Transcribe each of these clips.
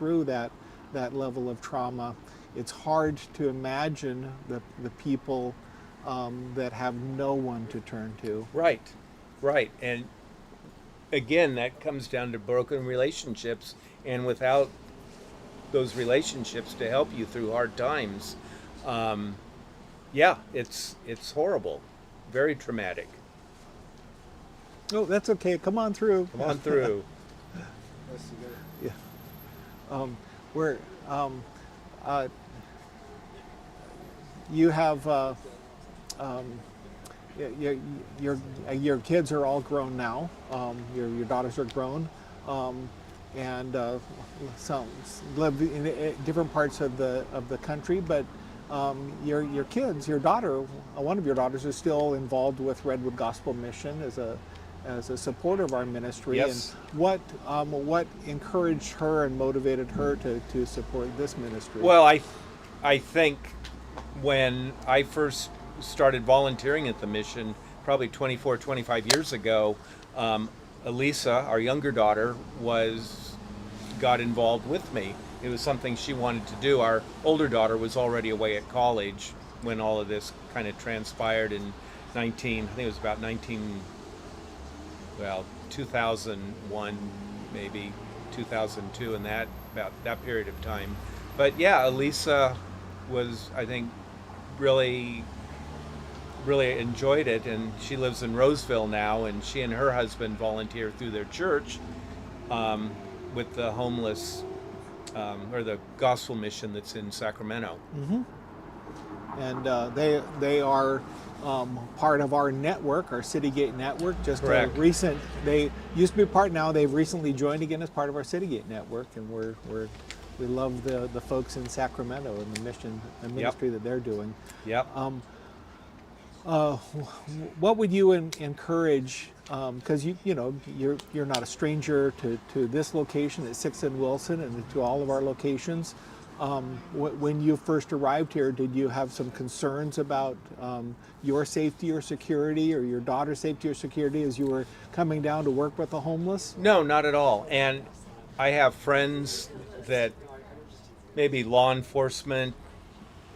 through that level of trauma, it's hard to imagine the people that have no one to turn to. Right. And again, that comes down to broken relationships, and without those relationships to help you through hard times, yeah, it's horrible, very traumatic. Oh, that's okay. Come on through. Come on through. Yeah. We're you have your kids are all grown now. Your daughters are grown, and some live in different parts of the country. But your kids, your daughter, one of your daughters is still involved with Redwood Gospel Mission as a supporter of our ministry. Yes. And what encouraged her and motivated her to support this ministry? Well, I think when I first started volunteering at the mission, probably 24, 25 years ago, Elisa, our younger daughter, got involved with me. It was something she wanted to do. Our older daughter was already away at college when all of this kind of transpired in 2001, maybe 2002, and about that period of time. But yeah, Elisa was, I think, really enjoyed it, and she lives in Roseville now, and she and her husband volunteer through their church with the homeless or the gospel mission that's in Sacramento. Mm-hmm. And they are part of our network, our City Gate network. Just Correct. They used to be part. Now they've recently joined again as part of our City Gate network, and we love the folks in Sacramento and the mission and ministry that they're doing. Yep. What would you encourage? Because you're not a stranger to this location at 6th and Wilson and to all of our locations. When you first arrived here, did you have some concerns about your safety or security, or your daughter's safety or security as you were coming down to work with the homeless? No, not at all. And I have friends that maybe law enforcement,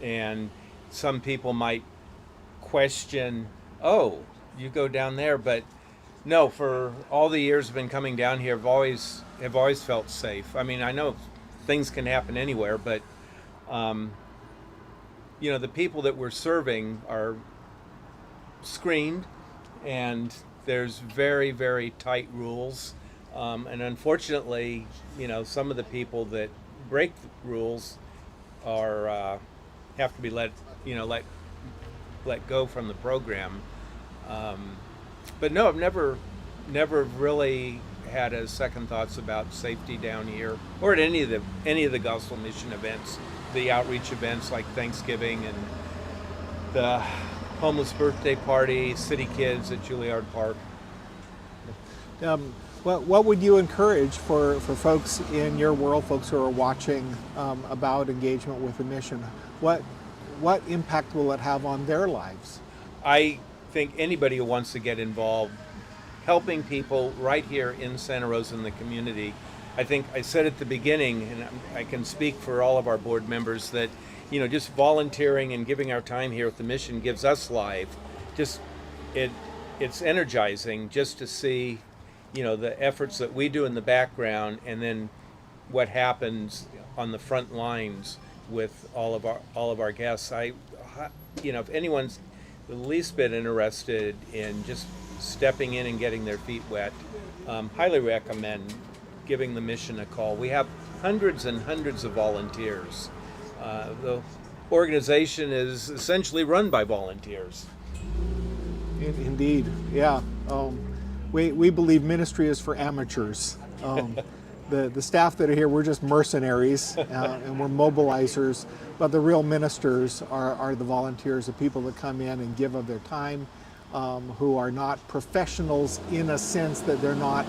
and some people might question, oh, you go down there, but no, for all the years I've been coming down here, have always felt safe. I mean, I know things can happen anywhere, but the people that we're serving are screened, and there's very, very tight rules. And unfortunately, some of the people that break the rules are have to be let go from the program. But no, I've never really had a second thoughts about safety down here, or at any of the gospel mission events, the outreach events like Thanksgiving and the homeless birthday party, City Kids at Juilliard Park. What would you encourage for folks in your world, folks who are watching, about engagement with the mission? What impact will it have on their lives? I think anybody who wants to get involved, helping people right here in Santa Rosa in the community. I think I said at the beginning, and I can speak for all of our board members, that just volunteering and giving our time here at the mission gives us life. It's energizing just to see the efforts that we do in the background, and then what happens on the front lines with all of our guests. If anyone's the least bit interested in just stepping in and getting their feet wet, highly recommend giving the mission a call. We have hundreds and hundreds of volunteers. The organization is essentially run by volunteers. Indeed, yeah. We believe ministry is for amateurs. The staff that are here, we're just mercenaries, and we're mobilizers, but the real ministers are the volunteers, the people that come in and give of their time, who are not professionals in a sense that they're not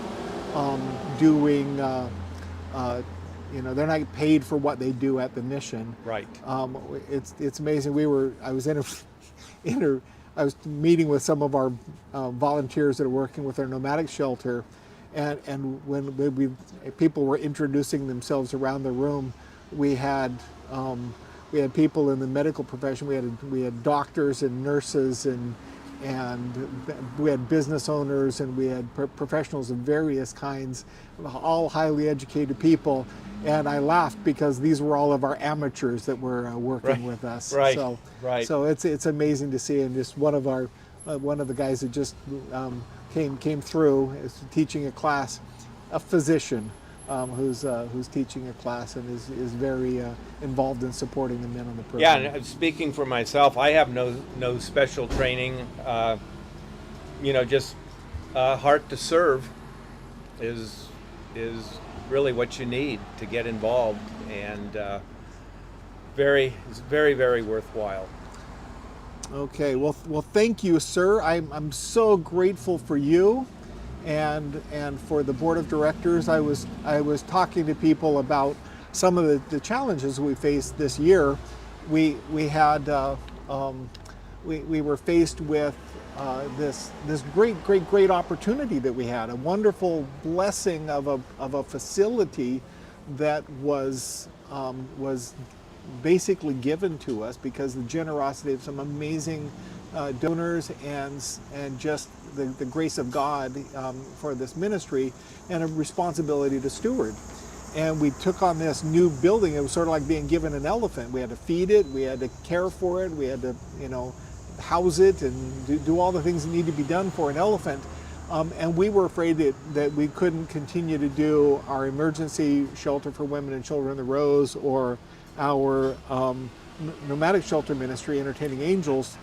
doing, they're not paid for what they do at the mission. Right. It's amazing. I was meeting with some of our volunteers that are working with our nomadic shelter, And when people were introducing themselves around the room, we had people in the medical profession. We had doctors and nurses and we had business owners, and we had professionals of various kinds, all highly educated people. And I laughed because these were all of our amateurs that were working with us. Right. So, Right. so it's amazing to see. And just one of the guys that just came through is teaching a class, a physician who's teaching a class and is very involved in supporting the men on the program. Yeah, and speaking for myself, I have no special training. Just heart to serve is really what you need to get involved, and it's very, very worthwhile. Okay, well, thank you, sir. I'm so grateful for you, and for the board of directors. I was talking to people about some of the challenges we faced this year. We were faced with this great opportunity that we had, a wonderful blessing of a facility that was basically given to us because the generosity of some amazing donors and just the grace of God for this ministry, and a responsibility to steward. And we took on this new building. It was sort of like being given an elephant. We had to feed it, we had to care for it, we had to house it and do all the things that need to be done for an elephant. And we were afraid that we couldn't continue to do our emergency shelter for women and children in the Rose, or our nomadic shelter ministry, Entertaining Angels,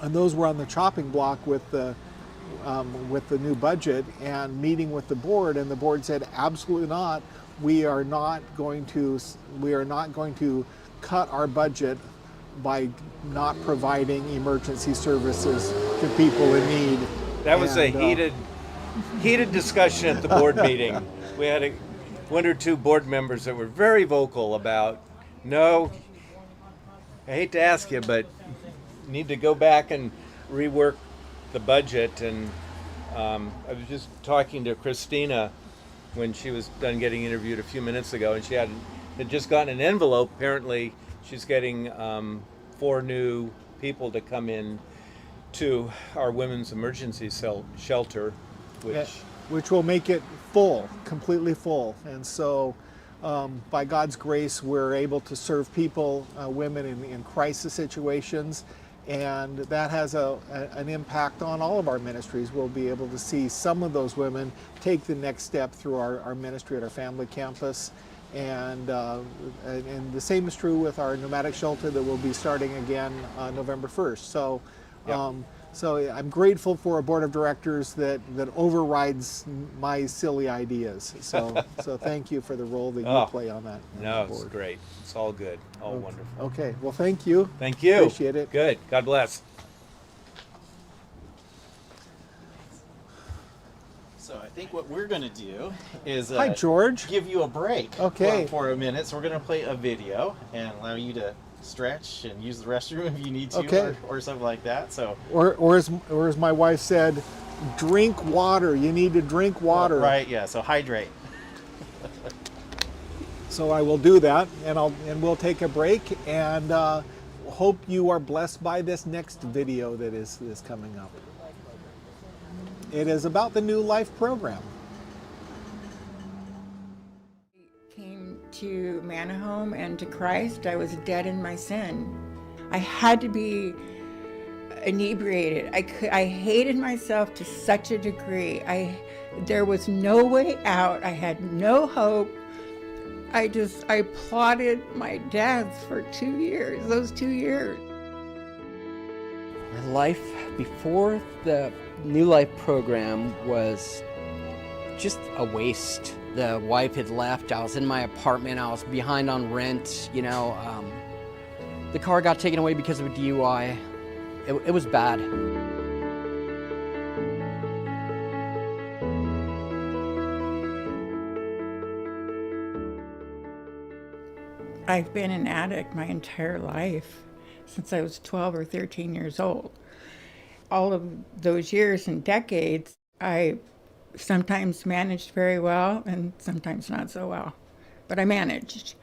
and those were on the chopping block with the new budget. And meeting with the board, and the board said, absolutely not. We are not going to cut our budget by not providing emergency services to people in need. That was a heated discussion at the board meeting. We had one or two board members that were very vocal about, no, I hate to ask you, but need to go back and rework the budget. And I was just talking to Christina when she was done getting interviewed a few minutes ago, and she had just gotten an envelope. Apparently she's getting 4 new people to come in to our women's emergency shelter, which will make it full, completely full. And so by God's grace, we're able to serve people, women in crisis situations, and that has an impact on all of our ministries. We'll be able to see some of those women take the next step through our ministry at our family campus. And the same is true with our nomadic shelter that will be starting again November 1st. So, so I'm grateful for a board of directors that overrides my silly ideas. So thank you for the role that you play on that. No, board. It's great. It's all good. All wonderful. Okay. Well, thank you. Thank you. Appreciate it. Good. God bless. So I think what we're going to do is Hi, George. give you a break Okay. for a minute. So we're going to play a video and allow you to stretch and use the restroom if you need to, Okay. or something like that. So Or as my wife said, drink water. You need to drink water. right, yeah. So hydrate. So I will do that, and we'll take a break, and hope you are blessed by this next video that is coming up. It is about the New Life program. Came to Manahome and to Christ. I was dead in my sin. I had to be inebriated. I hated myself to such a degree. There was no way out. I had no hope. I plotted my death for 2 years, those 2 years. My life before the New Life program was just a waste. The wife had left. I was in my apartment. I was behind on rent. The car got taken away because of a DUI. It was bad. I've been an addict my entire life, since I was 12 or 13 years old. All of those years and decades, I sometimes managed very well and sometimes not so well. But I managed.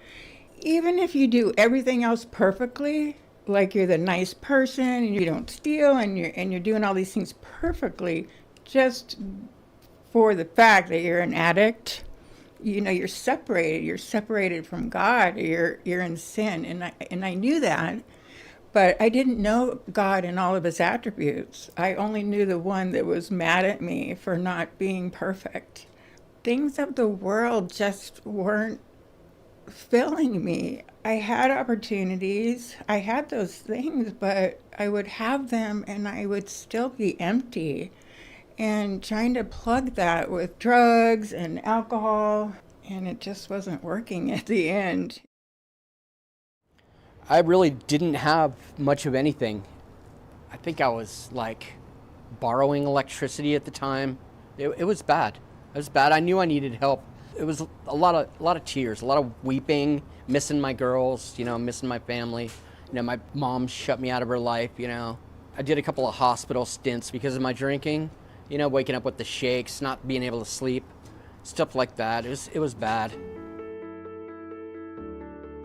Even if you do everything else perfectly, like you're the nice person and you don't steal and you're doing all these things perfectly, just for the fact that you're an addict, you're separated from God, you're in sin. And I knew that, but I didn't know God in all of his attributes. I only knew the one that was mad at me for not being perfect. Things of the world just weren't filling me. I had opportunities, I had those things, but I would have them and I would still be empty. And trying to plug that with drugs and alcohol, and it just wasn't working at the end. I really didn't have much of anything. I think I was like borrowing electricity at the time. It was bad. It was bad. I knew I needed help. It was a lot of tears, a lot of weeping, missing my girls, missing my family. My mom shut me out of her life, I did a couple of hospital stints because of my drinking, waking up with the shakes, not being able to sleep, stuff like that. It was bad.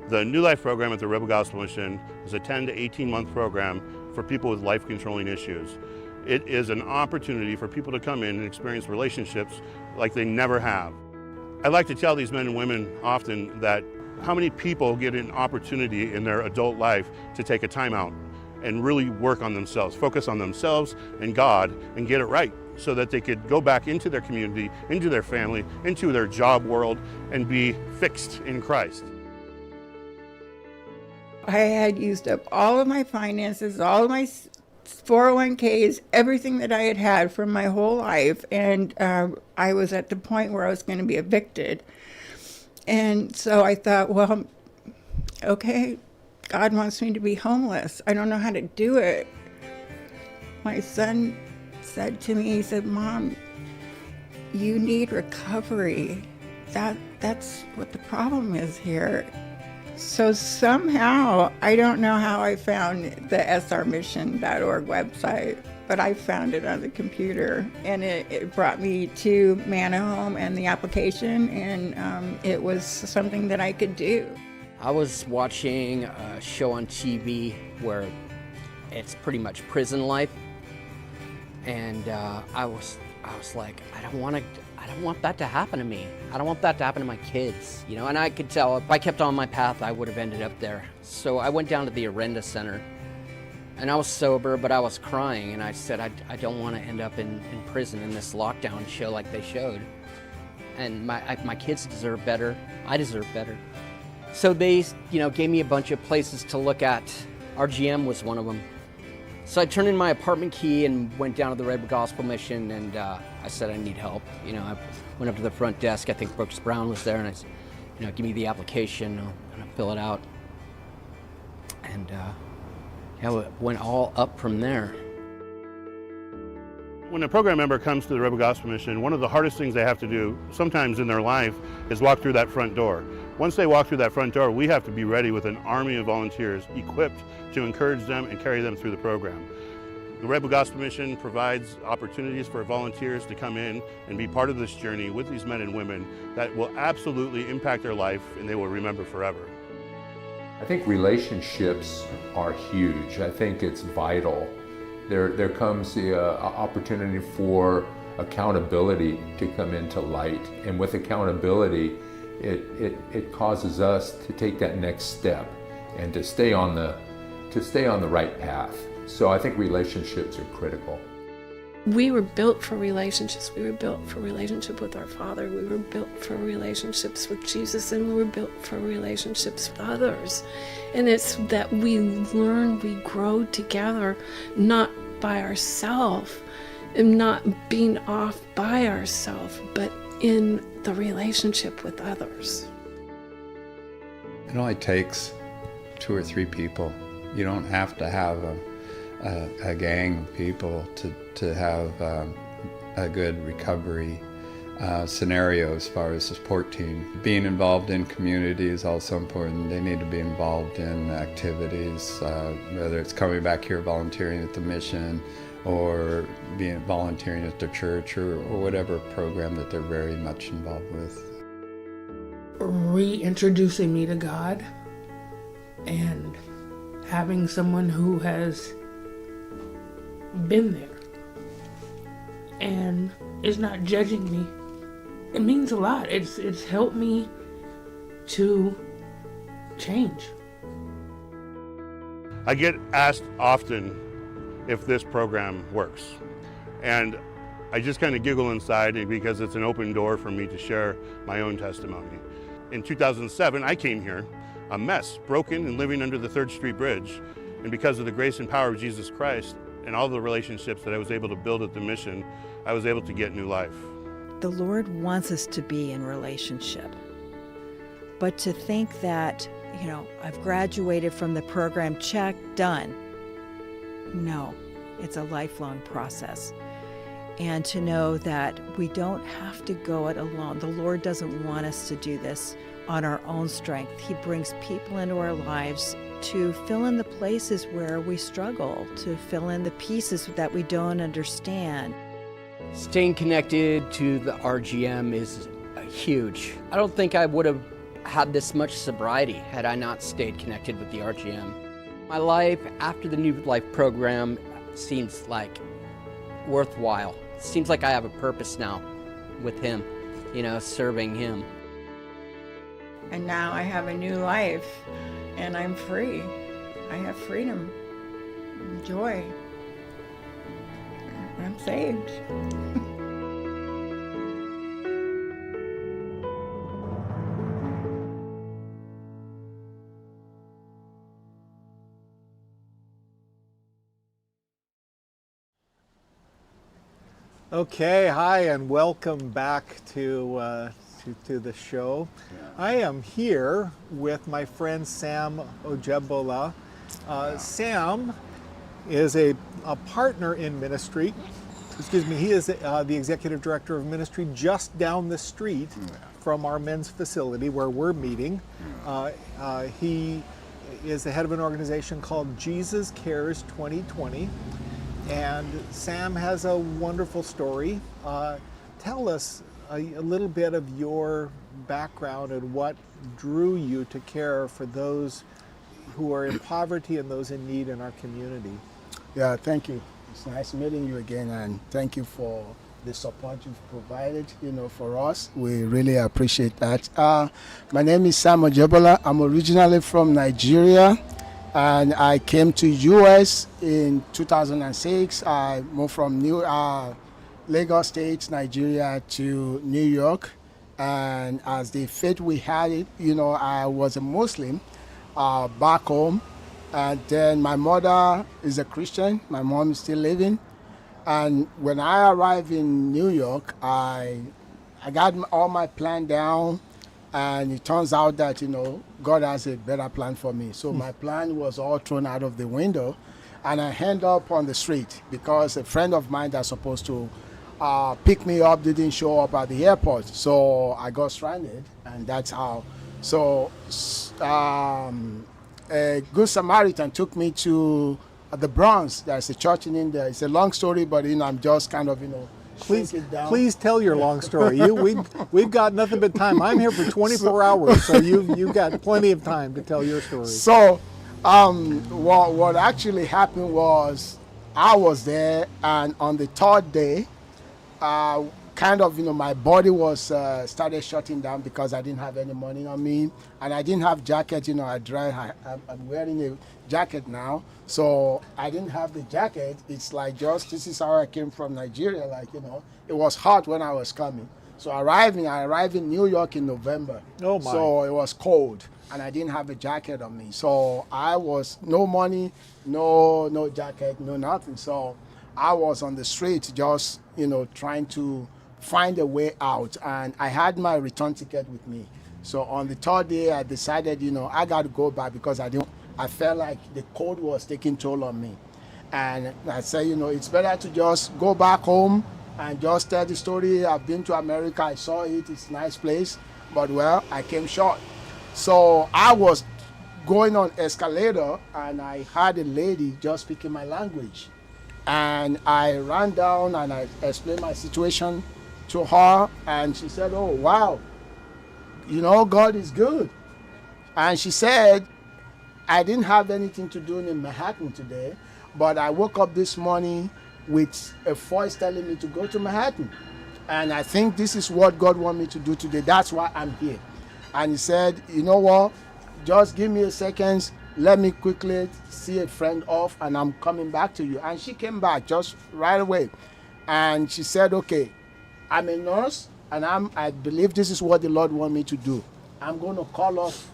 The New Life program at the Rebel Gospel Mission is a 10 to 18-month program for people with life-controlling issues. It is an opportunity for people to come in and experience relationships like they never have. I like to tell these men and women often that how many people get an opportunity in their adult life to take a time out and really work on themselves, focus on themselves and God and get it right so that they could go back into their community, into their family, into their job world and be fixed in Christ. I had used up all of my finances, all of my 401ks, everything that I had had from my whole life, and I was at the point where I was going to be evicted. And so I thought, well, okay, God wants me to be homeless. I don't know how to do it. My son said to me, he said, Mom, you need recovery. That's what the problem is here. So somehow, I don't know how I found the srmission.org website, but I found it on the computer, and it brought me to Manahome and the application, and it was something that I could do. I was watching a show on TV where it's pretty much prison life, and I was like, I don't want that to happen to me. I don't want that to happen to my kids, and I could tell if I kept on my path, I would have ended up there. So I went down to the Arenda Center, and I was sober, but I was crying, and I said, I don't want to end up in prison in this lockdown show like they showed. And my kids deserve better. I deserve better. So they, gave me a bunch of places to look at. RGM was one of them. So I turned in my apartment key and went down to the Red Gospel Mission, and I said I need help. I went up to the front desk. I think Brooks Brown was there, and I said, give me the application, and I'll fill it out. And it went all up from there. When a program member comes to the Rebel Gospel Mission, one of the hardest things they have to do sometimes in their life is walk through that front door. Once they walk through that front door, we have to be ready with an army of volunteers equipped to encourage them and carry them through the program. The Rebel Gospel Mission provides opportunities for volunteers to come in and be part of this journey with these men and women that will absolutely impact their life and they will remember forever. I think relationships are huge. I think it's vital. There comes the opportunity for accountability to come into light, and with accountability, it causes us to take that next step and to stay on the right path. So I think relationships are critical. We were built for relationships. We were built for relationship with our Father. We were built for relationships with Jesus, and we were built for relationships with others. And it's that we learn, we grow together, not by ourselves, and not being off by ourselves, but in the relationship with others. It only takes 2 or 3 people. You don't have to have a gang of people to have a good recovery scenario as far as the support team. Being involved in community is also important. They need to be involved in activities, whether it's coming back here volunteering at the mission or being volunteering at their church or whatever program that they're very much involved with. Reintroducing me to God and having someone who has been there and is not judging me. It means a lot. It's helped me to change. I get asked often if this program works. And I just kind of giggle inside because it's an open door for me to share my own testimony. In 2007, I came here a mess, broken and living under the 3rd Street Bridge. And because of the grace and power of Jesus Christ and all the relationships that I was able to build at the mission, I was able to get new life. The Lord wants us to be in relationship. But to think that, I've graduated from the program, check, done. No, it's a lifelong process. And to know that we don't have to go it alone. The Lord doesn't want us to do this on our own strength. He brings people into our lives to fill in the places where we struggle, to fill in the pieces that we don't understand. Staying connected to the RGM is huge. I don't think I would have had this much sobriety had I not stayed connected with the RGM. My life after the New Life program seems like worthwhile. It seems like I have a purpose now with him, serving him. And now I have a new life, and I'm free. I have freedom, and joy. I'm saved. Okay, hi, and welcome back to the show. I am here with my friend Sam Ojebola. Sam is a partner in ministry. He is the Executive Director of Ministry just down the street from our men's facility where we're meeting. He is the head of an organization called Jesus Cares 2020. And Sam has a wonderful story. Tell us a little bit of your background and what drew you to care for those who are in poverty and those in need in our community. Yeah, thank you. It's nice meeting you again, and thank you for the support you've provided, for us. We really appreciate that. My name is Sam Ojebola. I'm originally from Nigeria. And I came to U.S. in 2006. I moved from Lagos State, Nigeria, to New York. And as the faith we had it, I was a Muslim back home. And then my mother is a Christian. My mom is still living. And when I arrived in New York, I got all my plan down. And it turns out that, God has a better plan for me. So my plan was all thrown out of the window. And I end up on the street because a friend of mine that's supposed to pick me up didn't show up at the airport. So I got stranded, and that's how. So a good Samaritan took me to the Bronx. There's a church in India. It's a long story, but, I'm just kind of, Please tell your long story. We've got nothing but time. I'm here for 24 hours, so you've got plenty of time to tell your story. So, what actually happened was I was there, and on the 3rd day, my body was started shutting down because I didn't have any money on me, and I didn't have jacket. I'm wearing a jacket now, so I didn't have the jacket. It's like this is how I came from Nigeria. It was hot when I was coming. So I arrived in New York in November. Oh my! So it was cold, and I didn't have a jacket on me. So I was no money, no jacket, no nothing. So I was on the street just trying to find a way out, and I had my return ticket with me. So on the 3rd day, I decided, I got to go back because I felt like the cold was taking toll on me. And I said, it's better to just go back home and just tell the story. I've been to America, I saw it, it's a nice place, but I came short. So I was going on escalator, and I had a lady just speaking my language. And I ran down and I explained my situation to her, and she said, oh, wow, God is good. And she said, I didn't have anything to do in Manhattan today, but I woke up this morning with a voice telling me to go to Manhattan. And I think this is what God wants me to do today. That's why I'm here. And he said, you know what? Just give me a second. Let me quickly see a friend off, and I'm coming back to you. And she came back just right away. And she said, okay, I'm a nurse, and I believe this is what the Lord wants me to do. I'm going to call off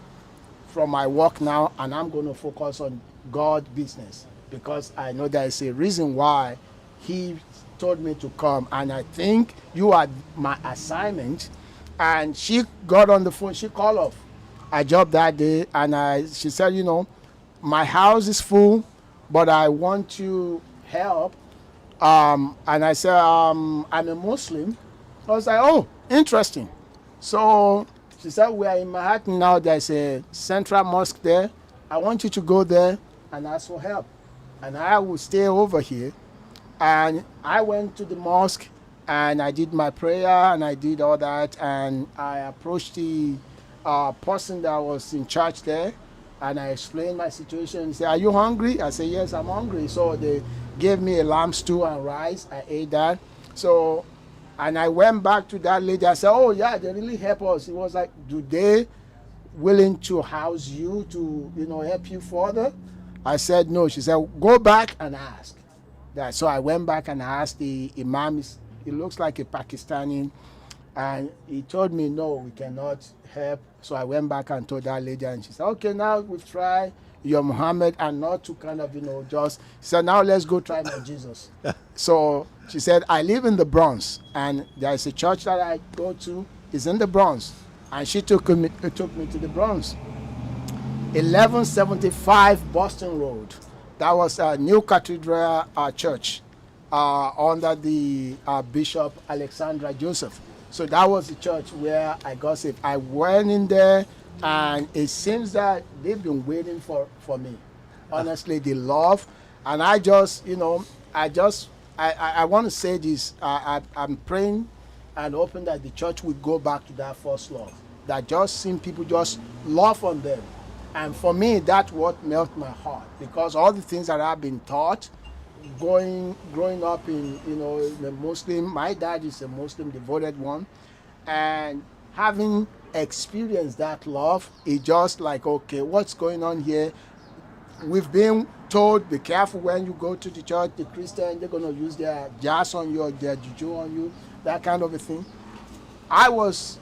from my work now, and I'm going to focus on God's business, because I know there is a reason why he told me to come, and I think you are my assignment. And she got on the phone, she called off a job that day, and she said, my house is full, but I want to help. And I said, I'm a Muslim. I was like, oh, interesting. So she said, we are in Manhattan now. There's a central mosque there. I want you to go there and ask for help. And I will stay over here. And I went to the mosque and I did my prayer and I did all that. And I approached the person that was in charge there. And I explained my situation. He said, are you hungry? I said, yes, I'm hungry. So they gave me a lamb stew and rice. I ate that. So, and I went back to that lady. I said, oh, yeah, they really help us. It was like, do they willing to house you to, help you further? I said, no. She said, go back and ask. So I went back and asked the imam. He looks like a Pakistani. And he told me, no, we cannot help. So I went back and told that lady, and she said, okay, now we've tried your Muhammad, and not to kind of, just, she said, now let's go try my Jesus. So she said, I live in the Bronx, and there's a church that I go to, is in the Bronx. And she took me to the Bronx. 1175 Boston Road. That was a New Cathedral Church under the Bishop Alexandra Joseph. So that was the church where I got saved. I went in there, and it seems that they've been waiting for me. Honestly, they love. And I just, I want to say this. I'm praying and hoping that the church will go back to that first love. That just seeing people just love on them. And for me, that's what melted my heart. Because all the things that I've been taught, growing up in the Muslim, my dad is a Muslim devoted one, and having experienced that love, it's just like, okay, what's going on here? We've been told, be careful when you go to the church. The Christian, they're going to use their jazz on you or their juju on you, that kind of a thing. I was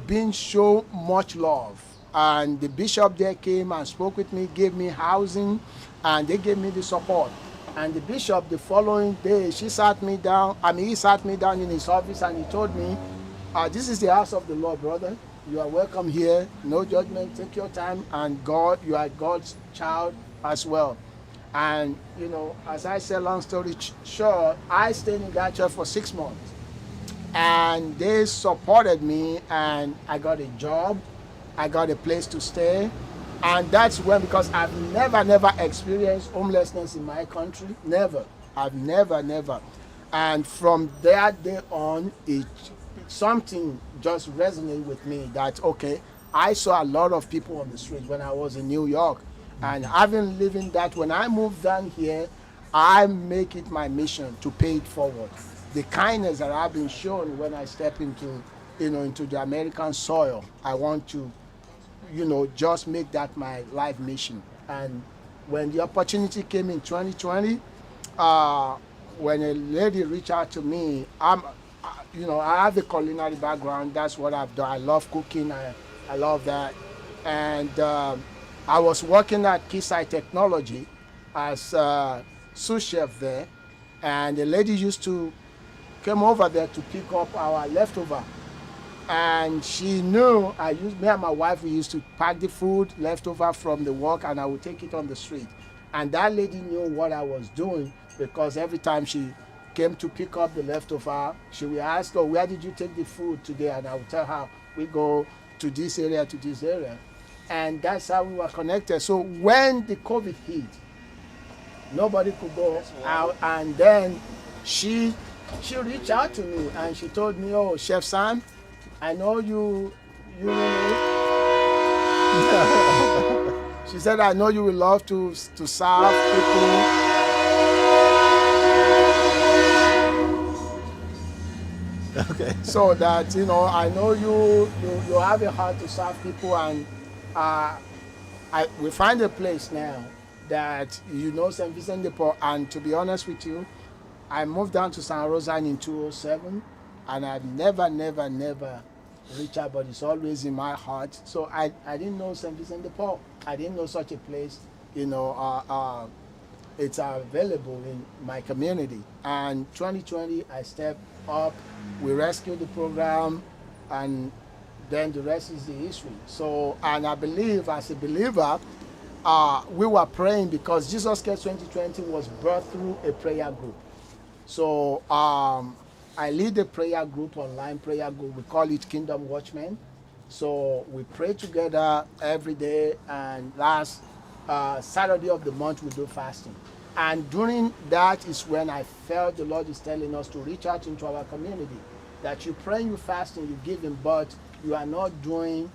being shown much love, and the bishop there came and spoke with me, gave me housing, and they gave me the support. And the bishop, the following day, he sat me down in his office, and he told me, this is the house of the Lord, brother. You are welcome here. No judgment. Take your time. And God, you are God's child as well. And, as I said, long story short, I stayed in that church for 6 months. And they supported me, and I got a job. I got a place to stay. And that's when, because I've never experienced homelessness in my country. Never. I've never. And from that day on, something just resonated with me that, okay, I saw a lot of people on the street when I was in New York. And having lived in that, when I moved down here, I make it my mission to pay it forward. The kindness that I've been shown when I step into the American soil, I want to just make that my life mission. And when the opportunity came in 2020, when a lady reached out to me, I have a culinary background. That's what I've done. I love cooking. I love that. And I was working at Keysight Technology as sous chef there. And the lady used to come over there to pick up our leftover. And she knew me and my wife, we used to pack the food leftover from the work, and I would take it on the street. And that lady knew what I was doing, because every time she came to pick up the leftover, she would ask, oh, where did you take the food today? And I would tell her, we go to this area. And that's how we were connected. So when the COVID hit, Nobody could go out. And then she reached out to me and she told me, "Oh, Chef Sam, I know you she said, I know you will love to serve people." Okay. So that, I know you have a heart to serve people, and we find a place now that St. Vincent de Paul. And to be honest with you, I moved down to San Rosa in 2007, and I've never reached out, but it's always in my heart. So I didn't know St. Vincent de Paul. I didn't know such a place. It's available in my community. And 2020, I stepped up. We rescued the program, and then the rest is the history. So, and I believe, as a believer, we were praying because Jesus Care 2020 was birthed through a prayer group. So I lead a prayer group, online prayer group. We call it Kingdom Watchmen. So we pray together every day, and last Saturday of the month we do fasting. And during that is when I felt the Lord is telling us to reach out into our community, that you pray, you fast, and you giving, but you are not doing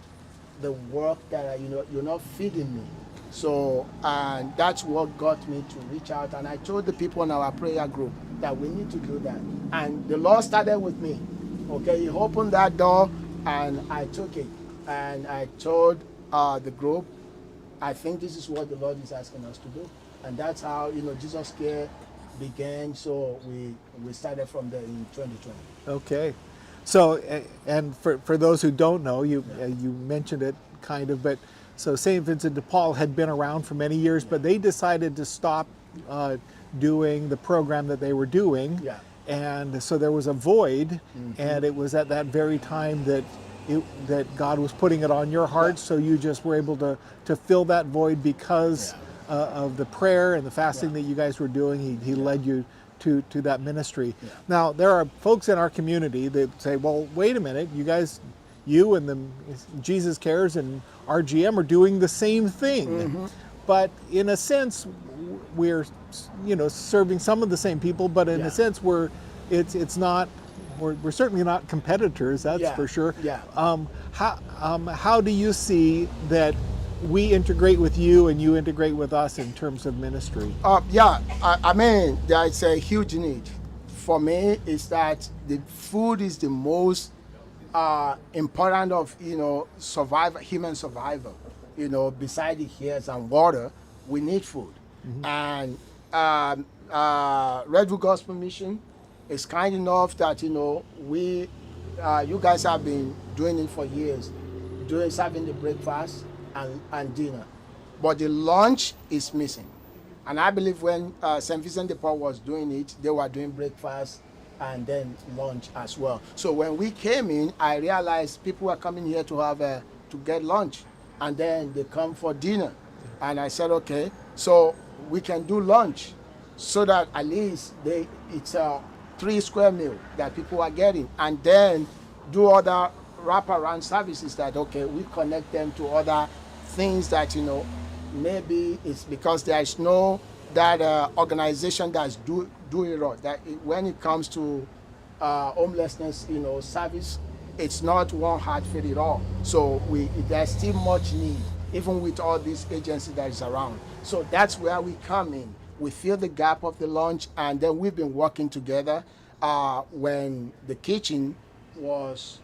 the work that you're not feeding me. So, and that's what got me to reach out. And I told the people in our prayer group that we need to do that. And the Lord started with me. Okay, He opened that door, and I took it. And I told the group, I think this is what the Lord is asking us to do. And that's how, Jesus Care began. So we started from there in 2020. Okay. So, and for those who don't know, you mentioned it kind of, but so St. Vincent de Paul had been around for many years, but they decided to stop doing the program that they were doing. Yeah. And so there was a void, and it was at that very time that God was putting it on your heart, so you just were able to fill that void because of the prayer and the fasting that you guys were doing. He led you to that ministry. Yeah. Now, there are folks in our community that say, well, wait a minute, you and the Jesus Cares and RGM are doing the same thing. But in a sense, we're serving some of the same people, but in a sense we're certainly not competitors, that's for sure. Yeah. How do you see that we integrate with you and you integrate with us in terms of ministry? I mean, there's a huge need. For me, is that the food is the most important of, human survival. Beside the air and water, we need food. And Redwood Gospel Mission is kind enough that, you guys have been doing it for years, serving the breakfast and dinner. But the lunch is missing. And I believe when St. Vincent de Paul was doing it, they were doing breakfast and then lunch as well. So when we came in, I realized people were coming here to get lunch, and then they come for dinner. And I said, okay, so we can do lunch so that at least it's a 3 square meal that people are getting, and then do other wraparound services that, okay, we connect them to other things that, maybe it's because there is no organization that's doing it all. When it comes to homelessness, service, it's not one heart fit it all. So there's still much need, even with all these agencies that is around. So that's where we come in. We fill the gap of the lunch, and then we've been working together. When the kitchen was,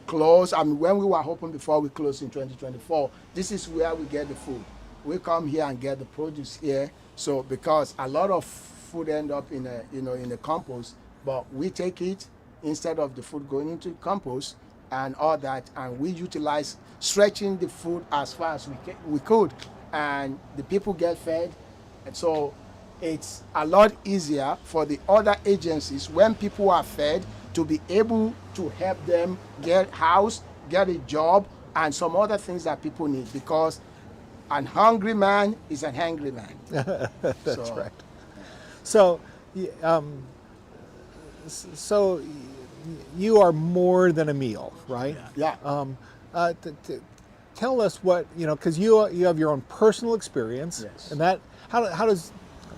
closed, when we were open before we closed in 2024, this is where we get the food. We come here and get the produce here. So because a lot of food end up in the compost, but we take it instead of the food going into compost and all that, and we utilize stretching the food as far as we could, and the people get fed. And so it's a lot easier for the other agencies when people are fed to be able to help them get house, get a job, and some other things that people need, because an hungry man is an hangry man. That's right. So, so you are more than a meal, right? Yeah. Tell us what, because you have your own personal experience, Yes. and that how does,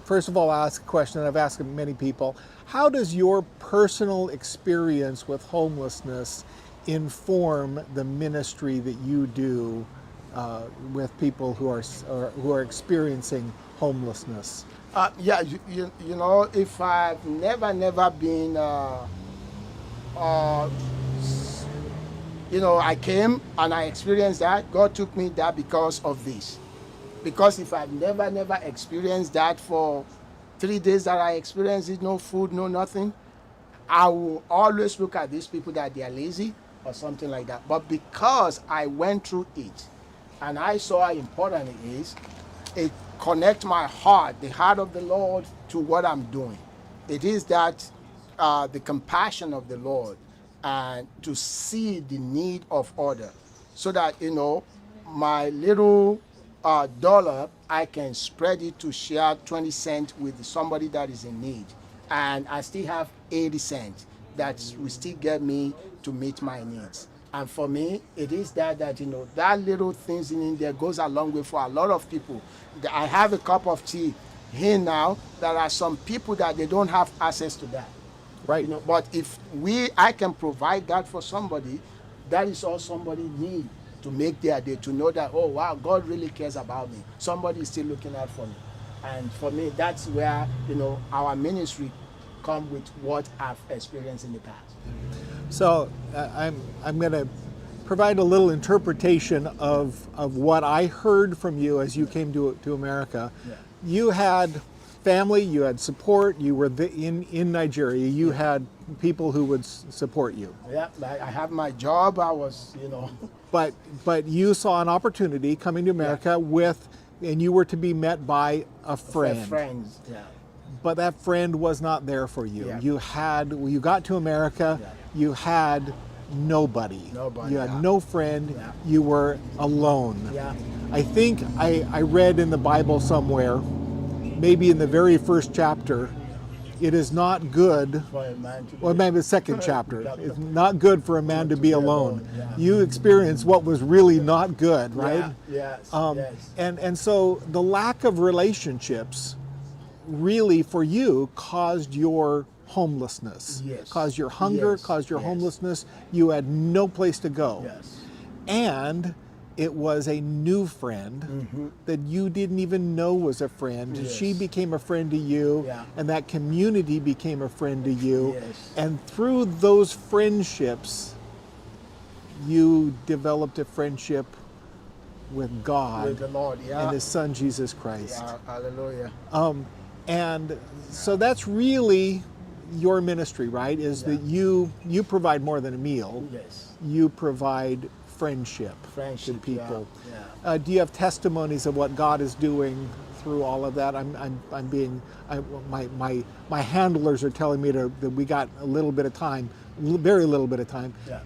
first of all, I'll ask a question that I've asked many people. How does your personal experience with homelessness inform the ministry that you do with people who are experiencing homelessness? Yeah, you know, if I've never been, you know, I came and I experienced that. God took me there because of this. Because if I've never experienced that for 3 days that I experienced it, no food, no nothing, I will always look at these people that they are lazy or something like that. But because I went through it and I saw how important it is, it connects my heart, the heart of the Lord, to what I'm doing. It is that the compassion of the Lord and to see the need of other, so that, you know, my little dollar, I can spread it to share 20 cents with somebody that is in need. And I still have 80 cents that will still get me to meet my needs. And for me, it is that, you know, that little things in there goes a long way for a lot of people. I have a cup of tea here now. There are some people that they don't have access to that. Right. You know, but if I can provide that for somebody, that is all somebody need to make their day, to know that, oh wow, God really cares about me. Somebody is still looking out for me. And for me, that's where, you know, our ministry come with what I've experienced in the past. So I'm going to provide a little interpretation of what I heard from you as you came to America. Yeah. You had family, you had support, you were in Nigeria, you had people who would support you. Yeah, I have my job, I was, you know. But you saw an opportunity coming to America and you were to be met by a friend. Friends, yeah. But that friend was not there for you. Yeah. You got to America, you had nobody. You had no friend, you were alone. Yeah. I think I read in the Bible somewhere, maybe in the very first chapter, it is not good, For a man to well, be- maybe the second chapter, it's not good for a man to be alone. Yeah. You experienced what was really not good, right? Yeah. Yes, yes. And so the lack of relationships really for you caused your homelessness, Yes. caused your hunger, Yes. caused your Yes. homelessness. You had no place to go. Yes. And it was a new friend that you didn't even know was a friend. Yes. She became a friend to you, Yeah. and that community became a friend to you. Yes. And through those friendships, you developed a friendship with God With the Lord, yeah. and His Son Jesus Christ. Yeah, hallelujah. And so that's really your ministry, right? Is that you provide more than a meal. Yes. You provide friendship Friendship, to people. yeah. Do you have testimonies of what God is doing through all of that? My handlers are telling me that we got a little bit of time, very little bit of time. Yeah.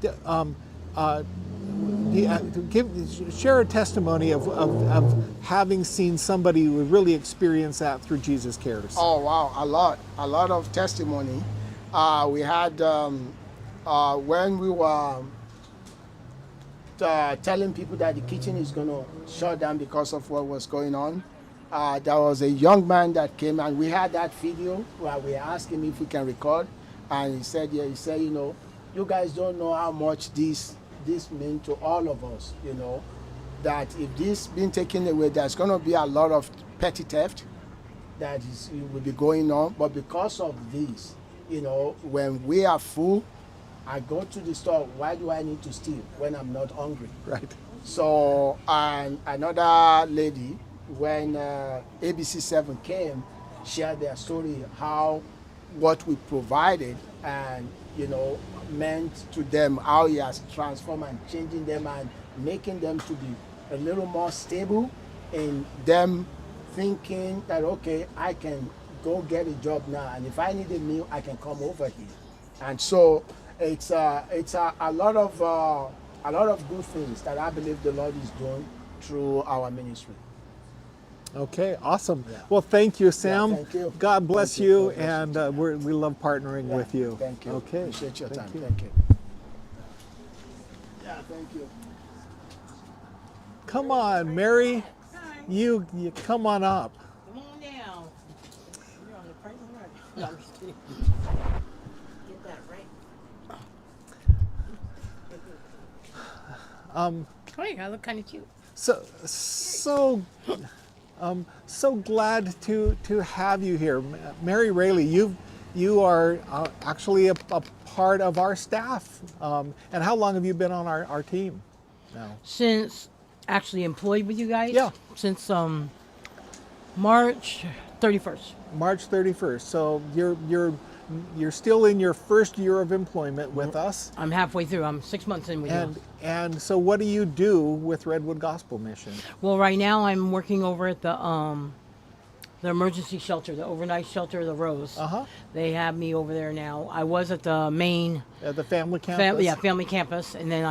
Share a testimony of having seen somebody who really experienced that through Jesus Cares. Oh wow, a lot of testimony. We had when we were telling people that the kitchen is going to shut down because of what was going on. There was a young man that came, and we had that video where we asked him if we can record, and he said, yeah, he said, you know, you guys don't know how much this means to all of us, you know, that if this been taken away, there's going to be a lot of petty theft that will be going on. But because of this, you know, when we are full, I go to the store, why do I need to steal when I'm not hungry? Right. So, and another lady, when ABC7 came, shared their story, how what we provided and, you know, meant to them, how he has transformed and changing them and making them to be a little more stable in them thinking that, okay, I can go get a job now, and if I need a meal, I can come over here. And so it's a lot of good things that I believe the Lord is doing through our ministry. Okay, awesome. Yeah. Well, thank you, Sam. Yeah, thank you. God bless Thank you, God and bless you. we love partnering with you. Thank you. Okay. Appreciate your time. You. Thank you. Yeah, thank you. Come on, Mary. You come on up. Come on down. No, I'm just kidding. Get that right. Hey, I look kind of cute. So glad to have you here, Mary Rayleigh. You are actually a part of our staff. And how long have you been on our team now? Since actually employed with you guys? Yeah. Since March 31st. March 31st. So you're still in your first year of employment with us. I'm halfway through. I'm 6 months in with you. And so what do you do with Redwood Gospel Mission? Well, right now I'm working over at the emergency shelter, the overnight shelter, the Rose. They have me over there now. I was at the main... At the family campus? Family campus. And then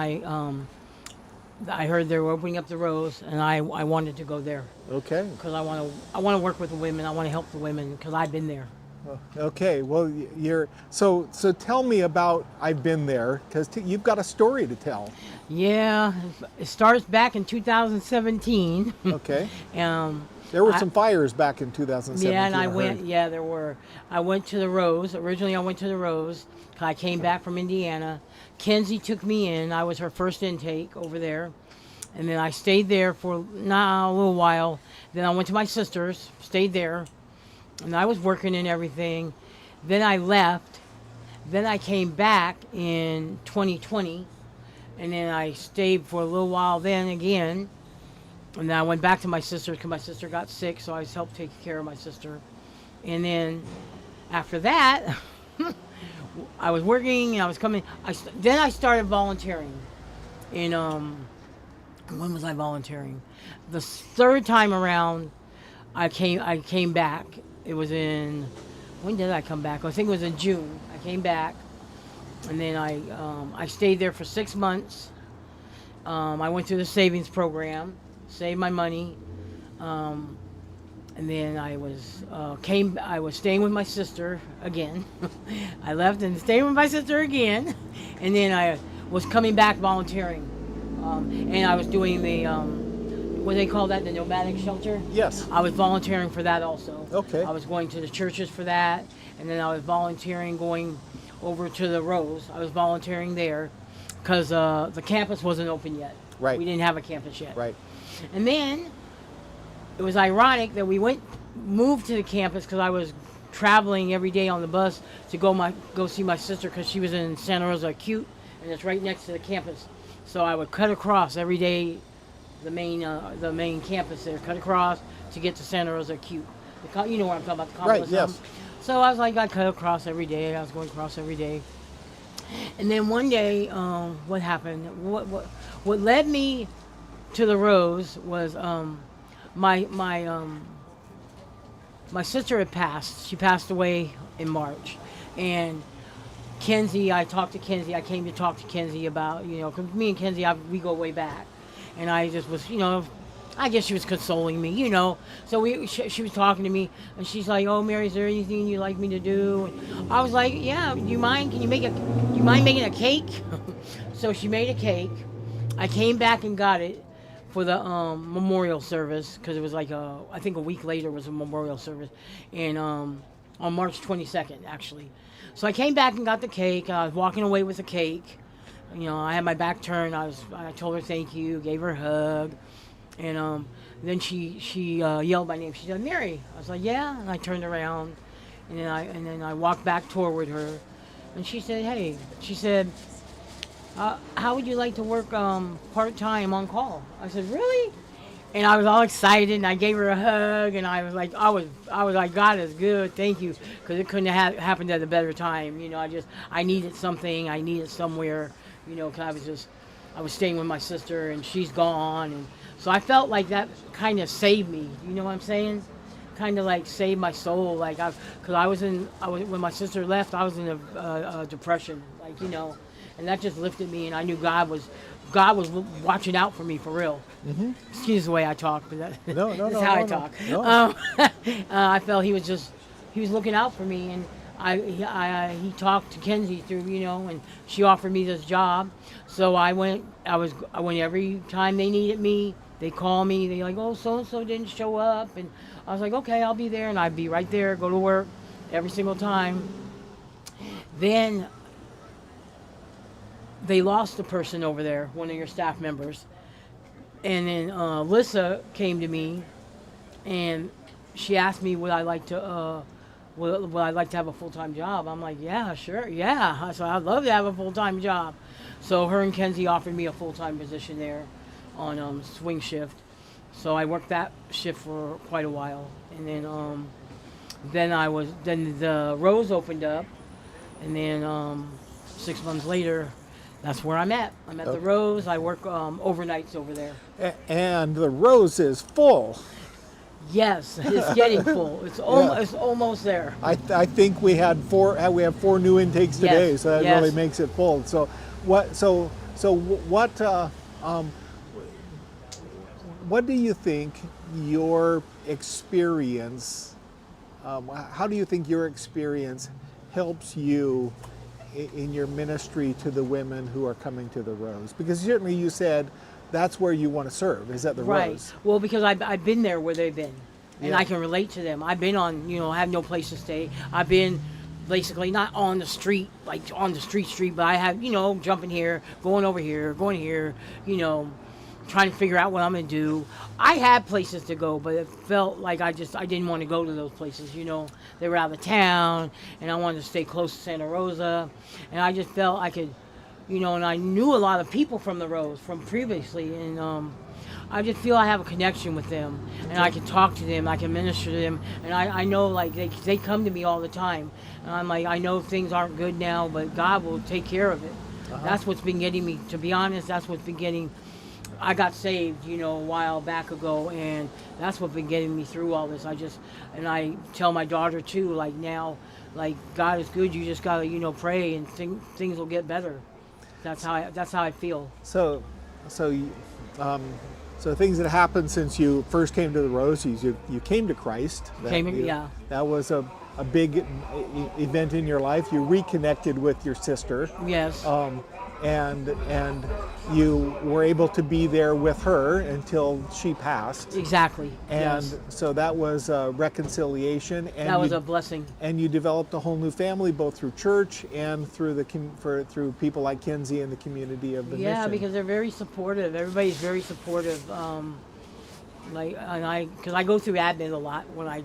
I heard they were opening up the Rose, and I wanted to go there. Okay. Because I want to work with the women. I want to help the women because I've been there. Okay, well, so tell me about I've been there, because you've got a story to tell. Yeah, it starts back in 2017. Okay. There were some fires back in 2017. Yeah, and there were. I went to the Rose. Originally, I went to the Rose. I came back from Indiana. Kenzie took me in. I was her first intake over there. And then I stayed there for a little while. Then I went to my sister's, stayed there. And I was working and everything. Then I left. Then I came back in 2020. And then I stayed for a little while then again. And then I went back to my sister because my sister got sick, so I helped take care of my sister. And then after that, I was working and I was coming. Then I started volunteering. And when was I volunteering? The third time around, I came back. It was when did I come back? I think it was in June. I came back, and then I stayed there for 6 months. I went through the savings program, saved my money, and then I was staying with my sister again. I left and stayed with my sister again, and then I was coming back volunteering, and I was doing the what do they call that, the nomadic shelter? Yes. I was volunteering for that also. Okay. I was going to the churches for that, and then I was volunteering going over to the Rose. I was volunteering there because the campus wasn't open yet. Right. We didn't have a campus yet. Right. And then it was ironic that we moved to the campus because I was traveling every day on the bus to go see my sister because she was in Santa Rosa Acute, and it's right next to the campus. So I would cut across every day the main campus there, cut across to get to Santa Rosa Acute. You know what I'm talking about, the complex. Right, yes. So I was like, I cut across every day. I was going across every day. And then one day, what happened? What led me to the Rose was my sister had passed. She passed away in March. And Kenzie, I talked to Kenzie. I came to talk to Kenzie about, because me and Kenzie, we go way back. And I just was, I guess she was consoling me, So she was talking to me, and she's like, "Oh, Mary, is there anything you'd like me to do?" And I was like, "Yeah, do you mind? Do you mind making a cake?" So she made a cake. I came back and got it for the memorial service because it was like I think a week later was a memorial service, and on March 22nd actually. So I came back and got the cake. I was walking away with the cake. I had my back turned. I told her thank you, gave her a hug, and then she yelled my name. She said, "Mary." I was like, "Yeah," and I turned around, and then I walked back toward her, and she said, "Hey," she said, "How would you like to work part-time on call?" I said, "Really?" And I was all excited, and I gave her a hug, and I was like, "God is good, thank you," because it couldn't have happened at a better time. I needed something, I needed somewhere. Because I was staying with my sister and she's gone, and so I felt like that kind of saved me. You know what I'm saying? Kind of like saved my soul. Because when my sister left, I was in a depression, and that just lifted me, and I knew God was watching out for me for real. Mm-hmm. Excuse the way I talk, but that's how I talk. No. I felt he was looking out for me, and he talked to Kenzie through, and she offered me this job. So I went every time they needed me. They call me, they're like, "Oh, so-and-so didn't show up." And I was like, "Okay, I'll be there." And I'd be right there, go to work. every single time. Then they lost a person over there, one of your staff members. And then Lissa came to me, and she asked me would I like to have a full-time job. I'm like, yeah, sure, yeah. So I'd love to have a full-time job. So her and Kenzie offered me a full-time position there on swing shift. So I worked that shift for quite a while, and then the Rose opened up, and then 6 months later, that's where I'm at. I'm at the Rose. I work overnights over there. And the Rose is full. Yes, it's getting full. It's almost there. I think we have 4 new intakes today, so that really makes it full. So what do you think your experience? How do you think your experience helps you in your ministry to the women who are coming to the Rose? Because certainly you said that's where you want to serve, is at the Rose. Well, because I've been there where they've been, and I can relate to them. I've been on, have no place to stay. I've been basically not on the street, like on the street, but I have, jumping here, going over here, going here, trying to figure out what I'm going to do. I had places to go, but it felt like I didn't want to go to those places, They were out of town, and I wanted to stay close to Santa Rosa, and I just felt I could, and I knew a lot of people from the Rose from previously, and I just feel I have a connection with them, and I can talk to them, I can minister to them, and I know like they come to me all the time, and I'm like, I know things aren't good now, but God will take care of it. That's what's been getting me, to be honest, I got saved, a while back ago, and that's what's been getting me through all this. And I tell my daughter too, like now, like God is good, you just gotta, pray, and things will get better. That's how I feel. So things that happened since you first came to the Rose, you came to Christ. That was a big event in your life. You reconnected with your sister. Yes. And you were able to be there with her until she passed. Exactly. And so that was a reconciliation. And that was a blessing. And you developed a whole new family, both through church and through through people like Kenzie and the community of the mission. Yeah, because they're very supportive. Everybody's very supportive. Because I go through admin a lot when I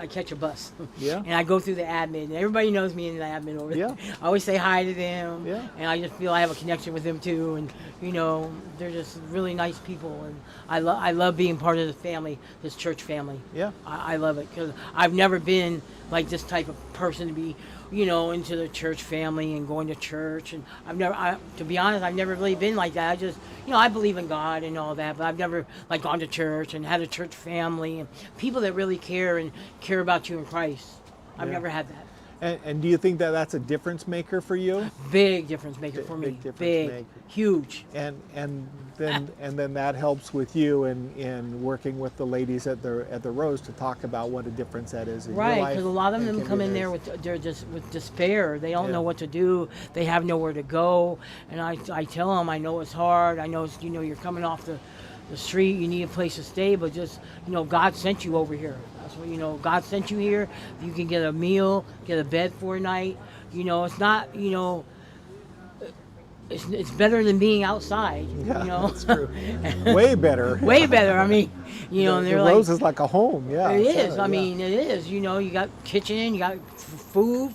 catch a bus. Yeah. And I go through the admin, and everybody knows me in the admin over there. I always say hi to them. Yeah. And I just feel I have a connection with them too, and they're just really nice people, and I love being part of the family, this church family. Yeah. I love it because I've never been like this type of person to be, into the church family and going to church, and to be honest, I've never really been like that. I just, I believe in God and all that, but I've never like gone to church and had a church family and people that really care about you in Christ. I've never had that. And do you think that that's a difference maker for you? Big difference maker for me. Big, huge. And then that helps with you in working with the ladies at the Rose to talk about what a difference that is in your life. Right, because a lot of them come in there with despair. They don't know what to do. They have nowhere to go. And I tell them, I know it's hard. I know it's, you're coming off the street. You need a place to stay, but just God sent you over here. That's what God sent you here. You can get a meal, get a bed for a night. It's not it's better than being outside. Yeah, that's true. Way better. Way better. I mean, and they're the Rose is like a home. Yeah, it is. I mean, it is. You got kitchen, you got food.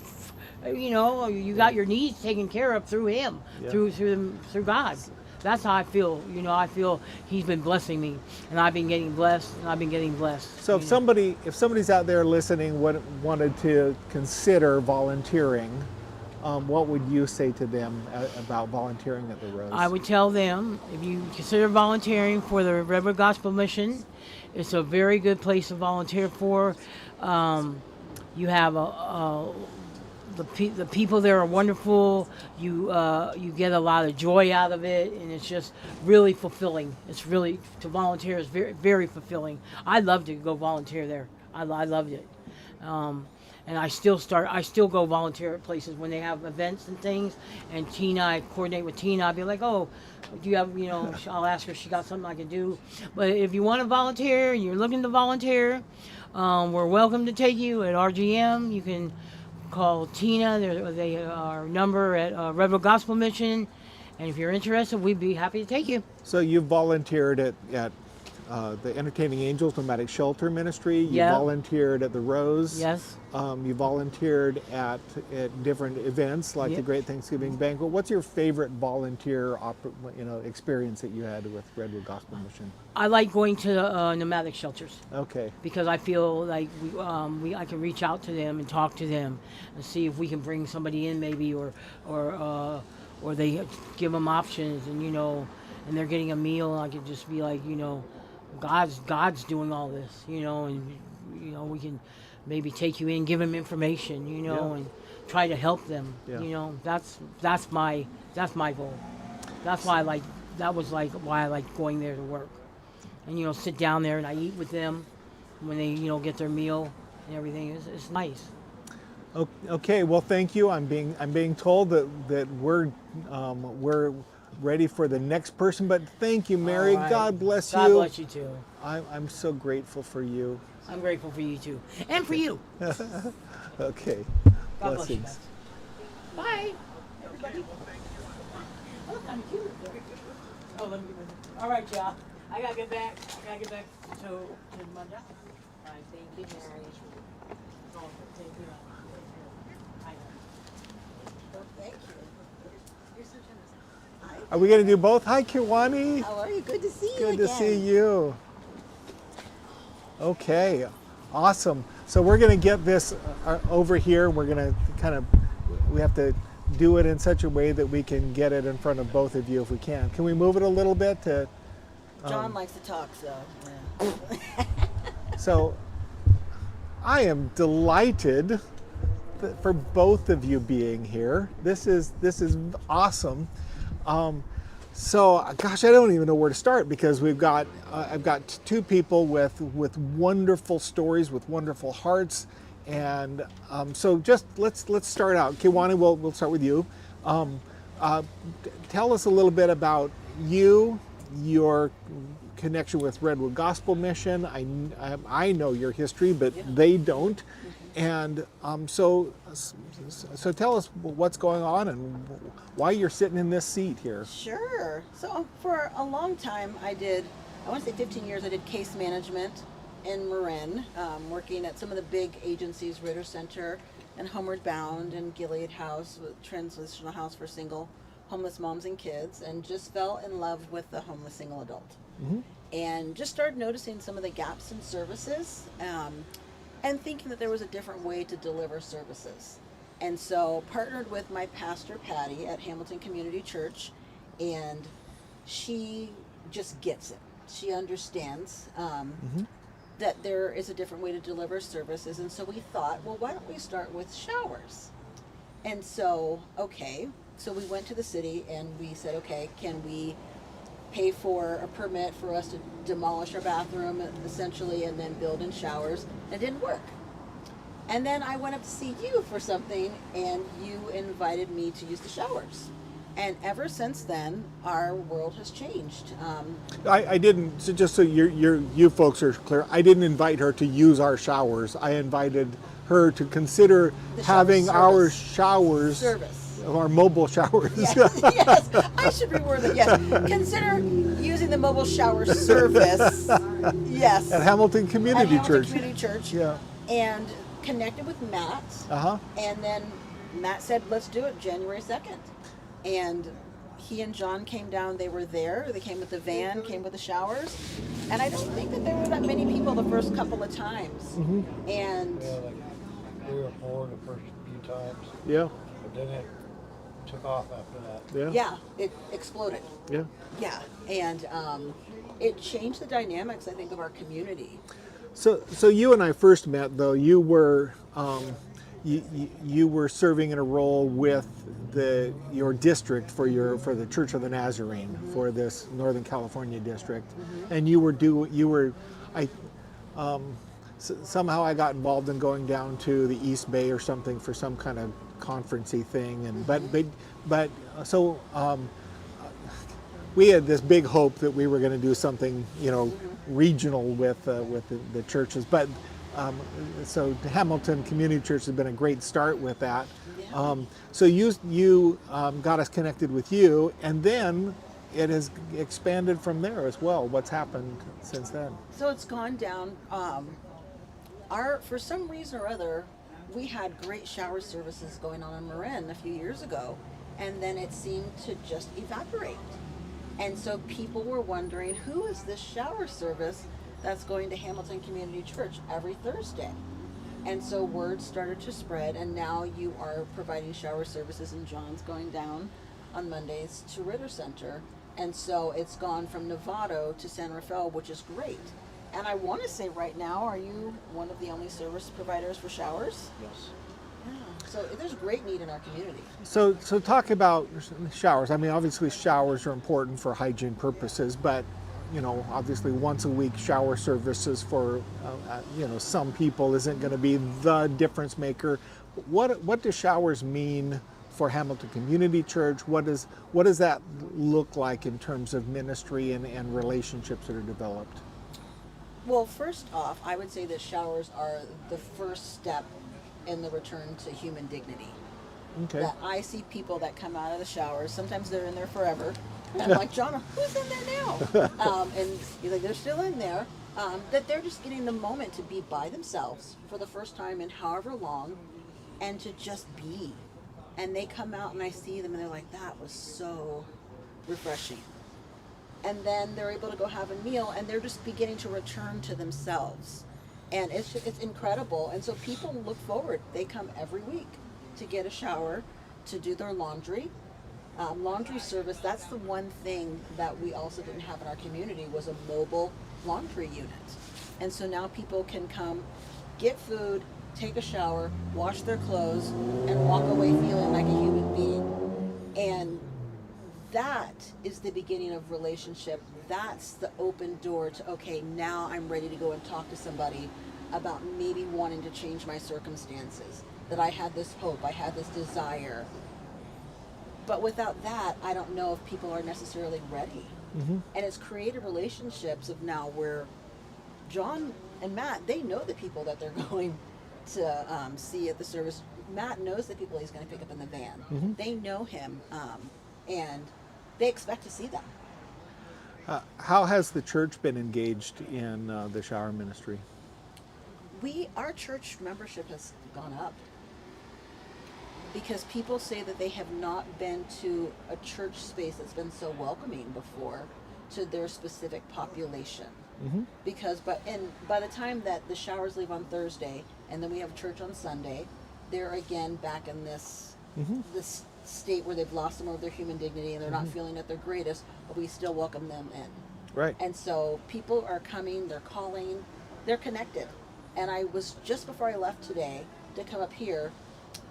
You got your needs taken care of through Him, through God. That's how I feel. I feel He's been blessing me, and I've been getting blessed, and I've been getting blessed. So if somebody's out there listening, wanted to consider volunteering, what would you say to them about volunteering at the Rose? I would tell them, if you consider volunteering for the River Gospel Mission, it's a very good place to volunteer for. You have the people there are wonderful. You get a lot of joy out of it, and it's just really fulfilling. It's really, to volunteer is very, very fulfilling. I love to go volunteer there. I loved it. And I still go volunteer at places when they have events and things. And I coordinate with Tina. I'll be like, oh, do you have, I'll ask her if she got something I can do. But if you want to volunteer and you're looking to volunteer, we're welcome to take you at RGM. You can call Tina, our number at Redwood Gospel Mission. And if you're interested, we'd be happy to take you. So you volunteered at the Entertaining Angels Nomadic Shelter Ministry. You Yep. volunteered at the Rose. Yes. You volunteered at different events like the Yep. Great Thanksgiving Banquet. What's your favorite volunteer experience that you had with Redwood Gospel Mission? I like going to nomadic shelters. Okay. Because I feel like I can reach out to them and talk to them and see if we can bring somebody in maybe or they give them options and and they're getting a meal and I could just be like God's doing all this and we can maybe take you in, give them information and try to help them. Yeah. That's my goal. That's why why I like going there to work. And sit down there and I eat with them when they get their meal and everything. It's nice. Okay, well, thank you. I'm being told that we're ready for the next person, but thank you, Mary. All right. God bless you. God bless you too. I'm so grateful for you. I'm grateful for you too, and for you. Okay. God bless you Blessings. guys. Bye, everybody. Oh, look, I'm cute. Oh, let me get my. All right, y'all. I gotta get back to my job. All right, thank you, Mary. Oh, thank you. Thank you. You're so generous. Are we going to do both? Hi, Kiwani. How are you? Good to see you Good again. to see you. Okay, awesome. So we're going to get this over here. We're going to we have to do it in such a way that we can get it in front of both of you if we can. Can we move it a little bit to... John likes to talk, so. Yeah. So I am delighted for both of you being here. This is awesome. So gosh, I don't even know where to start because we've got I've got two people with wonderful stories, with wonderful hearts, and so just let's start out. Kiwani, we'll start with you. Tell us a little bit about you, your connection with Redwood Gospel Mission. I know your history, but they don't. And so tell us what's going on and why you're sitting in this seat here. Sure. So for a long time, I want to say 15 years, I did case management in Marin, working at some of the big agencies, Ritter Center and Homeward Bound and Gilead House, Transitional House for Single Homeless Moms and Kids, and just fell in love with the homeless single adult. Mm-hmm. And just started noticing some of the gaps in services. And thinking that there was a different way to deliver services. And so partnered with my pastor, Patty, at Hamilton Community Church, and she just gets it. She understands that there is a different way to deliver services. And so we thought, well, why don't we start with showers? And so, so we went to the city and we said, okay, can we pay for a permit for us to demolish our bathroom essentially and then build in showers? It didn't work. And then I went up to see you for something and you invited me to use the showers. And ever since then, our world has changed. I didn't, so just so you folks are clear, I didn't invite her to use our showers. I invited her to consider having our showers service. Our mobile showers. Yes, yes, I should reword it. Yes, consider using the mobile shower service. Yes. At Hamilton Community Church. Community Church. Yeah. And connected with Matt. And then Matt said, "Let's do it January 2nd." And he and John came down. They were there. They came with the van, came with the showers. And I don't think that there were that many people the first couple of times. Mm-hmm. And yeah, like 3 or 4 the first few times. Yeah. But then it took off after that. Yeah. Yeah, it exploded. Yeah. Yeah, and it changed the dynamics, I think, of our community. So you and I first met, though. You were you were serving in a role with your district for the Church of the Nazarene, mm-hmm. for this Northern California district, mm-hmm. and somehow I got involved in going down to the East Bay or something for some kind of conferencey thing, and but we had this big hope that we were going to do something regional with the churches, but So Hamilton Community Church has been a great start with that. So you got us connected with you, and then it has expanded from there as well. What's happened since then? So it's gone down. For some reason or other, we had great shower services going on in Marin a few years ago, and then it seemed to just evaporate. And so people were wondering, who is this shower service that's going to Hamilton Community Church every Thursday? And so word started to spread, and now you are providing shower services, and John's going down on Mondays to Ritter Center. And so it's gone from Novato to San Rafael, which is great. And I want to say right now, are you one of the only service providers for showers? Yes. Yeah. So there's great need in our community. So talk about showers. I mean, obviously showers are important for hygiene purposes, but obviously once a week shower services for some people isn't going to be the difference maker. What do showers mean for Hamilton Community Church? What does that look like in terms of ministry and relationships that are developed? Well, first off, I would say that showers are the first step in the return to human dignity. Okay. That I see people that come out of the showers, sometimes they're in there forever, and I'm like, John, who's in there now? And he's like, they're still in there. That they're just getting the moment to be by themselves for the first time in however long, and to just be. And they come out and I see them and they're like, that was so refreshing. And then they're able to go have a meal, and they're just beginning to return to themselves. And it's incredible. And so people look forward. They come every week to get a shower, to do their laundry. Laundry service, that's the one thing that we also didn't have in our community, was a mobile laundry unit. And so now people can come, get food, take a shower, wash their clothes, and walk away feeling like a human being. And that is the beginning of relationship. That's the open door to, okay, now I'm ready to go and talk to somebody about maybe wanting to change my circumstances. That I had this hope, I had this desire. But without that, I don't know if people are necessarily ready. Mm-hmm. And it's created relationships of now where John and Matt, they know the people that they're going to see at the service. Matt knows the people he's going to pick up in the van. Mm-hmm. They know him, and they expect to see them. How has the church been engaged in the shower ministry? Our church membership has gone up because people say that they have not been to a church space that's been so welcoming before to their specific population. Mm-hmm. Because by the time that the showers leave on Thursday and then we have church on Sunday, they're again back in this state where they've lost some of their human dignity and they're not feeling at their greatest, but we still welcome them in. Right. And so people are coming, they're calling, they're connected. And I was, just before I left today to come up here,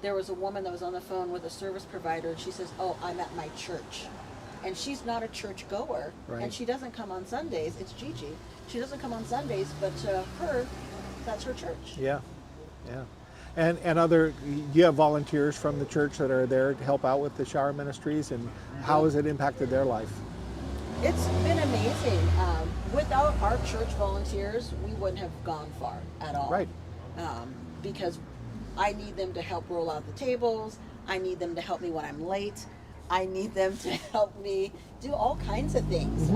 there was a woman that was on the phone with a service provider, and she says, oh, I'm at my church. And she's not a church goer, and she doesn't come on Sundays. It's Gigi. She doesn't come on Sundays, but to her, that's her church. Yeah, yeah. And you have volunteers from the church that are there to help out with the shower ministries, and how has it impacted their life? It's been amazing. Without our church volunteers, we wouldn't have gone far at all. Right. Because I need them to help roll out the tables. I need them to help me when I'm late. I need them to help me do all kinds of things.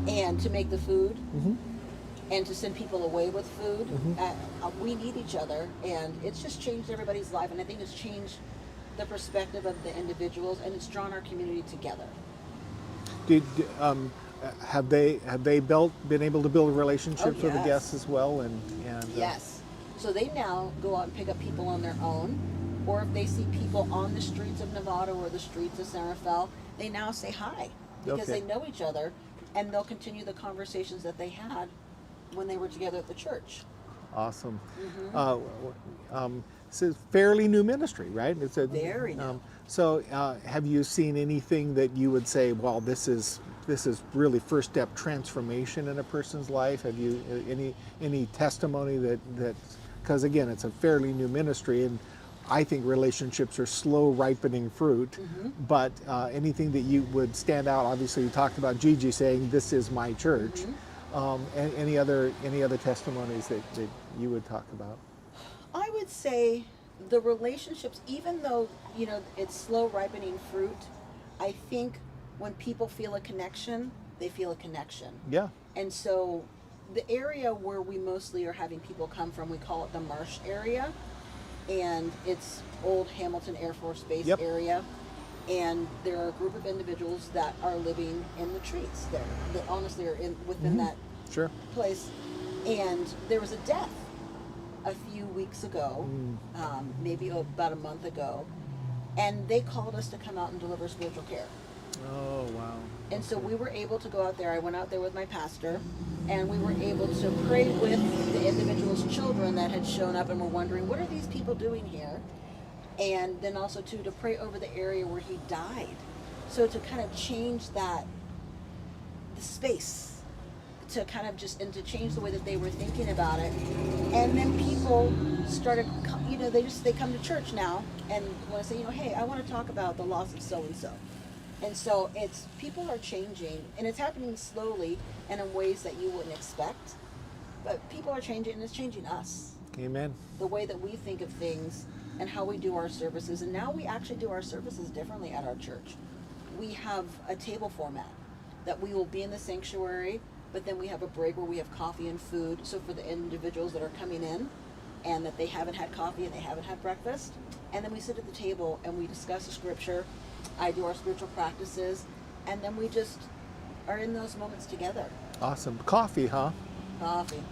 And to make the food. And to send people away with food. We need each other, and it's just changed everybody's life, and I think it's changed the perspective of the individuals, and it's drawn our community together. Have they been able to build relationships with the guests as well? And yes. So they now go out and pick up people on their own, or if they see people on the streets of Novato or the streets of San Rafael, they now say hi because they know each other, and they'll continue the conversations that they had when they were together at the church. Awesome. It's a fairly new ministry, right? It's a very new. So have you seen anything that you would say, well, this is really first step transformation in a person's life? Have you any testimony that because again, it's a fairly new ministry, and I think relationships are slow ripening fruit, but anything that you would stand out? Obviously you talked about Gigi saying, this is my church. Any other testimonies that you would talk about? I would say the relationships, even though, you know, it's slow ripening fruit, I think when people feel a connection, they feel a connection. Yeah. And so the area where we mostly are having people come from, we call it the Marsh area. And it's old Hamilton Air Force Base area. And there are a group of individuals that are living in the trees there. That honestly are within that place. And there was a death a few weeks ago, maybe about a month ago, and they called us to come out and deliver spiritual care. Oh, wow. And so we were able to go out there. I went out there with my pastor, and we were able to pray with the individual's children that had shown up and were wondering, what are these people doing here? And then also to pray over the area where he died. So to kind of change the space, to kind of just, and to change the way that they were thinking about it. And then people started, you know, they come to church now and want to say, you know, hey, I want to talk about the loss of so-and-so. And so people are changing, and it's happening slowly and in ways that you wouldn't expect. But people are changing, and it's changing us. Amen. The way that we think of things and how we do our services. And now we actually do our services differently at our church. We have a table format that we will be in the sanctuary, but then we have a break where we have coffee and food. So for the individuals that are coming in and that they haven't had coffee and they haven't had breakfast, and then we sit at the table and we discuss the scripture. I do our spiritual practices, and then we just are in those moments together. Awesome. Coffee, huh? Coffee.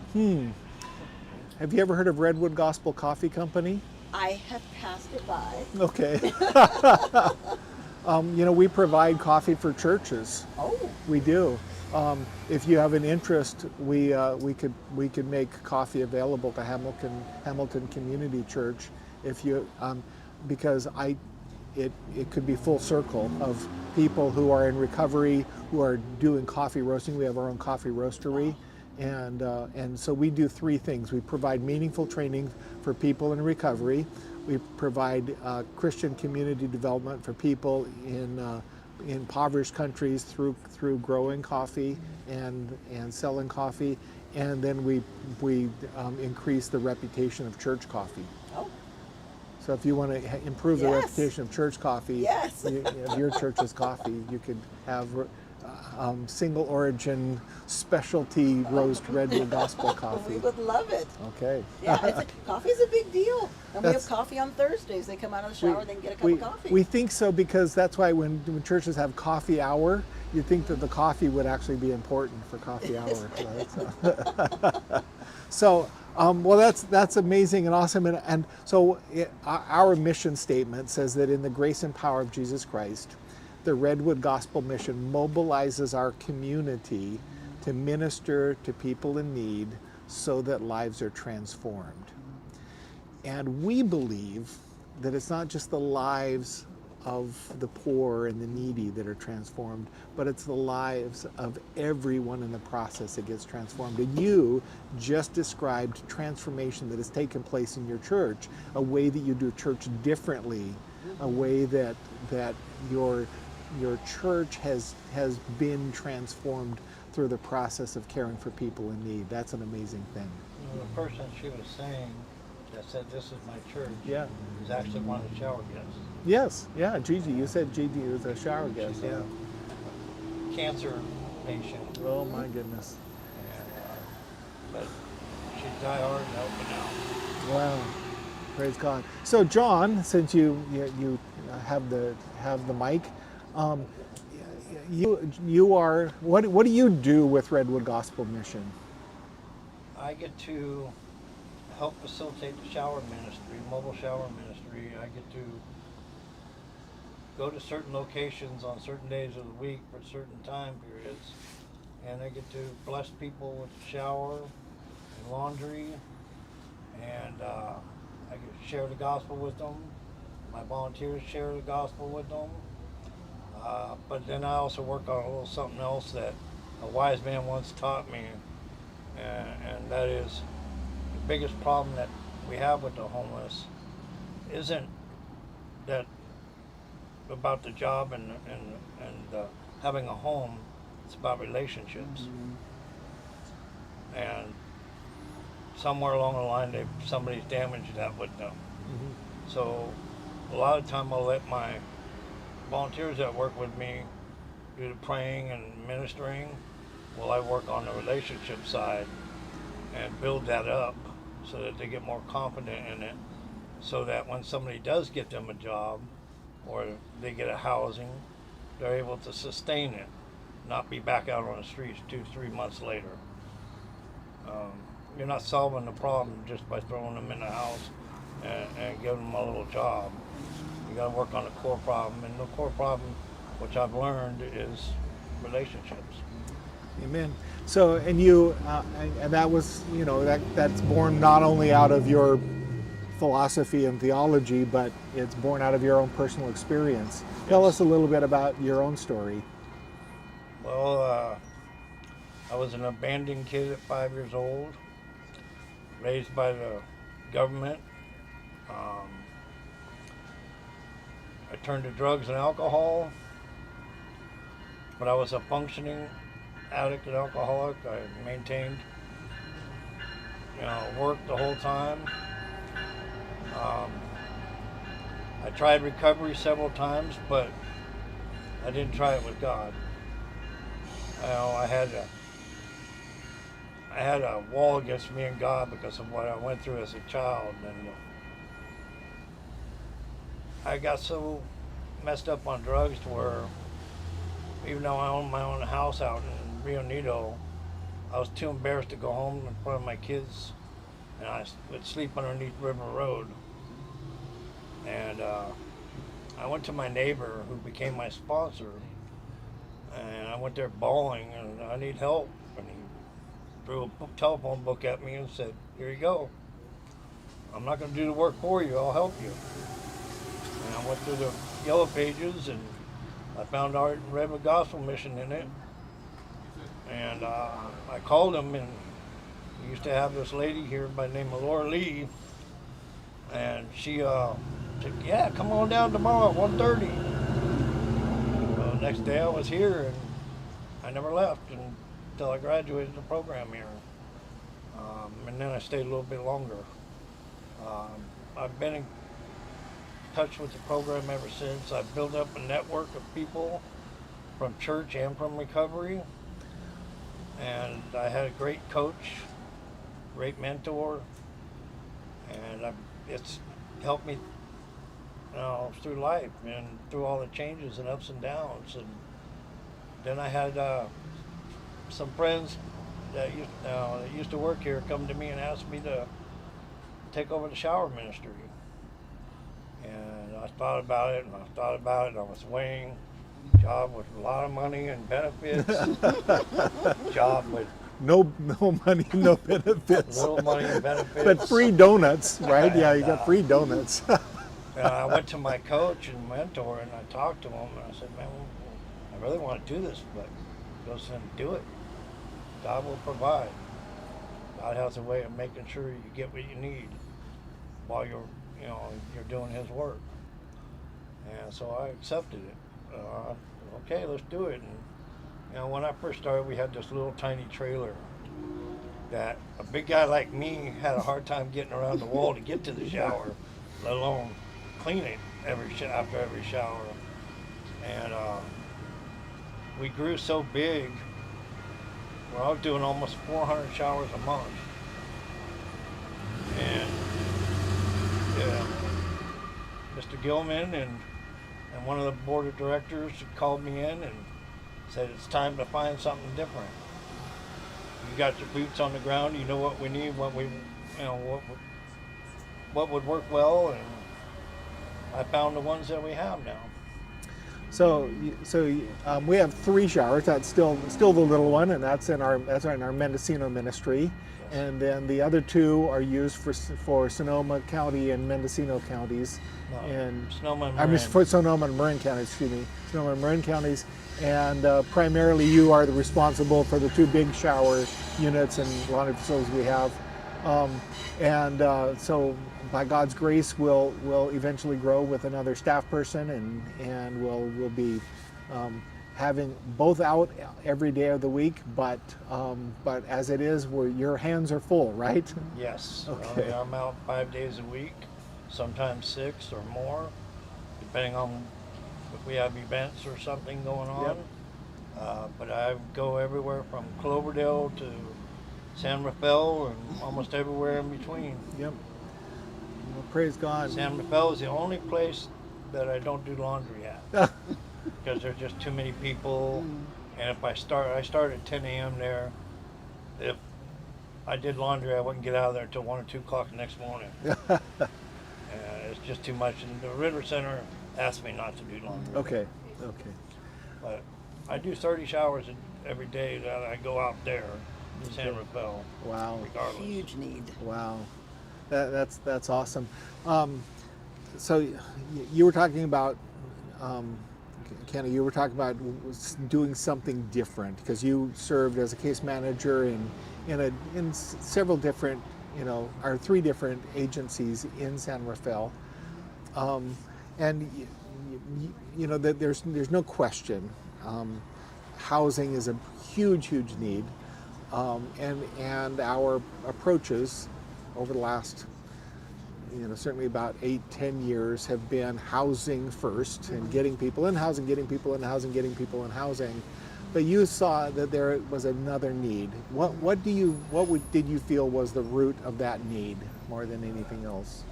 Have you ever heard of Redwood Gospel Coffee Company? I have passed it by. Okay. You know, we provide coffee for churches. Oh. We do. If you have an interest, we could make coffee available to Hamilton Community Church, if you because it could be full circle of people who are in recovery, who are doing coffee roasting. We have our own coffee roastery. And so we do three things. We provide meaningful training for people in recovery. We provide Christian community development for people in impoverished countries through growing coffee and selling coffee. And then we increase the reputation of church coffee. Oh. So if you want to improve the reputation of church coffee, of your church's coffee, you could have single origin specialty roast Redwood Gospel coffee. We would love it. Okay. Yeah, coffee's a big deal. And we have coffee on Thursdays. They come out of the shower, they can get a cup of coffee. We think so because that's why when churches have coffee hour, you think that the coffee would actually be important for coffee hour. Right? So, well, that's amazing and awesome. And so our mission statement says that in the grace and power of Jesus Christ, the Redwood Gospel Mission mobilizes our community to minister to people in need so that lives are transformed. And we believe that it's not just the lives of the poor and the needy that are transformed, but it's the lives of everyone in the process that gets transformed. And you just described transformation that has taken place in your church, a way that you do church differently, a way that your church has been transformed through the process of caring for people in need. That's an amazing thing. You know, the person she was saying that said this is my church is actually one of the shower guests. Yes, yeah, Gigi. You said Gigi was a shower guest. She's a cancer patient. Oh my goodness. And, but she's died already now. Wow. Praise God. So John, since you have the mic, you are what do you do with Redwood Gospel Mission? I get to help facilitate the shower ministry, mobile shower ministry. I get to go to certain locations on certain days of the week for certain time periods, and I get to bless people with shower and laundry, and I get to share the gospel with them. My volunteers share the gospel with them. But then I also work on a little something else that a wise man once taught me, and that is the biggest problem that we have with the homeless isn't that about the job and having a home. It's about relationships. and somewhere along the line, somebody's damaged that window. So a lot of time I'll let my volunteers that work with me do the praying and ministering while I work on the relationship side and build that up so that they get more confident in it, so that when somebody does get them a job or they get a housing, they're able to sustain it, not be back out on the streets 2-3 months later. You're not solving the problem just by throwing them in the house and giving them a little job. You got to work on the core problem, and the core problem, which I've learned, is relationships. Amen. So, and you, and that was, you know, that's born not only out of your philosophy and theology, but it's born out of your own personal experience. Tell us a little bit about your own story. Well, I was an abandoned kid at 5 years old, raised by the government. I turned to drugs and alcohol, but I was a functioning addict and alcoholic. I maintained, work the whole time. I tried recovery several times, but I didn't try it with God. I had a wall against me and God because of what I went through as a child, and I got so messed up on drugs to where, even though I owned my own house out in Rio Negro, I was too embarrassed to go home in front of my kids, and I would sleep underneath River Road. And I went to my neighbor, who became my sponsor, and I went there bawling, and I need help. And he threw a telephone book at me and said, "Here you go. I'm not going to do the work for you. I'll help you." And I went through the yellow pages, and I found our Rebel Gospel Mission in it. And I called him, and we used to have this lady here by the name of Laura Lee, and she said, "Yeah, come on down tomorrow at 1:30. Well, the next day I was here, and I never left until I graduated the program here. And then I stayed a little bit longer. I've been in touch with the program ever since. I've built up a network of people from church and from recovery. And I had a great coach, great mentor, and it's helped me through life and through all the changes and ups and downs. And then I had some friends that used to work here come to me and ask me to take over the shower ministry. And I thought about it, and I was weighing job with a lot of money and benefits, job with no money, no benefits. Little money and benefits. But free donuts, right? Yeah, you got free donuts. I went to my coach and mentor, and I talked to him, and I said, "Man, I really want to do this, but go send do it. God will provide. God has a way of making sure you get what you need while you're doing His work." And so I accepted it. Okay, let's do it. And when I first started, we had this little tiny trailer that a big guy like me had a hard time getting around the wall to get to the shower, let alone clean it after every shower. And we grew so big, I was doing almost 400 showers a month. And Mr. Gilman and one of the board of directors called me in and said, "It's time to find something different. You got your boots on the ground. You know what we need, what would work well." And I found the ones that we have now. So we have 3 showers. That's still the little one, and that's in our Mendocino ministry. And then the other 2 are used for Sonoma County and Mendocino counties. Sonoma and Marin. I mean, for Sonoma and Marin counties, excuse me. Sonoma and Marin counties. And primarily you are responsible for the 2 big shower units and laundry facilities we have. So by God's grace, we'll eventually grow with another staff person, and we'll be having both out every day of the week, but as it is, where your hands are full, right? Yes. Okay. I'm out 5 days a week, sometimes 6 or more, depending on if we have events or something going on. Yep. But I go everywhere from Cloverdale to San Rafael and almost everywhere in between. Yep. Well, praise God. San Rafael is the only place that I don't do laundry at because there's just too many people. And if I start at 10 a.m. there. If I did laundry, I wouldn't get out of there until 1 or 2 o'clock the next morning. It's just too much. And the Ritter Center asked me not to do laundry. Okay. Okay. But I do 30 showers every day that I go out there in San Rafael. Wow. Regardless. Huge need. Wow. That's awesome. So you were talking about, Kenny, you were talking about doing something different because you served as a case manager in several different, or 3 different agencies in San Rafael, and that there's no question, housing is a huge need, and our approaches over the last, certainly about 8-10 years have been housing first and getting people in housing, getting people in housing, getting people in housing. But you saw that there was another need. What did you feel was the root of that need more than anything else?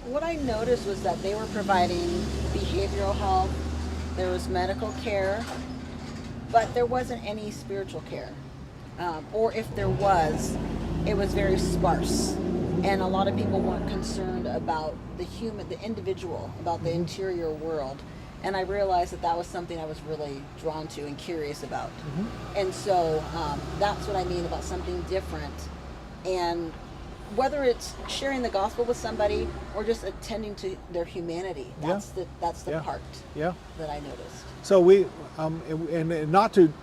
What I noticed was that they were providing behavioral health, there was medical care, but there wasn't any spiritual care. Or if there was, it was very sparse. And a lot of people weren't concerned about the individual, about the interior world. And I realized that was something I was really drawn to and curious about. And so that's what I mean about something different. And whether it's sharing the gospel with somebody or just attending to their humanity, that's the part that I noticed. So we, and not to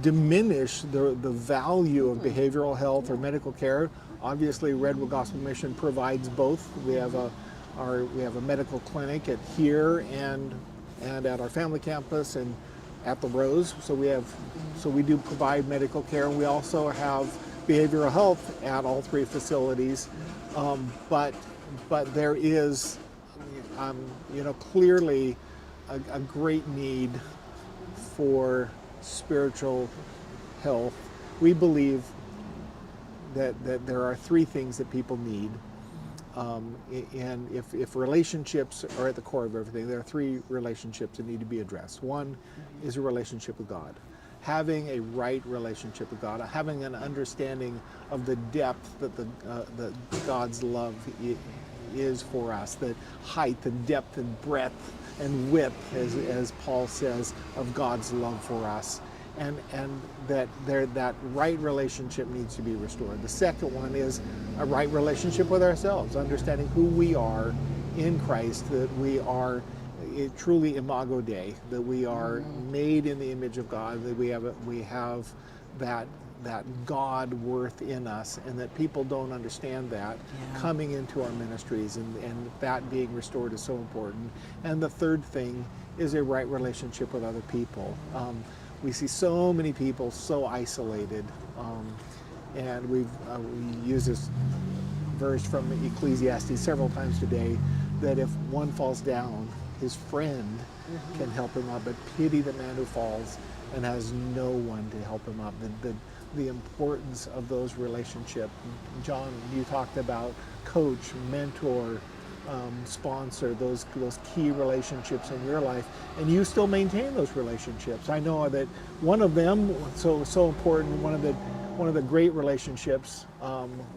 diminish the value of behavioral health or medical care. Obviously, Redwood Gospel Mission provides both. We have a medical clinic here and at our family campus and at the Rose. So we do provide medical care, and we also have behavioral health at all 3 facilities. But there is, clearly a great need for spiritual health. We believe that there are 3 things that people need, and if relationships are at the core of everything, there are 3 relationships that need to be addressed. One is a relationship with God, having a right relationship with God, having an understanding of the depth that God's love is for us, the height and depth and breadth and width, as Paul says, of God's love for us, and that right relationship needs to be restored. The second one is a right relationship with ourselves, understanding who we are in Christ, that we are truly imago Dei, that we are made in the image of God, that we have that God worth in us, and that people don't understand that coming into our ministries, and that being restored is so important. And the third thing is a right relationship with other people. We see so many people so isolated, and we use this verse from Ecclesiastes several times today, that if one falls down, his friend can help him up, but pity the man who falls and has no one to help him up. The importance of those relationships. John, you talked about coach, mentor, sponsor, those key relationships in your life, and you still maintain those relationships. I know that one of them, so important, one of the great relationships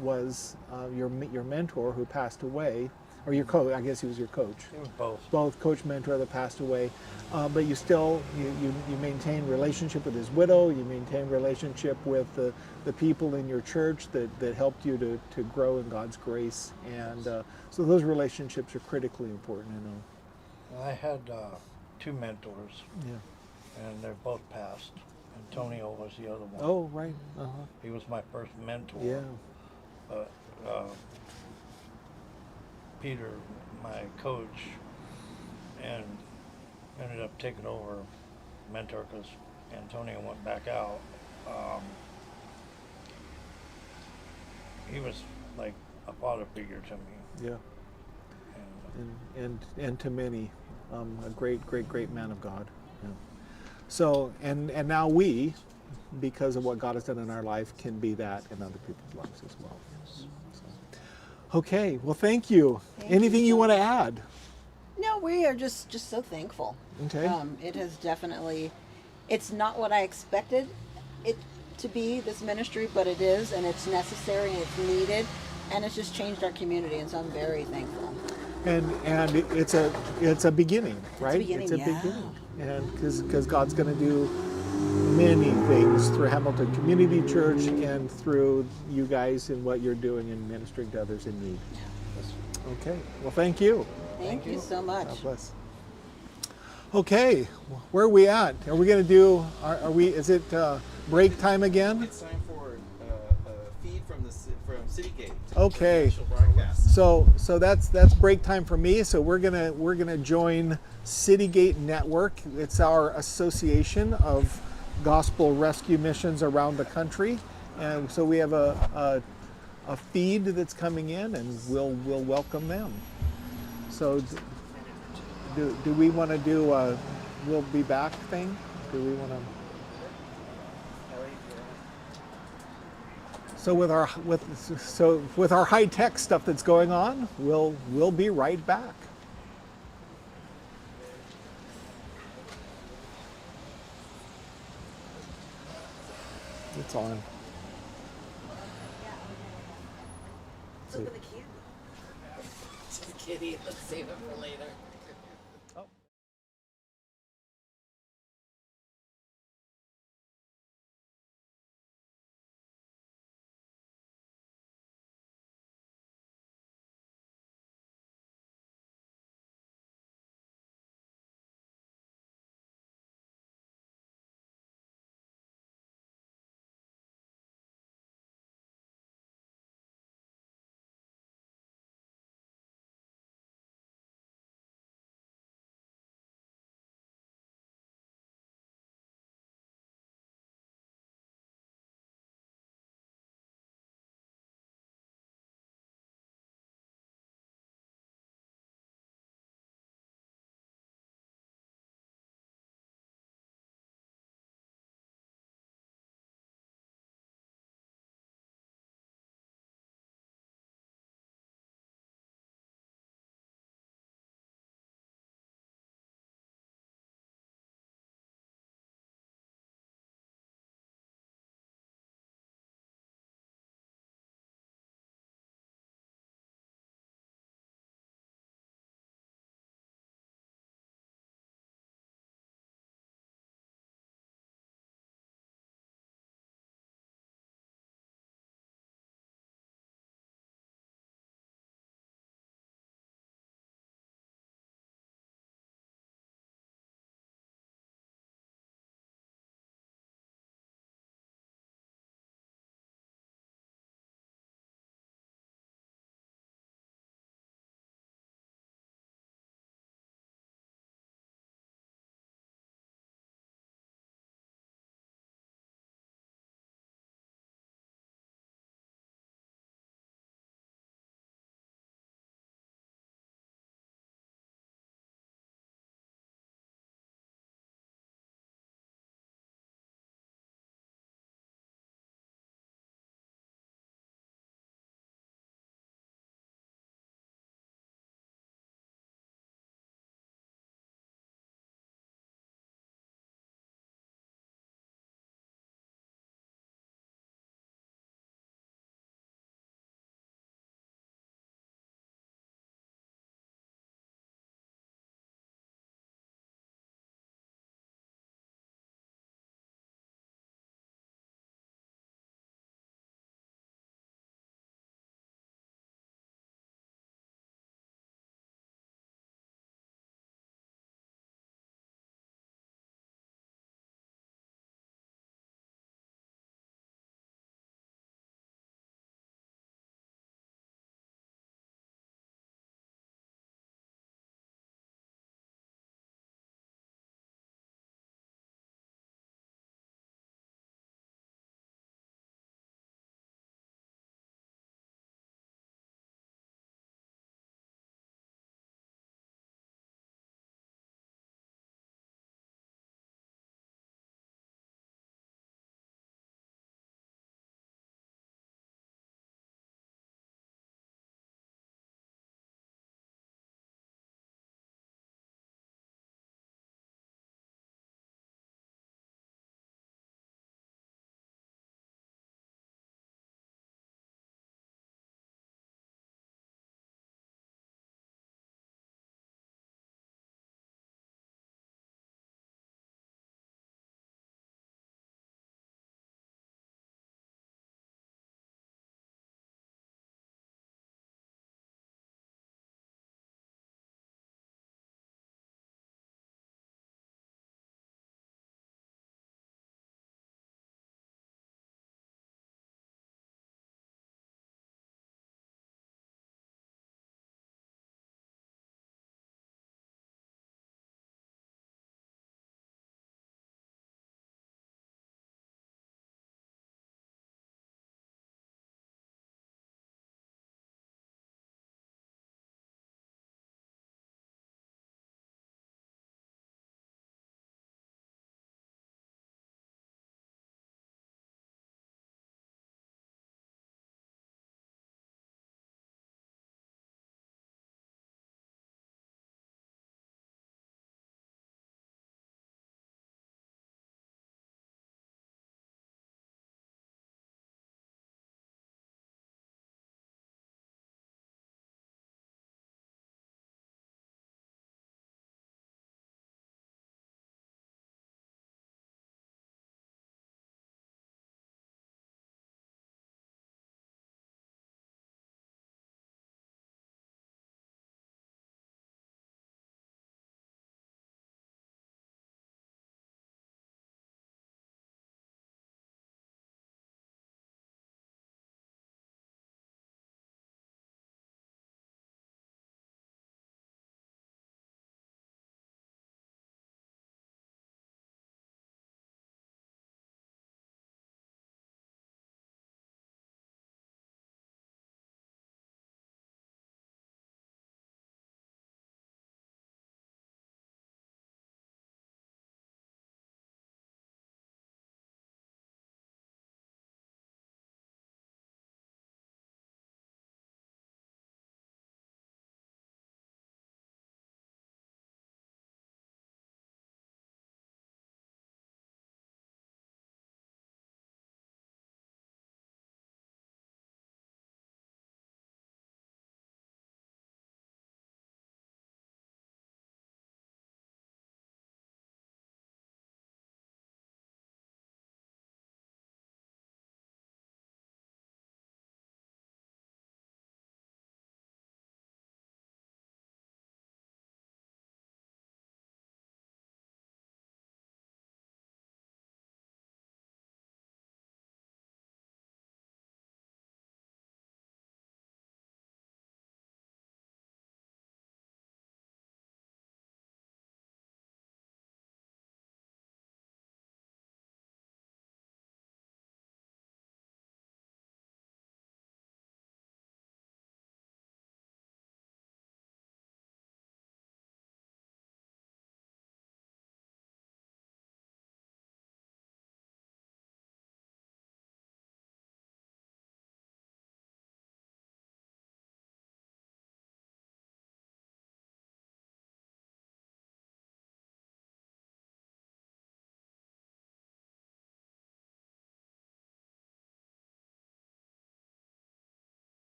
was your mentor who passed away, or your coach. I guess he was your coach. It was both. Both coach, mentor that passed away, but you still you maintain relationship with his widow. You maintain relationship with the people in your church that helped you to grow in God's grace, and so those relationships are critically important. I know. I had 2 mentors. Yeah. And they're both passed. Antonio was the other one. Oh, right. He was my first mentor. Yeah. Peter, my coach, and ended up taking over mentor because Antonio went back out. He was like a father figure to me. Yeah. And to many, a great man of God. Yeah. So, and now we, because of what God has done in our life, can be that in other people's lives as well. So, okay, well, thank you. Anything you want to add? No, we are just so thankful. Okay. It has definitely, it's not what I expected it to be, this ministry, but it is, and it's necessary, and it's needed, and it's just changed our community, and so I'm very thankful. And it's a beginning, right? It's a beginning, And because God's going to do many things through Hamilton Community Church and through you guys and what you're doing in ministering to others in need. Okay. Well, thank you. Thank you so much. God bless. Okay, where are we at? Are we going to do? Are we? Is it break time again? It's time for a feed from Citygate. Okay. So that's break time for me. So we're gonna join Citygate Network. It's our association of gospel rescue missions around the country, and so we have a feed that's coming in, and we'll welcome them. So do we want to do a we'll be back thing? Do we want to? So with our high tech stuff that's going on, we'll be right back. It's on. Look at the candy. Just kidding. Let's save it for later.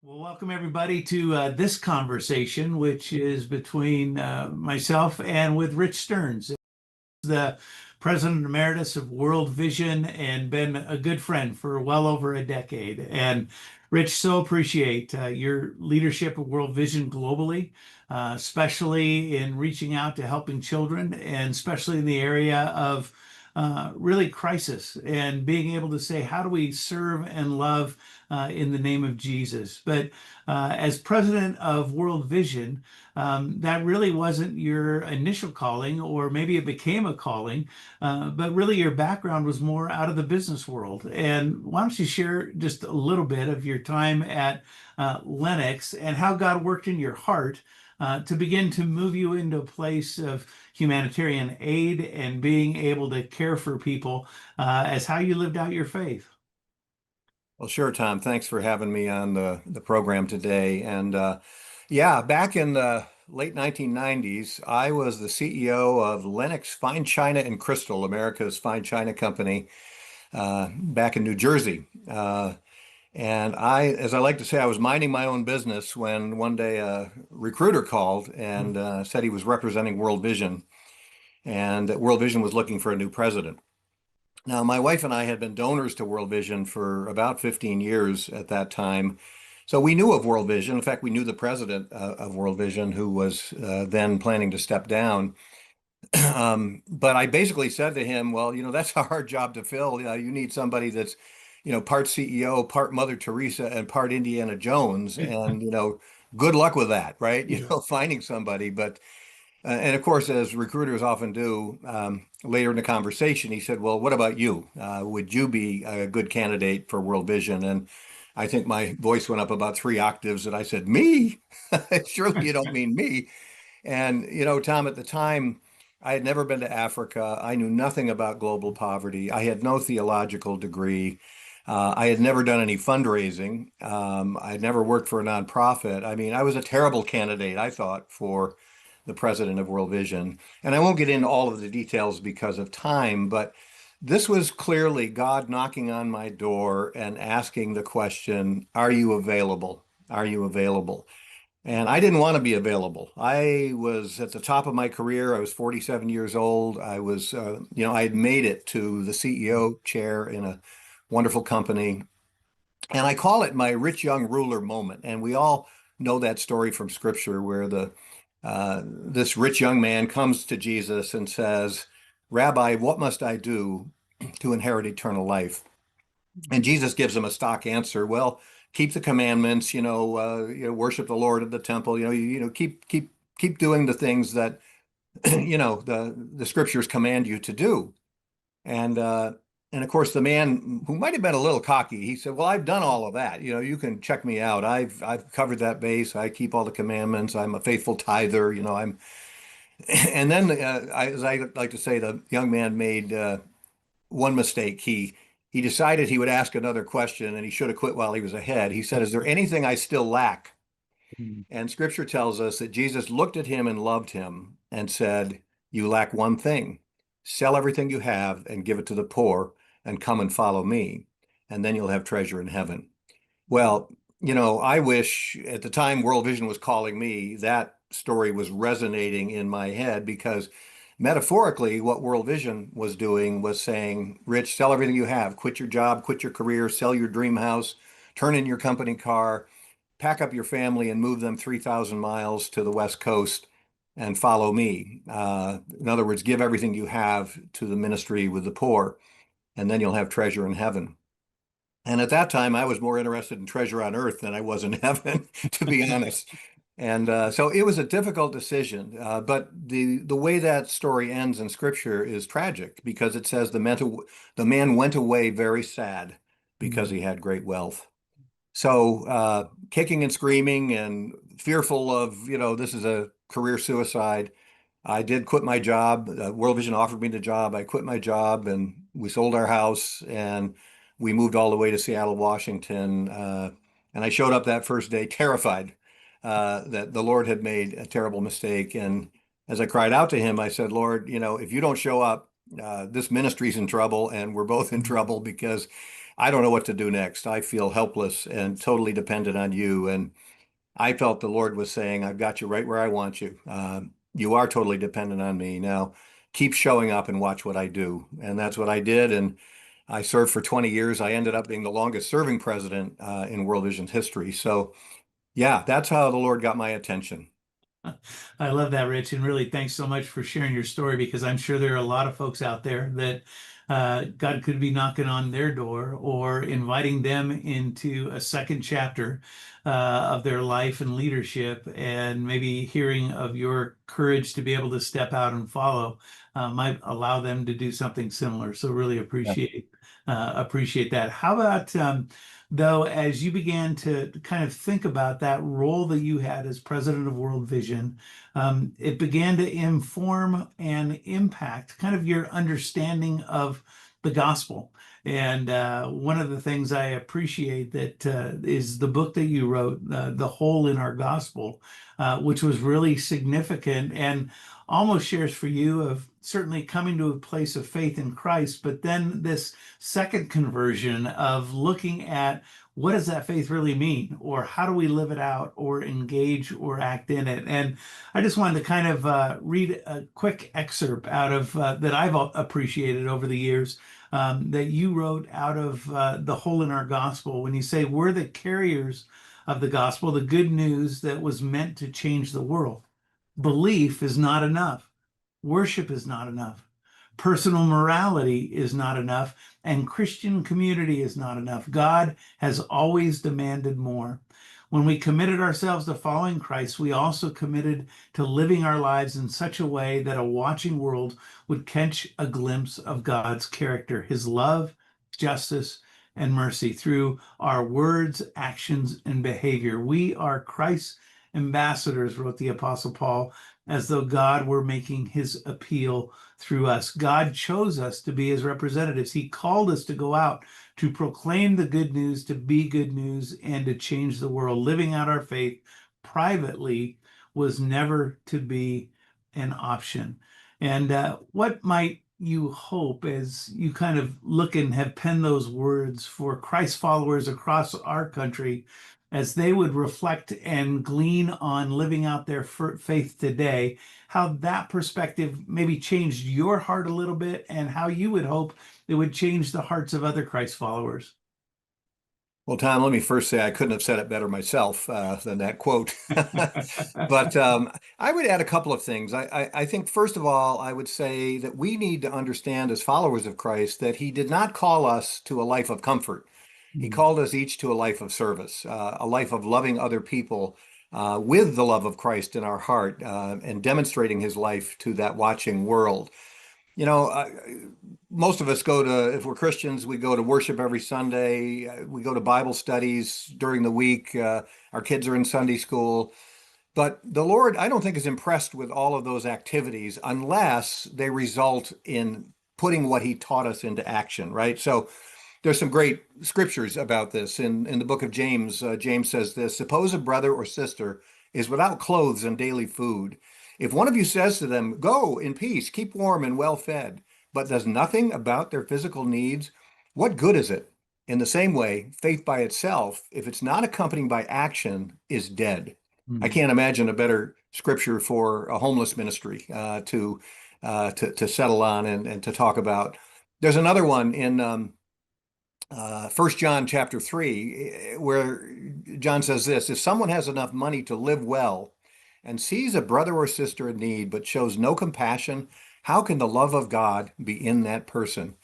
Well, welcome everybody to this conversation, which is between myself and with Rich Stearns, the President Emeritus of World Vision and been a good friend for well over a decade. And Rich, so appreciate your leadership of World Vision globally, especially in reaching out to helping children, and especially in the area of really crisis and being able to say, how do we serve and love in the name of Jesus? But as president of World Vision, that really wasn't your initial calling, or maybe it became a calling, but really your background was more out of the business world. And why don't you share just a little bit of your time at Lennox and how God worked in your heart to begin to move you into a place of humanitarian aid and being able to care for people as how you lived out your faith? Well, sure, Tom. Thanks for having me on the program today. And yeah, back in the late 1990s, I was the CEO of Lennox Fine China and Crystal, America's fine china company, back in New Jersey. And as I like to say, I was minding my own business when one day a recruiter called and said he was representing World Vision, and that World Vision was looking for a new president. Now, my wife and I had been donors to World Vision for about 15 years at that time. So we knew of World Vision. In fact, we knew the president of World Vision, who was then planning to step down. But I basically said to him, well, that's a hard job to fill. You need somebody that's, part CEO, part Mother Teresa, and part Indiana Jones. And, good luck with that, right? Finding somebody. But and of course, as recruiters often do, later in the conversation, he said, well, what about you? Would you be a good candidate for World Vision? And I think my voice went up about 3 octaves, and I said, me? Surely you don't mean me. And, Tom, at the time, I had never been to Africa. I knew nothing about global poverty. I had no theological degree. I had never done any fundraising. I had never worked for a nonprofit. I mean, I was a terrible candidate, I thought, for the president of World Vision. And I won't get into all of the details because of time, but this was clearly God knocking on my door and asking the question, are you available? Are you available? And I didn't want to be available. I was at the top of my career. I was 47 years old. I was, I had made it to the CEO chair in a wonderful company. And I call it my rich young ruler moment. And we all know that story from scripture where this rich young man comes to Jesus and says, Rabbi, what must I do to inherit eternal life? And Jesus gives him a stock answer. Well, keep the commandments, worship the Lord at the temple, keep doing the things that, the scriptures command you to do. And of course, the man who might have been a little cocky, he said, well, I've done all of that. You can check me out. I've covered that base. I keep all the commandments. I'm a faithful tither. And then, as I like to say, the young man made one mistake. He decided he would ask another question, and he should have quit while he was ahead. He said, is there anything I still lack? And scripture tells us that Jesus looked at him and loved him and said, you lack one thing. Sell everything you have and give it to the poor and come and follow me. And then you'll have treasure in heaven. Well, I wish at the time World Vision was calling me, that story was resonating in my head, because metaphorically, what World Vision was doing was saying, Rich, sell everything you have, quit your job, quit your career, sell your dream house, turn in your company car, pack up your family and move them 3,000 miles to the West Coast and follow me. In other words, give everything you have to the ministry with the poor, and then you'll have treasure in heaven. And at that time, I was more interested in treasure on earth than I was in heaven, to be honest. And so it was a difficult decision. But the way that story ends in scripture is tragic, because it says the man went away very sad because he had great wealth. So kicking and screaming and fearful of, this is a career suicide, I did quit my job. World Vision offered me the job. I quit my job, and we sold our house, and we moved all the way to Seattle, Washington. And I showed up that first day terrified that the Lord had made a terrible mistake. And as I cried out to him, I said, Lord, if you don't show up, this ministry's in trouble, and we're both in trouble, because I don't know what to do next. I feel helpless and totally dependent on you. And I felt the Lord was saying, I've got you right where I want you. You are totally dependent on me. Now keep showing up and watch what I do. And that's what I did. And I served for 20 years. I ended up being the longest serving president in World Vision's history. So yeah, that's how the Lord got my attention. I love that, Rich, and really thanks so much for sharing your story because I'm sure there are a lot of folks out there that God could be knocking on their door or inviting them into a second chapter of their life and leadership, and maybe hearing of your courage to be able to step out and follow might allow them to do something similar. So really appreciate that. How about though, as you began to kind of think about that role that you had as president of World Vision, it began to inform and impact kind of your understanding of the gospel. And one of the things I appreciate that is the book that you wrote, The Hole in Our Gospel, which was really significant and almost shares for you of certainly coming to a place of faith in Christ, but then this second conversion of looking at what does that faith really mean, or how do we live it out, or engage or act in it. And I just wanted to kind of read a quick excerpt out of that I've appreciated over the years that you wrote out of The Hole in Our Gospel when you say, we're the carriers of the gospel, the good news that was meant to change the world. Belief is not enough. Worship is not enough. Personal morality is not enough. And Christian community is not enough. God has always demanded more. When we committed ourselves to following Christ, we also committed to living our lives in such a way that a watching world would catch a glimpse of God's character, his love, justice, and mercy through our words, actions, and behavior. We are Christ's ambassadors, wrote the Apostle Paul, as though God were making his appeal through us. God chose us to be his representatives. He called us to go out to proclaim the good news, to be good news, and to change the world. Living out our faith privately was never to be an option. And what might you hope as you kind of look and have penned those words for Christ followers across our country as they would reflect and glean on living out their faith today, how that perspective maybe changed your heart a little bit and how you would hope it would change the hearts of other Christ followers? Well, Tom, let me first say I couldn't have said it better myself than that quote. But I would add a couple of things. I think, first of all, I would say that we need to understand as followers of Christ that he did not call us to a life of comfort. He called us each to a life of service, a life of loving other people with the love of Christ in our heart and demonstrating his life to that watching world. You know, most of us go to, if we're Christians, we go to worship every Sunday. We go to Bible studies during the week. Our kids are in Sunday school. But the Lord, I don't think, is impressed with all of those activities unless they result in putting what he taught us into action, right? So there's some great scriptures about this. In the book of James, James says this: suppose a brother or sister is without clothes and daily food. If one of you says to them, go in peace, keep warm and well fed, but does nothing about their physical needs, what good is it? In the same way, faith by itself, if it's not accompanied by action, is dead. I can't imagine a better scripture for a homeless ministry to settle on and to talk about. There's another one in 1 John chapter 3, where John says this: if someone has enough money to live well and sees a brother or sister in need but shows no compassion, how can the love of God be in that person?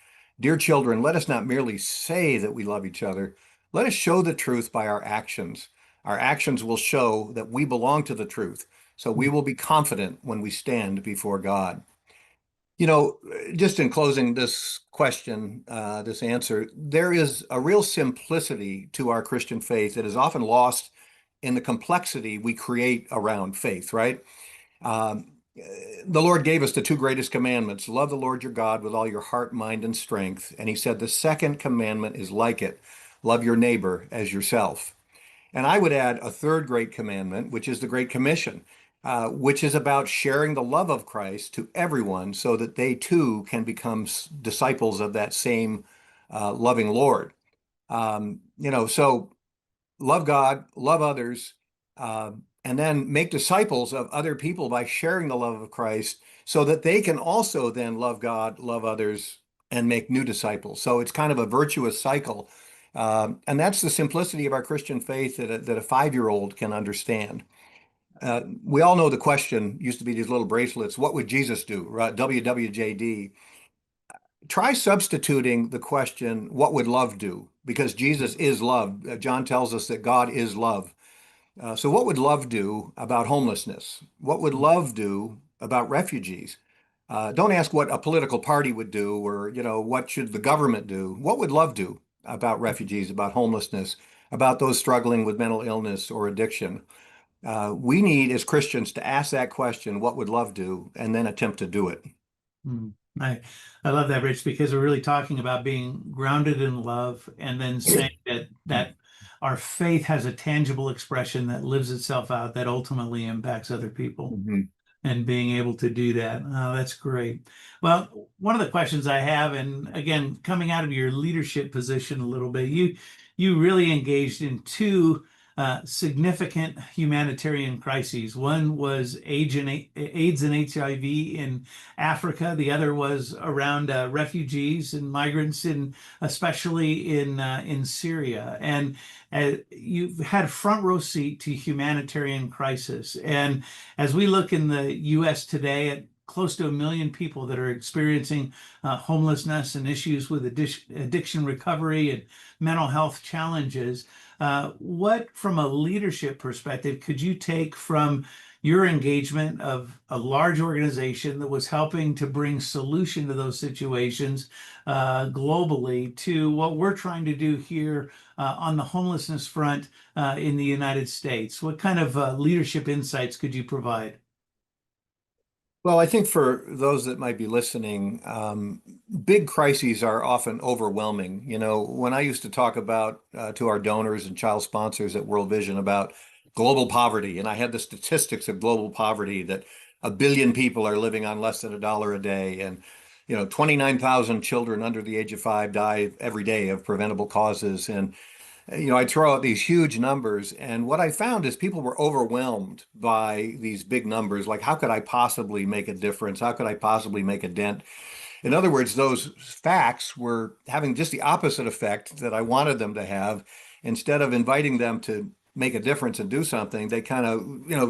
Dear children, let us not merely say that we love each other. Let us show the truth by our actions. Our actions will show that we belong to the truth, so we will be confident when we stand before God. You know, just in closing this question, this answer, there is a real simplicity to our Christian faith that is often lost in the complexity we create around faith, right? Um, the Lord gave us the two greatest commandments: love the Lord your God with all your heart, mind, and strength. And he said the second commandment is like it: love your neighbor as yourself. And I would add a third great commandment, which is the Great Commission, which is about sharing the love of Christ to everyone so that they too can become disciples of that same loving Lord. So love God, love others, and then make disciples of other people by sharing the love of Christ so that they can also then love God, love others, and make new disciples. So it's kind of a virtuous cycle. And that's the simplicity of our Christian faith that a 5-year-old can understand. We all know the question used to be these little bracelets. What would Jesus do? Right? WWJD. Try substituting the question, what would love do? Because Jesus is love. John tells us that God is love. So what would love do about homelessness? What would love do about refugees? Don't ask what a political party would do or, what should the government do? What would love do about refugees, about homelessness, about those struggling with mental illness or addiction? We need, as Christians, to ask that question, what would love do, and then attempt to do it. Mm. I love that, Rich, because we're really talking about being grounded in love and then saying that our faith has a tangible expression that lives itself out that ultimately impacts other people. And being able to do that. Oh, that's great. Well, one of the questions I have, and again, coming out of your leadership position a little bit, you really engaged in two significant humanitarian crises. One was AIDS and HIV in Africa. The other was around refugees and migrants, especially in Syria. And you've had front row seat to humanitarian crisis. And as we look in the U.S. today at close to 1 million people that are experiencing homelessness and issues with addiction recovery and mental health challenges, what, from a leadership perspective, could you take from your engagement of a large organization that was helping to bring solution to those situations globally to what we're trying to do here on the homelessness front in the United States? What kind of leadership insights could you provide? Well, I think for those that might be listening, big crises are often overwhelming. When I used to talk about to our donors and child sponsors at World Vision about global poverty, and I had the statistics of global poverty that 1 billion people are living on less than $1 a day, and 29,000 children under the age of 5 die every day of preventable causes, and I throw out these huge numbers, and what I found is people were overwhelmed by these big numbers. Like, how could I possibly make a difference? How could I possibly make a dent? In other words, those facts were having just the opposite effect that I wanted them to have. Instead of inviting them to make a difference and do something, they kind of,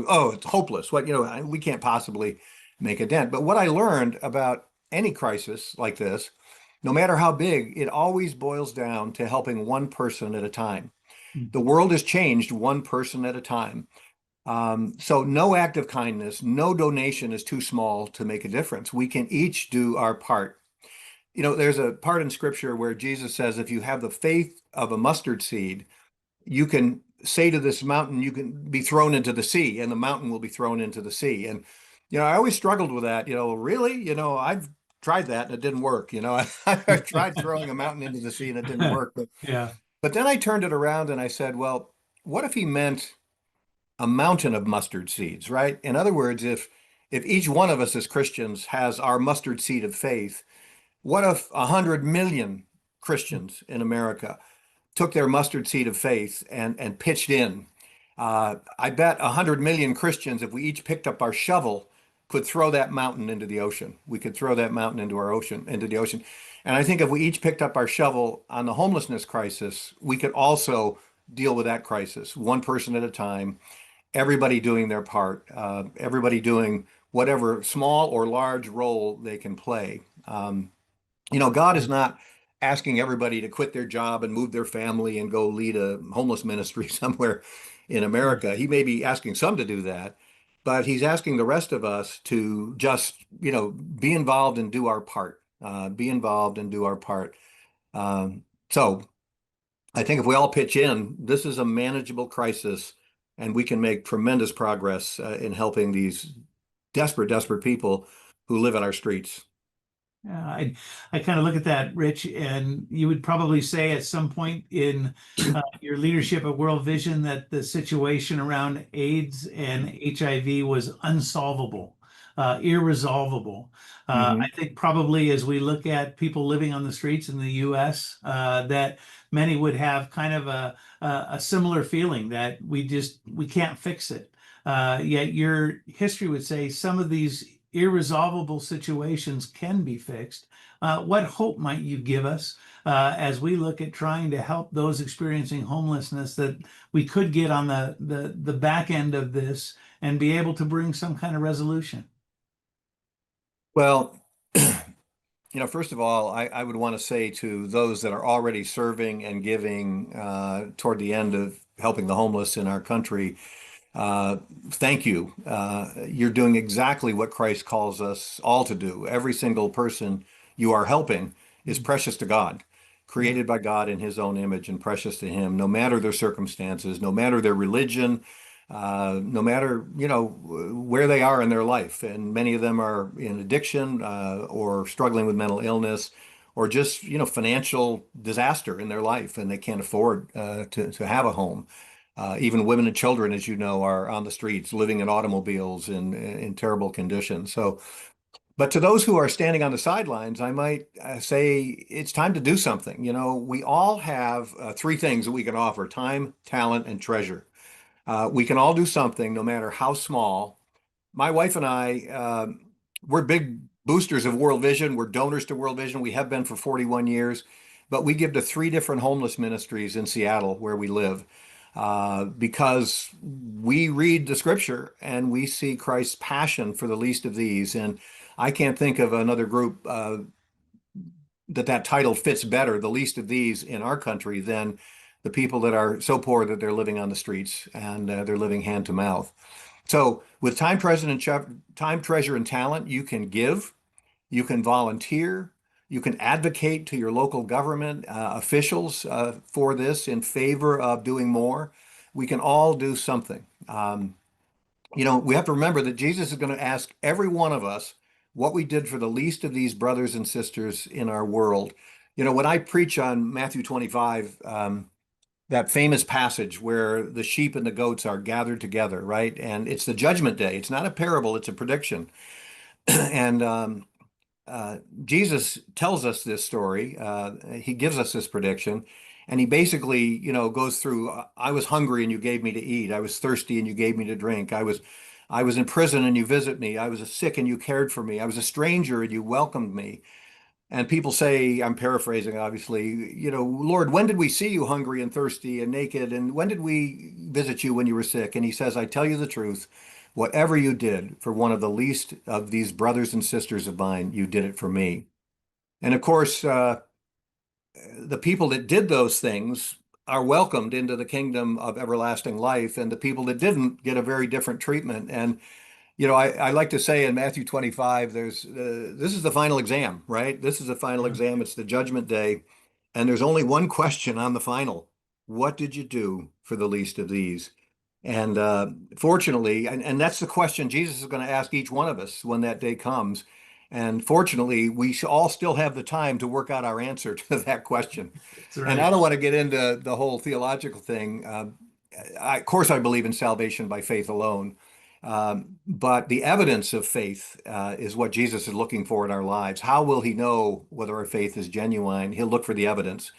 oh, it's hopeless. We can't possibly make a dent. But what I learned about any crisis like this, no matter how big, it always boils down to helping one person at a time. The world has changed one person at a time. So no act of kindness, no donation is too small to make a difference. We can each do our part. There's a part in scripture where Jesus says, if you have the faith of a mustard seed, you can say to this mountain, you can be thrown into the sea, and the mountain will be thrown into the sea. And, I always struggled with that, really, I've tried that and it didn't work. I tried throwing a mountain into the sea and it didn't work. Yeah. But then I turned it around and I said, well, what if he meant a mountain of mustard seeds, right? In other words, if each one of us as Christians has our mustard seed of faith, what if 100 million Christians in America took their mustard seed of faith and pitched in? I bet 100 million Christians, if we each picked up our shovel, could throw that mountain into the ocean. We could throw that mountain into the ocean. And I think if we each picked up our shovel on the homelessness crisis, we could also deal with that crisis, one person at a time, everybody doing their part, everybody doing whatever small or large role they can play. God is not asking everybody to quit their job and move their family and go lead a homeless ministry somewhere in America. He may be asking some to do that, but he's asking the rest of us to just, be involved and do our part. Be involved and do our part. So I think if we all pitch in, this is a manageable crisis, and we can make tremendous progress in helping these desperate, desperate people who live in our streets. I kind of look at that, Rich, and you would probably say at some point in your leadership at World Vision that the situation around AIDS and HIV was unsolvable, irresolvable. I think probably as we look at people living on the streets in the U.S., that many would have kind of a similar feeling that we can't fix it. Yet your history would say some of these irresolvable situations can be fixed. What hope might you give us as we look at trying to help those experiencing homelessness, that we could get on the back end of this and be able to bring some kind of resolution? Well, first of all, I would want to say to those that are already serving and giving toward the end of helping the homeless in our country, thank you. You're doing exactly what Christ calls us all to do. Every single person you are helping is precious to God, created by God in his own image and precious to him, no matter their circumstances, no matter their religion, no matter, where they are in their life. And many of them are in addiction or struggling with mental illness or just, financial disaster in their life, and they can't afford to have a home. Even women and children, as you know, are on the streets, living in automobiles in terrible conditions. So, but to those who are standing on the sidelines, I might say it's time to do something. We all have three things that we can offer: time, talent, and treasure. We can all do something, no matter how small. My wife and I, we're big boosters of World Vision. We're donors to World Vision. We have been for 41 years, but we give to three different homeless ministries in Seattle where we live because we read the scripture and we see Christ's passion for the least of these. And I can't think of another group that title fits better, the least of these in our country, than the people that are so poor that they're living on the streets and they're living hand to mouth. So with time, treasure, and talent, you can give, you can volunteer, you can advocate to your local government officials for this in favor of doing more. We can all do something. We have to remember that Jesus is going to ask every one of us what we did for the least of these brothers and sisters in our world. When I preach on Matthew 25, that famous passage where the sheep and the goats are gathered together, right? And it's the judgment day. It's not a parable, it's a prediction. And Jesus tells us this story. He gives us this prediction. And he basically, goes through, I was hungry and you gave me to eat. I was thirsty and you gave me to drink. I was in prison and you visit me. I was sick and you cared for me. I was a stranger and you welcomed me. And people say, I'm paraphrasing, obviously, Lord, when did we see you hungry and thirsty and naked? And when did we visit you when you were sick? And he says, I tell you the truth, whatever you did for one of the least of these brothers and sisters of mine, you did it for me. And of course, the people that did those things are welcomed into the kingdom of everlasting life. And the people that didn't get a very different treatment. And I like to say in Matthew 25, this is the final exam, right? This is the final exam. It's the judgment day. And there's only one question on the final. What did you do for the least of these? And fortunately, and that's the question Jesus is going to ask each one of us when that day comes. And fortunately, we all still have the time to work out our answer to that question. Right. And I don't want to get into the whole theological thing. Of course, I believe in salvation by faith alone. But the evidence of faith is what Jesus is looking for in our lives. How will he know whether our faith is genuine? He'll look for the evidence.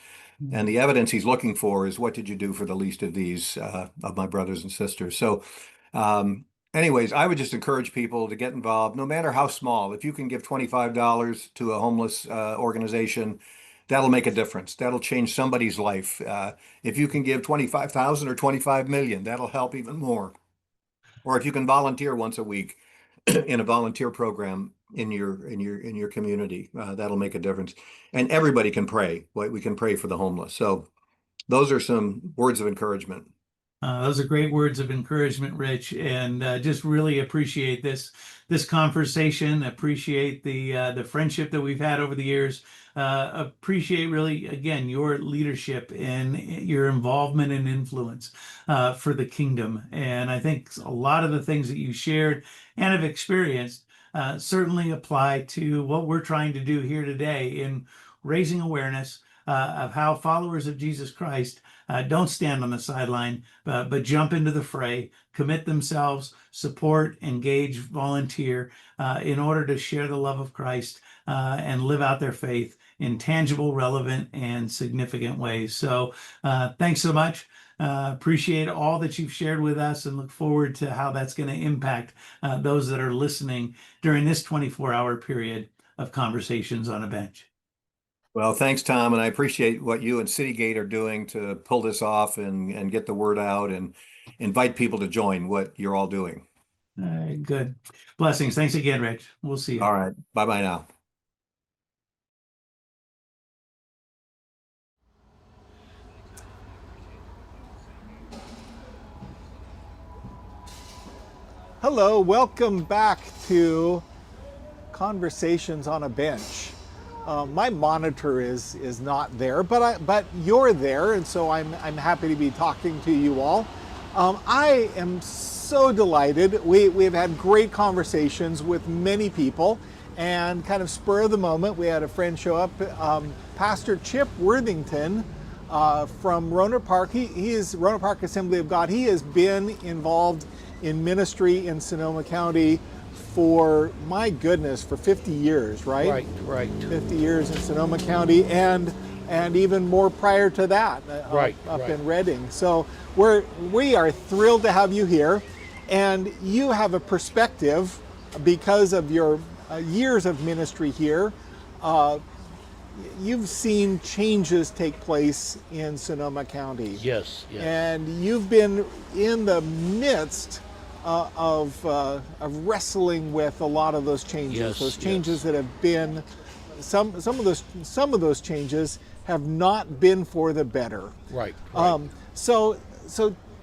And the evidence he's looking for is, what did you do for the least of these, of my brothers and sisters? So anyways, I would just encourage people to get involved, no matter how small. If you can give $25 to a homeless organization, that'll make a difference. That'll change somebody's life. If you can give 25,000 or 25 million, that'll help even more. Or if you can volunteer once a week in a volunteer program in your community, that'll make a difference. And everybody can pray. We can pray for the homeless. So those are some words of encouragement. Those are great words of encouragement, Rich, and just really appreciate this conversation. Appreciate the friendship that we've had over the years. Appreciate really, again, your leadership and your involvement and influence for the kingdom. And I think a lot of the things that you shared and have experienced certainly apply to what we're trying to do here today in raising awareness of how followers of Jesus Christ don't stand on the sideline, but jump into the fray, commit themselves, support, engage, volunteer in order to share the love of Christ and live out their faith in tangible, relevant, and significant ways. So thanks so much. Appreciate all that you've shared with us and look forward to how that's going to impact those that are listening during this 24-hour period of Conversations on a Bench. Well, thanks, Tom, and I appreciate what you and Citygate are doing to pull this off and get the word out and invite people to join what you're all doing. All right, good. Blessings. Thanks again, Rich. We'll see you. All right. Bye-bye now. Hello, welcome back to Conversations on a Bench. My monitor is not there, but you're there, and so I'm happy to be talking to you all. I am so delighted. We've had great conversations with many people, and kind of spur of the moment, we had a friend show up, Pastor Chip Worthington from Rohnert Park. He is Rohnert Park Assembly of God. He has been involved in ministry in Sonoma County for, my goodness, for 50 years, right? Right. 50 years in Sonoma County, and even more prior to that, up in Redding. So we are thrilled to have you here, and you have a perspective because of your years of ministry here. You've seen changes take place in Sonoma County. Yes. And you've been in the midst of wrestling with a lot of those changes. Yes, those changes that have been, some of those changes have not been for the better. Right. So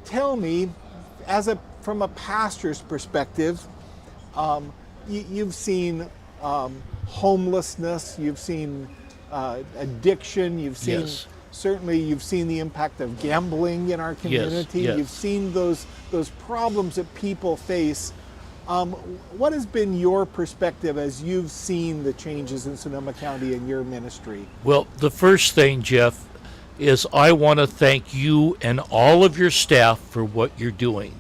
tell me, from a pastor's perspective, you've seen homelessness, you've seen addiction, you've seen, Yes. certainly you've seen the impact of gambling in our community. yes. You've seen those problems that people face. What has been your perspective as you've seen the changes in Sonoma County in your ministry? Well, the first thing, Jeff, is I want to thank you and all of your staff for what you're doing,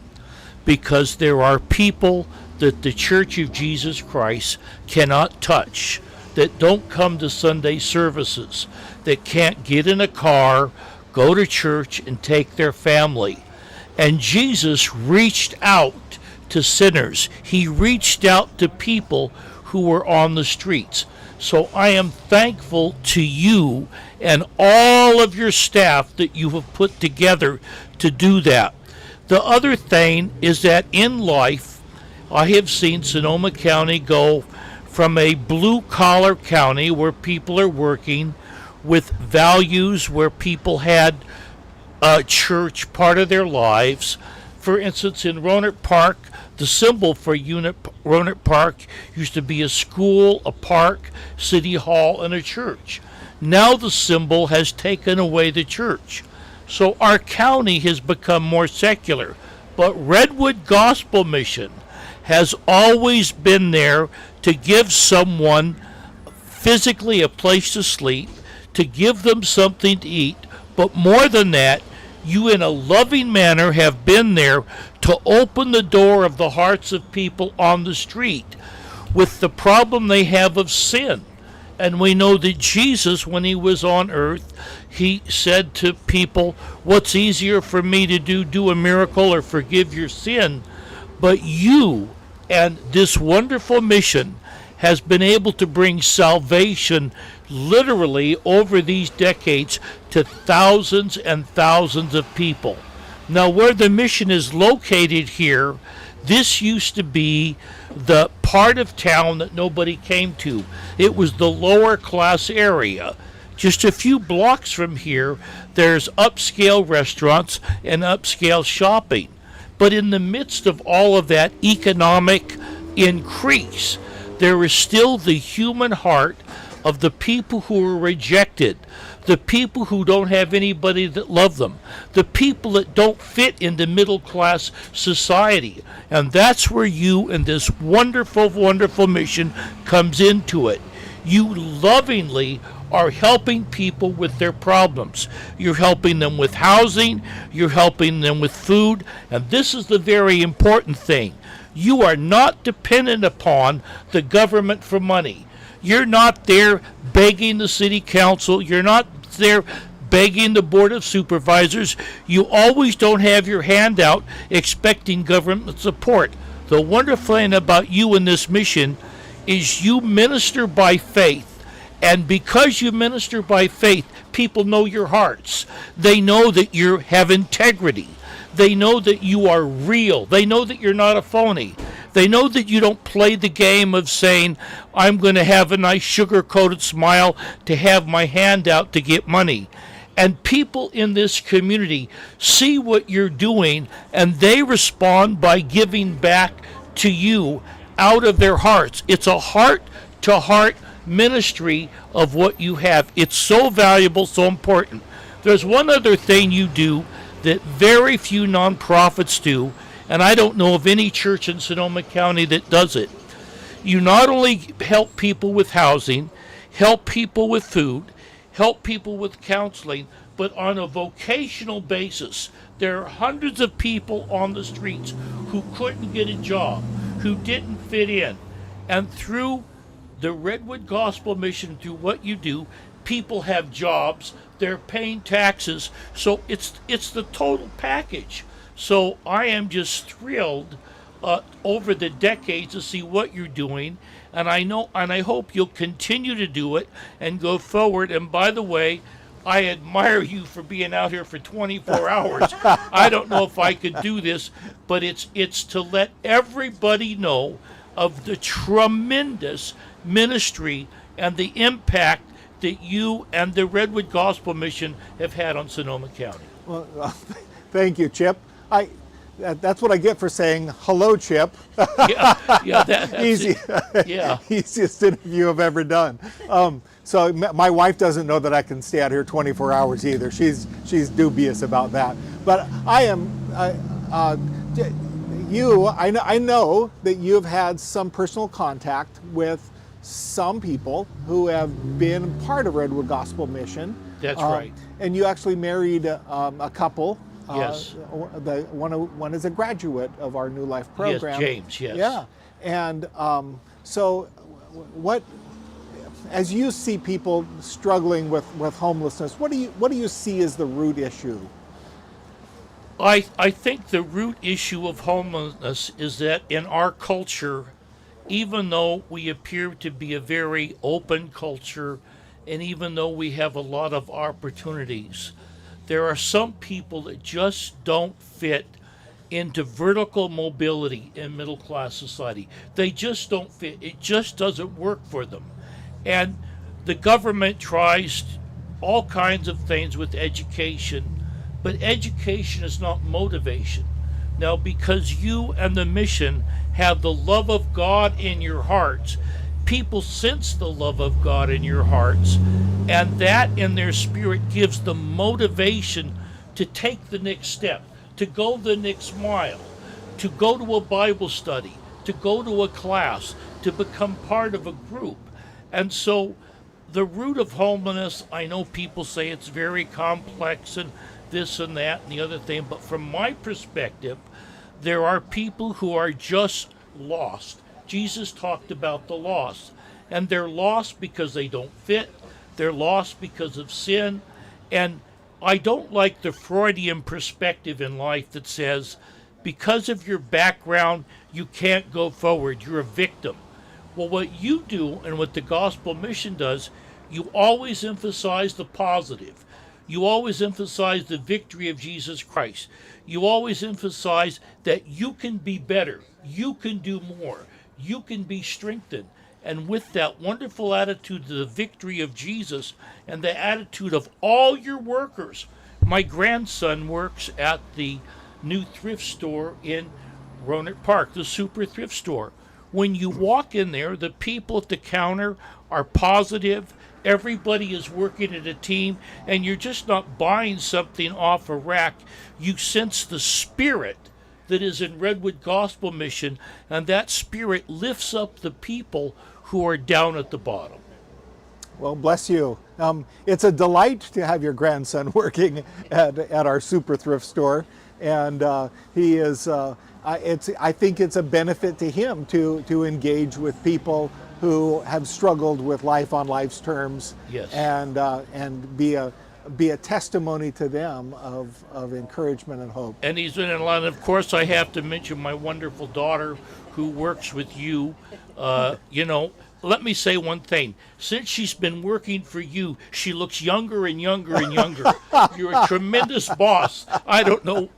because there are people that the Church of Jesus Christ cannot touch, that don't come to Sunday services, that can't get in a car, go to church, and take their family. And Jesus reached out to sinners. He reached out to people who were on the streets. So I am thankful to you and all of your staff that you have put together to do that. The other thing is that in life, I have seen Sonoma County go from a blue-collar county where people are working with values, where people had church part of their lives. For instance, in Rohnert Park, the symbol for Rohnert Park used to be a school, a park, city hall, and a church. Now the symbol has taken away the church. So our county has become more secular. But Redwood Gospel Mission has always been there to give someone physically a place to sleep, to give them something to eat, but more than that, you in a loving manner have been there to open the door of the hearts of people on the street with the problem they have of sin. And we know that Jesus, when he was on earth, he said to people, what's easier for me to do a miracle or forgive your sin? But you and this wonderful mission has been able to bring salvation literally over these decades to thousands and thousands of people. Now, where the mission is located here, this used to be the part of town that nobody came to. It was the lower class area. Just a few blocks from here, there's upscale restaurants and upscale shopping. But in the midst of all of that economic increase, there is still the human heart of the people who are rejected, the people who don't have anybody that love them, the people that don't fit into middle class society. And that's where you and this wonderful, wonderful mission comes into it. You lovingly are helping people with their problems. You're helping them with housing, you're helping them with food, and this is the very important thing. You are not dependent upon the government for money. You're not there begging the city council. You're not there begging the board of supervisors. You always don't have your hand out expecting government support. The wonderful thing about you in this mission is you minister by faith. And because you minister by faith, people know your hearts. They know that you have integrity. They know that you are real. They know that you're not a phony. They know that you don't play the game of saying, I'm going to have a nice sugar-coated smile to have my hand out to get money. And people in this community see what you're doing, and they respond by giving back to you out of their hearts. It's a heart-to-heart ministry of what you have. It's so valuable, so important. There's one other thing you do that very few nonprofits do, and I don't know of any church in Sonoma County that does it. You not only help people with housing, help people with food, help people with counseling, but on a vocational basis. There are hundreds of people on the streets who couldn't get a job, who didn't fit in. And through the Redwood Gospel Mission, through what you do, people have jobs, they're paying taxes, so it's the total package. So I am just thrilled over the decades to see what you're doing, and I know and I hope you'll continue to do it and go forward. And by the way, I admire you for being out here for 24 hours. I don't know if I could do this, but it's to let everybody know of the tremendous ministry and the impact that you and the Redwood Gospel Mission have had on Sonoma County. Well, thank you, Chip. That's what I get for saying hello, Chip. That's easy. Yeah, easiest interview I've ever done. So my wife doesn't know that I can stay out here 24 hours either. She's dubious about that. But I am. I know that you've had some personal contact with some people who have been part of Redwood Gospel Mission. That's right. And you actually married a couple. Yes. One is a graduate of our New Life program. Yes, James, yes. Yeah. And so what, as you see people struggling with homelessness, what do you see as the root issue? I think the root issue of homelessness is that in our culture, even though we appear to be a very open culture, and even though we have a lot of opportunities, there are some people that just don't fit into vertical mobility in middle class society. They just don't fit. It just doesn't work for them. And the government tries all kinds of things with education, but education is not motivation. Now, because you and the mission have the love of God in your hearts, people sense the love of God in your hearts, and that in their spirit gives them motivation to take the next step, to go the next mile, to go to a Bible study, to go to a class, to become part of a group. And so the root of homelessness, I know people say it's very complex and this and that and the other thing, but from my perspective, there are people who are just lost. Jesus talked about the lost, and they're lost because they don't fit. They're lost because of sin. And I don't like the Freudian perspective in life that says, because of your background, you can't go forward. You're a victim. Well, what you do and what the Gospel Mission does, you always emphasize the positive. You always emphasize the victory of Jesus Christ. You always emphasize that you can be better. You can do more. You can be strengthened. And with that wonderful attitude of the victory of Jesus and the attitude of all your workers. My grandson works at the new thrift store in Roanoke Park, the super thrift store. When you walk in there, the people at the counter are positive. Everybody is working as a team, and you're just not buying something off a rack. You sense the spirit that is in Redwood Gospel Mission, and that spirit lifts up the people who are down at the bottom. Well, bless you. It's a delight to have your grandson working at our super thrift store, and he is. I think it's a benefit to him to engage with people who have struggled with life on life's terms, Yes. and be a testimony to them of encouragement and hope. And he's in a lot. Of course, I have to mention my wonderful daughter who works with you. Let me say one thing. Since she's been working for you, she looks younger and younger and younger. You're a tremendous boss. I don't know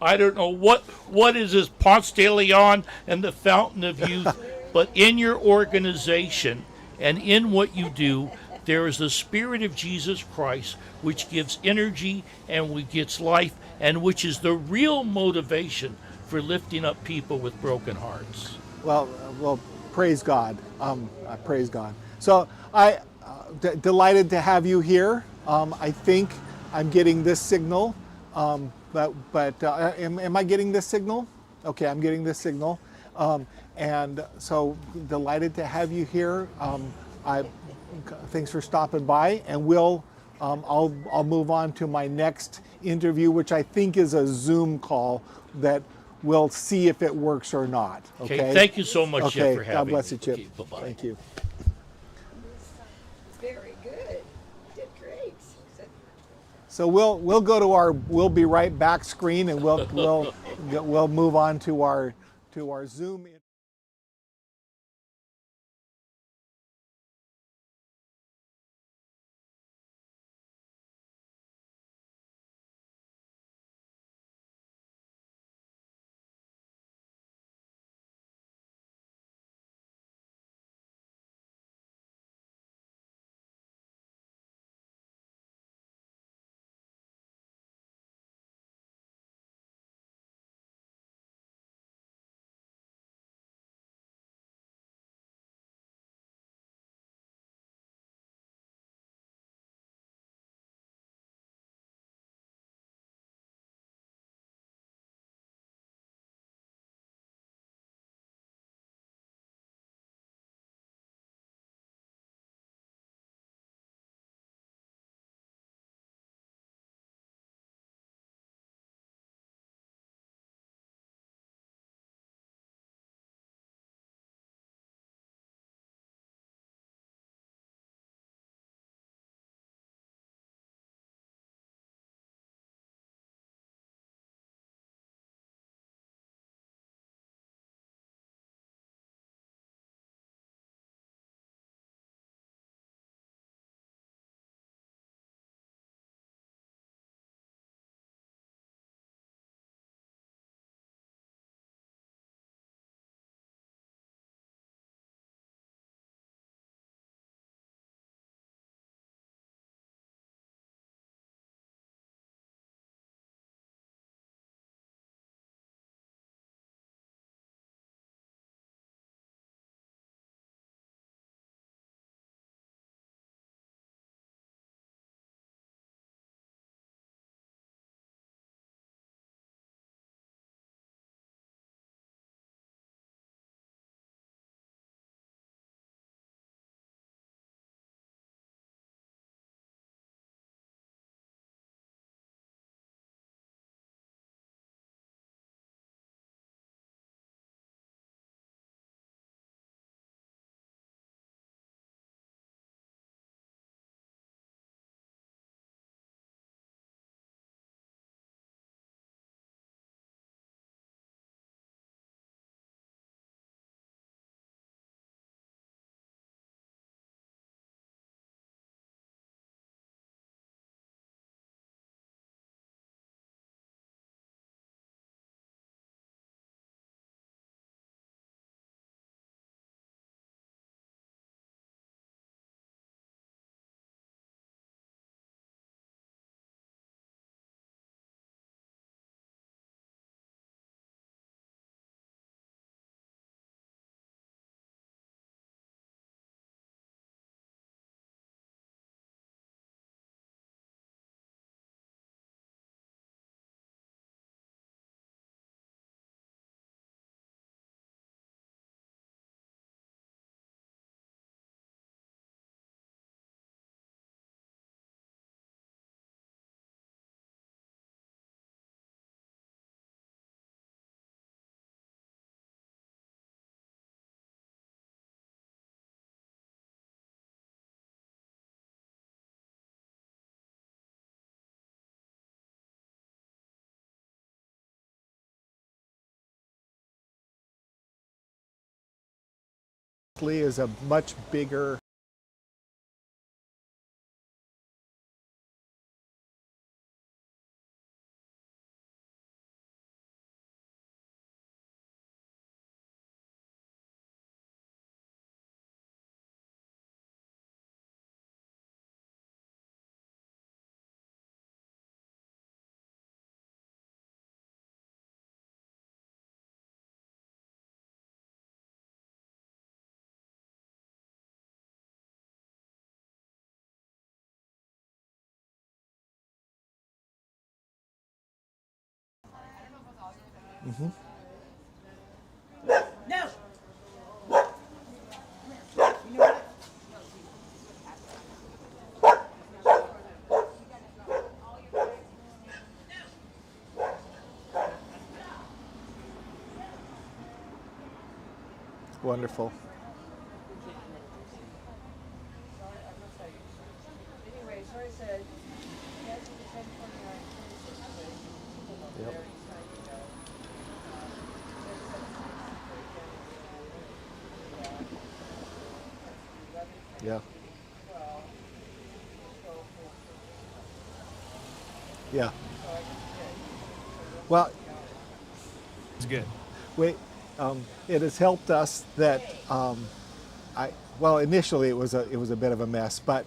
what is this Ponce de Leon and the Fountain of Youth, but in your organization and in what you do, there is the Spirit of Jesus Christ, which gives energy and which gives life, and which is the real motivation for lifting up people with broken hearts. Well, praise God. Praise God. So I delighted to have you here. I think I'm getting this signal, but am I getting this signal? Okay, I'm getting this signal, and so delighted to have you here. Thanks for stopping by, and I'll move on to my next interview, which I think is a Zoom call that we'll see if it works or not. Okay. Thank you so much, Jeff, for having me. God bless you, Chip. Okay, bye-bye. Thank you. Very good. Did great. So we'll go to our we'll be right back screen, and we'll move on to our Zoom. is a much bigger Mm-hmm. No. wonderful. Yep. Yeah. Yeah. Well, It's good. it has helped us that initially it was a bit of a mess, but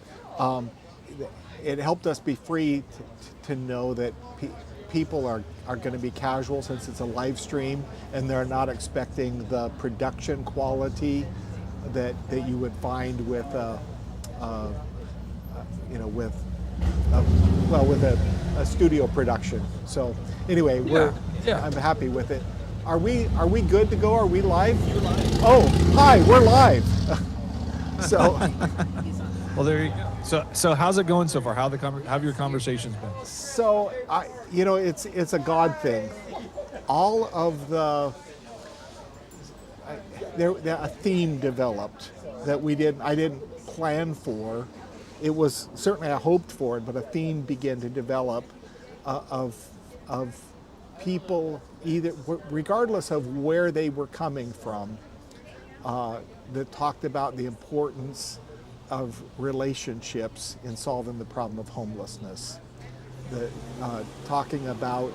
it helped us be free to know that people are going to be casual since it's a live stream, and they're not expecting the production quality that you would find with with a studio production. So anyway, I'm happy with it. Are we good to go? Are we live? You're live. Oh, hi, we're live. So Well, there you go. So how's it going so far? How have your conversations been? So it's a God thing. All of a theme developed that I didn't plan for. It was certainly I hoped for it, but a theme began to develop of people, either regardless of where they were coming from, that talked about the importance of relationships in solving the problem of homelessness. Talking about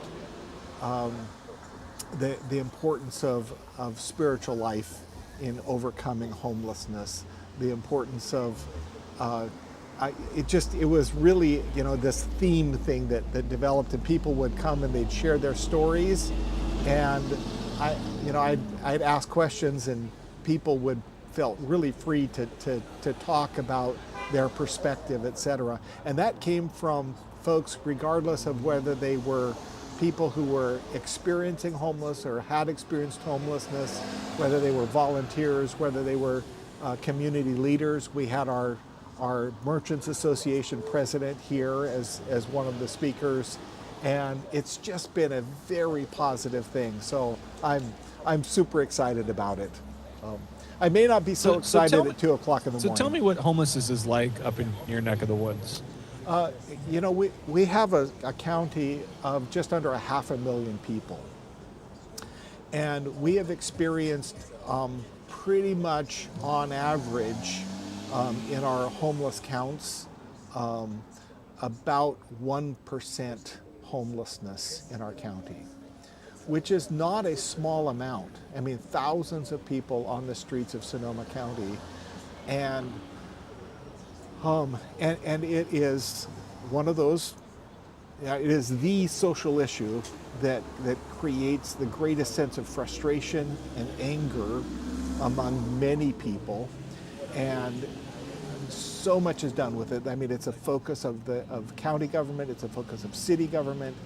the importance of spiritual life in overcoming homelessness, the importance of it was really this theme thing that developed, and people would come and they'd share their stories, and I'd ask questions, and people felt really free to talk about their perspective, etc. And that came from folks regardless of whether they were people who were experiencing homeless or had experienced homelessness, whether they were volunteers, whether they were community leaders. We had our Merchants Association president here as one of the speakers, and it's just been a very positive thing. So I'm super excited about it. I may not be so excited at 2 o'clock in the morning. So tell me what homelessness is like up in your neck of the woods. We have a county of just under 500,000 people, and we have experienced pretty much on average in our homeless counts about 1% homelessness in our county, which is not a small amount. I mean, thousands of people on the streets of Sonoma County, and it is one of those. It is the social issue that creates the greatest sense of frustration and anger among many people, and so much is done with it. I mean, it's a focus of county government. It's a focus of city government.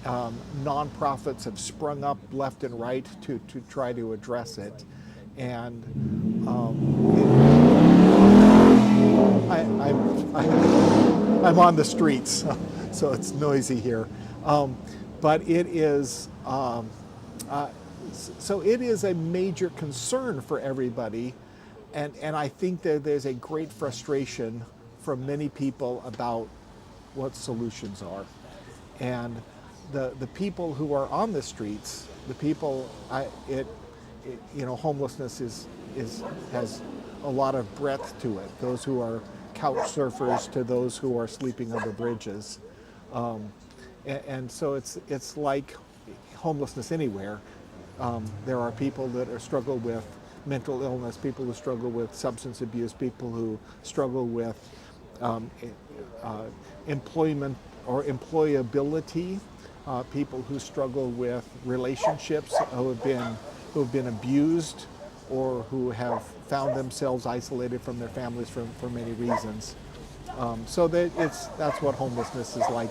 Nonprofits have sprung up left and right to try to address it, and I'm on the streets, so it's noisy here. But it is so it is a major concern for everybody, and I think that there's a great frustration from many people about what solutions are, and the people who are on the streets, the people homelessness has a lot of breadth to it. Those who are couch surfers to those who are sleeping under bridges. And so it's like homelessness anywhere. There are people that struggle with mental illness, people who struggle with substance abuse, people who struggle with employment or employability, people who struggle with relationships, who have been abused, or who have found themselves isolated from their families for many reasons. So that's what homelessness is like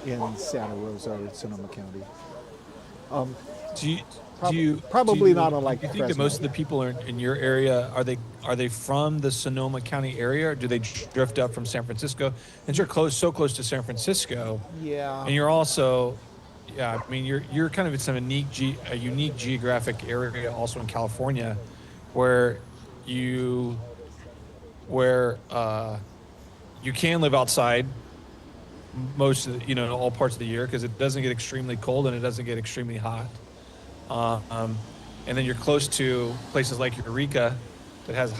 in Santa Rosa or Sonoma County. Probably not unlike Do you think Fresno. that most of the people in your area are they from the Sonoma County area, or do they drift up from San Francisco? And you're so close to San Francisco. Yeah. And you're also, yeah, I mean, you're kind of in some unique geographic area also in California, where you can live outside most of all parts of the year, because it doesn't get extremely cold and it doesn't get extremely hot. And then you're close to places like Eureka that has a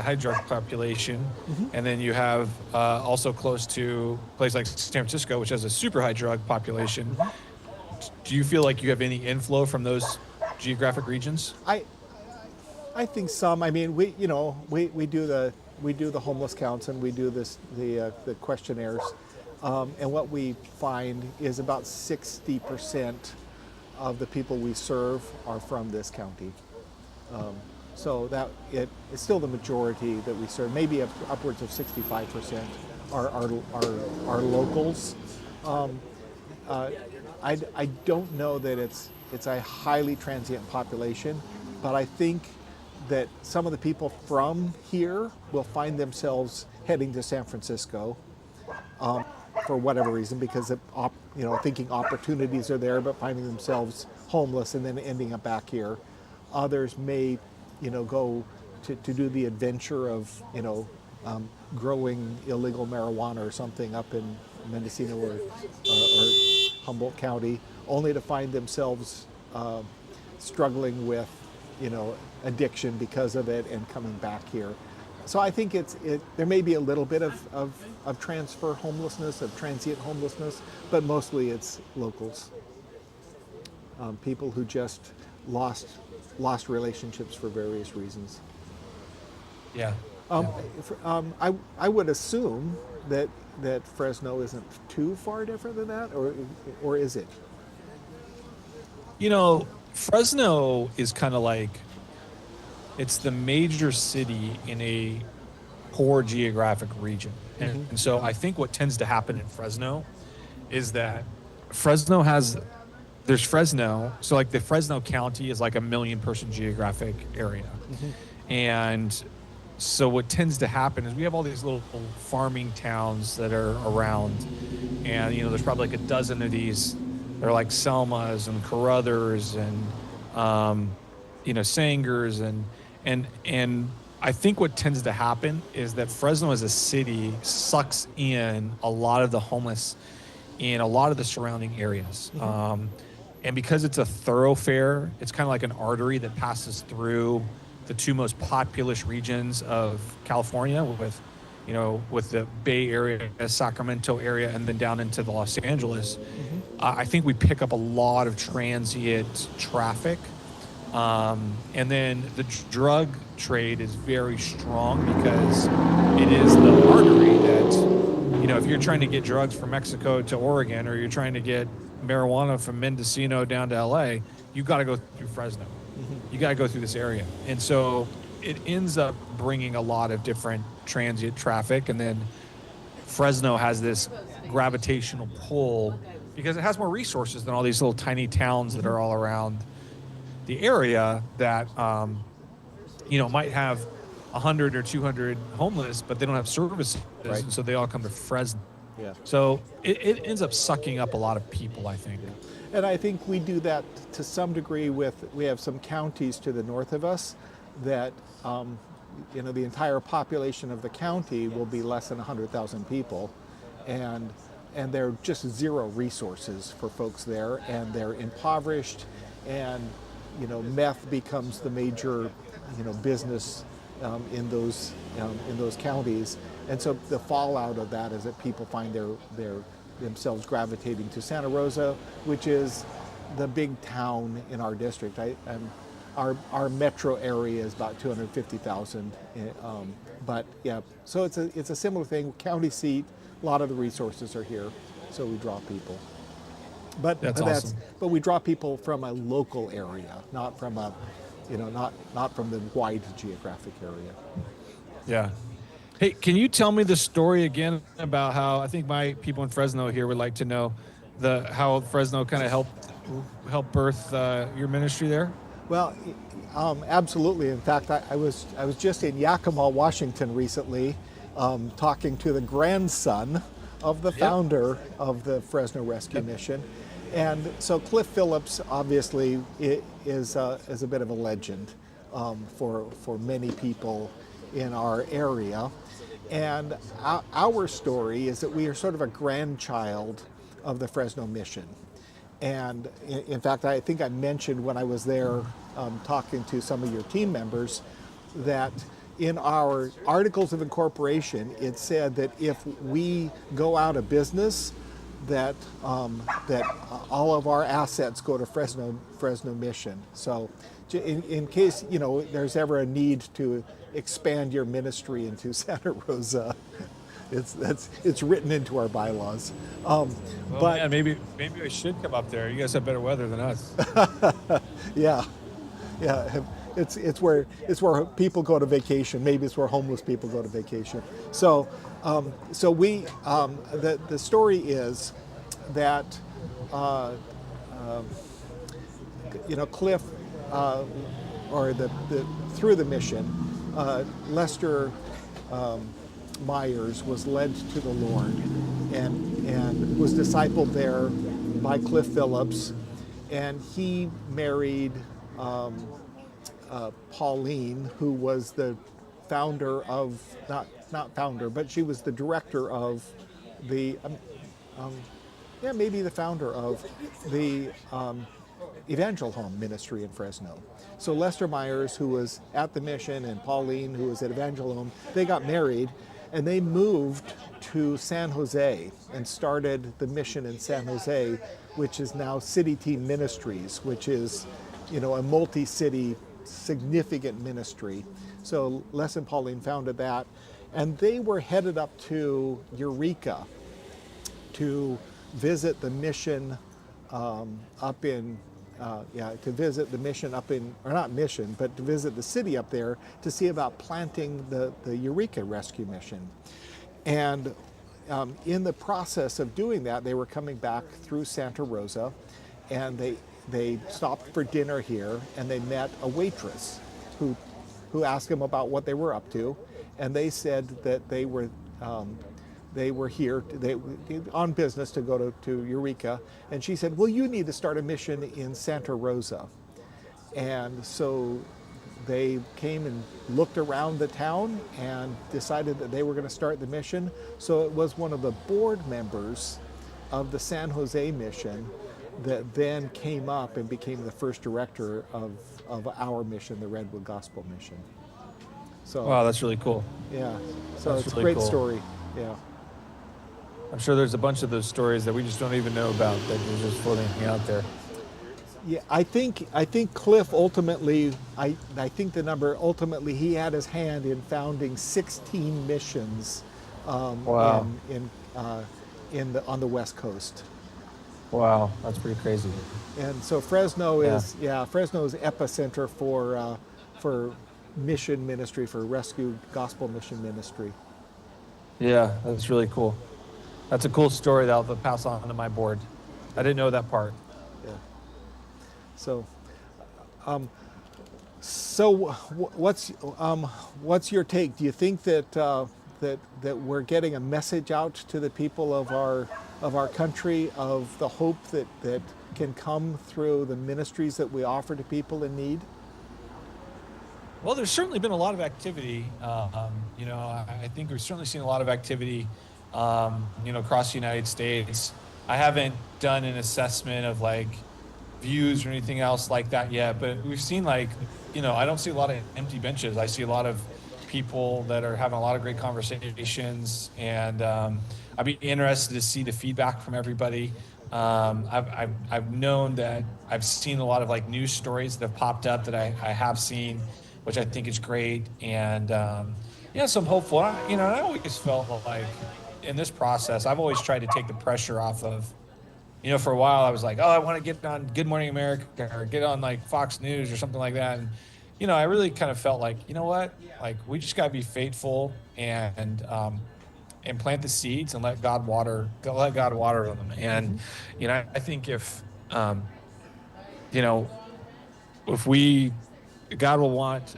high drug population. And then you have also close to a place like San Francisco, which has a super high drug population. Do you feel like you have any inflow from those geographic regions? I think some. I mean, we do the homeless counts, and we do the questionnaires, and what we find is about 60% of the people we serve are from this county. So that it's still the majority that we serve. Maybe upwards of 65% are locals. I don't know that it's a highly transient population, but I think that some of the people from here will find themselves heading to San Francisco for whatever reason, because thinking opportunities are there, but finding themselves homeless and then ending up back here. Others may, go to do the adventure of, growing illegal marijuana or something up in Mendocino or Humboldt County, only to find themselves struggling with, addiction because of it and coming back here. So I think there may be a little bit of transfer homelessness, of transient homelessness, but mostly it's locals. People who just lost relationships for various reasons. Yeah. I would assume that Fresno isn't too far different than that, or is it? Fresno is kind of like, it's the major city in a poor geographic region. And so I think what tends to happen in Fresno is that there's Fresno. So like the Fresno County is like a 1 million person geographic area. And so what tends to happen is we have all these little farming towns that are around, and there's probably like a dozen of these. They're like Selmas and Carruthers and Sangers and I think what tends to happen is that Fresno as a city sucks in a lot of the homeless in a lot of the surrounding areas. And because it's a thoroughfare, it's kind of like an artery that passes through the two most populous regions of California with the Bay Area, Sacramento area, and then down into the Los Angeles. I think we pick up a lot of transient traffic. And then the drug trade is very strong because it is the artery that, if you're trying to get drugs from Mexico to Oregon, or you're trying to get marijuana from Mendocino down to LA, you got to go through Fresno. You got to go through this area. And so it ends up bringing a lot of different transient traffic. And then Fresno has this gravitational pull because it has more resources than all these little tiny towns that are all around the area that, might have 100 or 200 homeless, but they don't have services. Right. And so they all come to Fresno. Yeah. So it ends up sucking up a lot of people, I think. And I think we do that to some degree we have some counties to the north of us that, the entire population of the county will be less than 100,000 people. And there are just zero resources for folks there, and they're impoverished, and meth becomes the major business in those counties. And so the fallout of that is that people find themselves gravitating to Santa Rosa, which is the big town in our district. Our metro area is about 250,000, but yeah. So it's a similar thing. County seat, a lot of the resources are here, so we draw people. But Awesome. but we draw people from a local area, not from not from the wide geographic area. Yeah. Hey, can you tell me the story again about how, I think my people in Fresno here would like to know how Fresno kind of helped birth your ministry there? Well, absolutely. In fact, I was just in Yakima, Washington recently, talking to the grandson of the founder of the Fresno Rescue Mission, and so Cliff Phillips obviously is a bit of a legend for many people in our area. And our story is that we are sort of a grandchild of the Fresno Mission. And in fact, I think I mentioned when I was there talking to some of your team members that in our articles of incorporation, it said that if we go out of business, that all of our assets go to Fresno Mission. So in case there's ever a need to expand your ministry into Santa Rosa, it's written into our bylaws. But man, maybe I should come up there. You guys have better weather than us. Yeah. It's where people go to vacation. Maybe it's where homeless people go to vacation. So we the story is that Cliff or through the mission, Lester Myers was led to the Lord and was discipled there by Cliff Phillips, and he married Pauline, who was the founder of not founder, but she was the director of the maybe the founder of the Evangel Home Ministry in Fresno. So Lester Myers, who was at the mission, and Pauline, who was at Evangel Home, they got married, and they moved to San Jose and started the mission in San Jose, which is now City Team Ministries, which is, a multi-city significant ministry. So Les and Pauline founded that, and they were headed up to Eureka to visit the mission up in to visit the mission up in, or not mission, but to visit the city up there to see about planting the Eureka Rescue Mission. And in the process of doing that, they were coming back through Santa Rosa, and they stopped for dinner here, and they met a waitress who asked them about what they were up to, and they said that they were here on business to go to Eureka, and she said, well, you need to start a mission in Santa Rosa. And so they came and looked around the town and decided that they were going to start the mission. So it was one of the board members of the San Jose mission that then came up and became the first director of our mission, the Redwood Gospel Mission. So wow, that's really cool. Yeah, so that's it's really a great cool. story. Yeah. I'm sure there's a bunch of those stories that we just don't even know about that are just floating out there. Yeah, I think Cliff ultimately, I think the number ultimately, he had his hand in founding 16 missions Wow. on the West Coast. Wow, that's pretty crazy. And so Fresno is Fresno's epicenter for mission ministry, for rescue gospel mission ministry. Yeah, that's really cool. That's a cool story that I'll pass on to my board. I didn't know that part. Yeah. So, what's your take? Do you think that we're getting a message out to the people of our country of the hope that can come through the ministries that we offer to people in need? Well, there's certainly been a lot of activity. I think we've certainly seen a lot of activity, across the United States. I haven't done an assessment of views or anything else like that yet, but we've seen I don't see a lot of empty benches. I see a lot of people that are having a lot of great conversations, and I'd be interested to see the feedback from everybody. I've known that I've seen a lot of like news stories that have popped up that I have seen, which I think is great. And yeah, so I'm hopeful. I always felt like in this process, I've always tried to take the pressure off of, for a while I was like, oh, I want to get on Good Morning America or get on like Fox News or something like that. And, I really kind of felt like, you know what, like we just got to be faithful and plant the seeds and let God water them. And, I think if God will want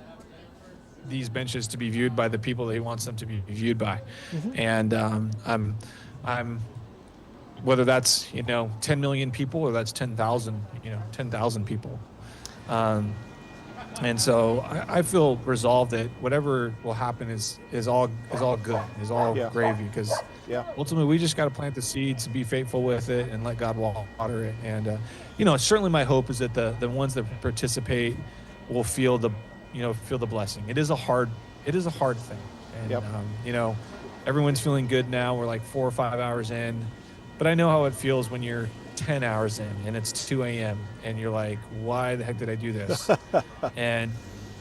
these benches to be viewed by the people that he wants them to be viewed by. And I'm whether that's 10 million people or that's 10,000 people, and so I feel resolved that whatever will happen is all good, is all gravy, because ultimately we just got to plant the seeds, be faithful with it, and let God water it. And certainly my hope is that the ones that participate will feel the blessing. It is a hard thing, and everyone's feeling good now. We're like 4 or 5 hours in, but I know how it feels when you're 10 hours in and it's 2 a.m. and you're like, why the heck did I do this? And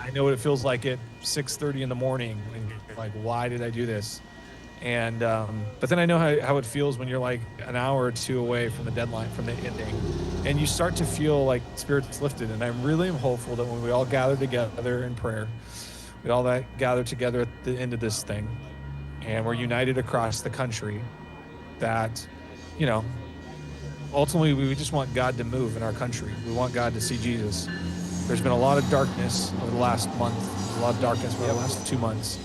I know what it feels like at 6:30 in the morning and you're like, why did I do this? And but then I know how it feels when you're like an hour or two away from the deadline, from the ending, and you start to feel like spirits lifted. And I really am hopeful that when we all gather together in prayer, we all gather together at the end of this thing, and we're united across the country, that ultimately we just want God to move in our country. We want God to see Jesus. There's been a lot of darkness over the last month. There's a lot of darkness over the last 2 months.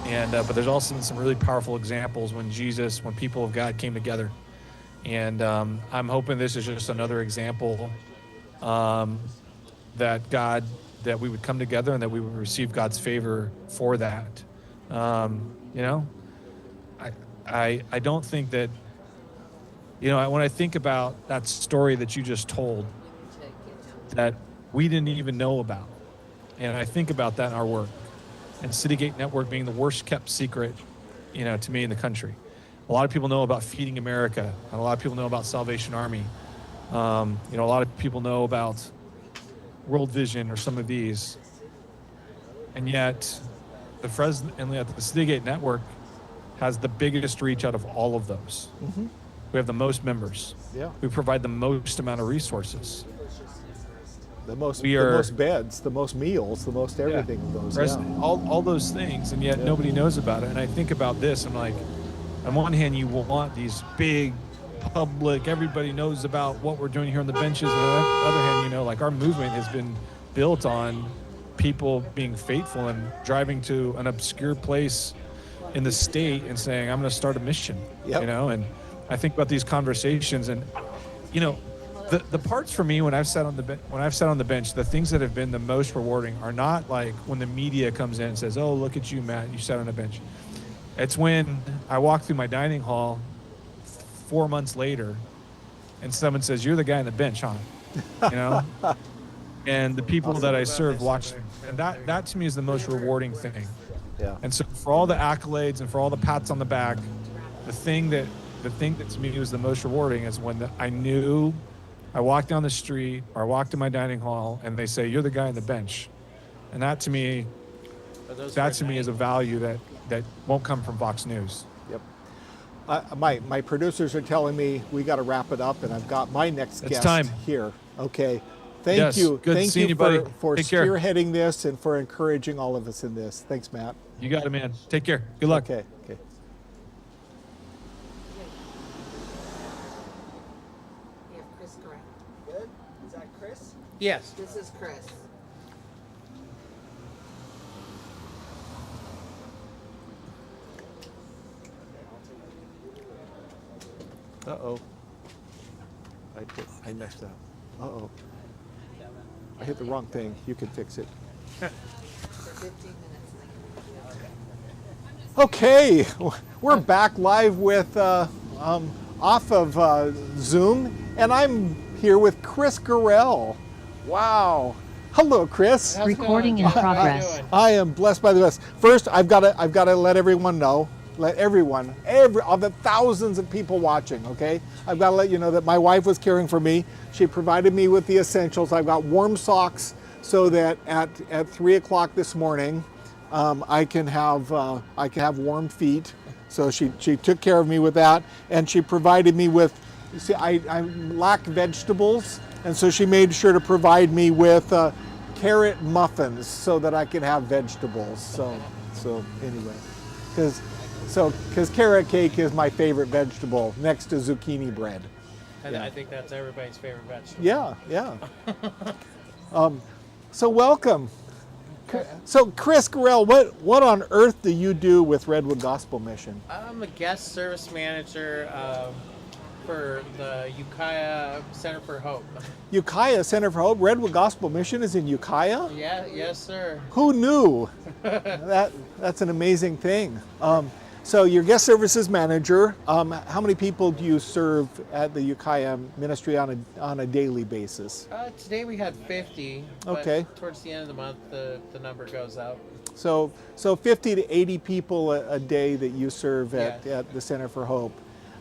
And but there's also been some really powerful examples when people of God came together. And I'm hoping this is just another example that we would come together and that we would receive God's favor for that. I don't think that, when I think about that story that you just told, that we didn't even know about, and I think about that in our work, and Citygate Network being the worst kept secret, to me in the country. A lot of people know about Feeding America, and a lot of people know about Salvation Army. A lot of people know about World Vision or some of these, and yet the Citygate Network has the biggest reach out of all of those. We have the most members. We provide the most amount of resources. The most beds, the most meals, the most everything of those. All those things, and yet nobody knows about it. And I think about this, I'm like, on one hand, you will want these big public, everybody knows about what we're doing here on the benches. And on the other hand, like our movement has been built on people being faithful and driving to an obscure place in the state and saying, I'm going to start a mission, and I think about these conversations, and the parts for me when I've sat on the bench, the things that have been the most rewarding are not like when the media comes in and says, "Oh, look at you, Matt, you sat on a bench." It's when I walk through my dining hall 4 months later, and someone says, "You're the guy on the bench, huh?" And the people that I serve watch, and that to me is the most rewarding thing. And so for all the accolades and for all the pats on the back, the thing that to me was the most rewarding is when I walk down the street or I walk to my dining hall and they say, "You're the guy on the bench." And that to me is a value that won't come from Fox News. My producers are telling me we got to wrap it up, and I've got my next guest here. Okay. Thank you. Good seeing you, buddy. For Take care. spearheading this and for encouraging all of us in this. Thanks, Matt. You got it, man. Take care. Good luck. Okay. Good. Is that Chris? Yes. This is Chris. Uh-oh. I messed up. Uh-oh. I hit the wrong thing. You can fix it. For 15 minutes. Okay, we're back live with off of Zoom, and I'm here with Chris Gorell. Wow, Hello, Chris. How's it Recording going, in Jeff? Progress. How you doing? I am blessed by the best. First, I've got to let everyone know, of the thousands of people watching, okay? I've got to let you know that my wife was caring for me. She provided me with the essentials. I've got warm socks so that at 3 o'clock this morning, I can have warm feet. So she took care of me with that, and she provided me with. You see, I lack vegetables, and so she made sure to provide me with carrot muffins so that I could have vegetables. So anyway, because carrot cake is my favorite vegetable next to zucchini bread. I think that's everybody's favorite vegetable. Yeah. So welcome. So Chris Gorell, what on earth do you do with Redwood Gospel Mission? I'm a guest service manager for the Ukiah Center for Hope. Ukiah Center for Hope? Redwood Gospel Mission is in Ukiah? Yes, sir. Who knew? That's an amazing thing. So you're guest services manager. How many people do you serve at the Ukiah ministry on a daily basis? Today we had 50. Okay. But towards the end of the month, the number goes up. So 50 to 80 people a day that you serve at the Center for Hope.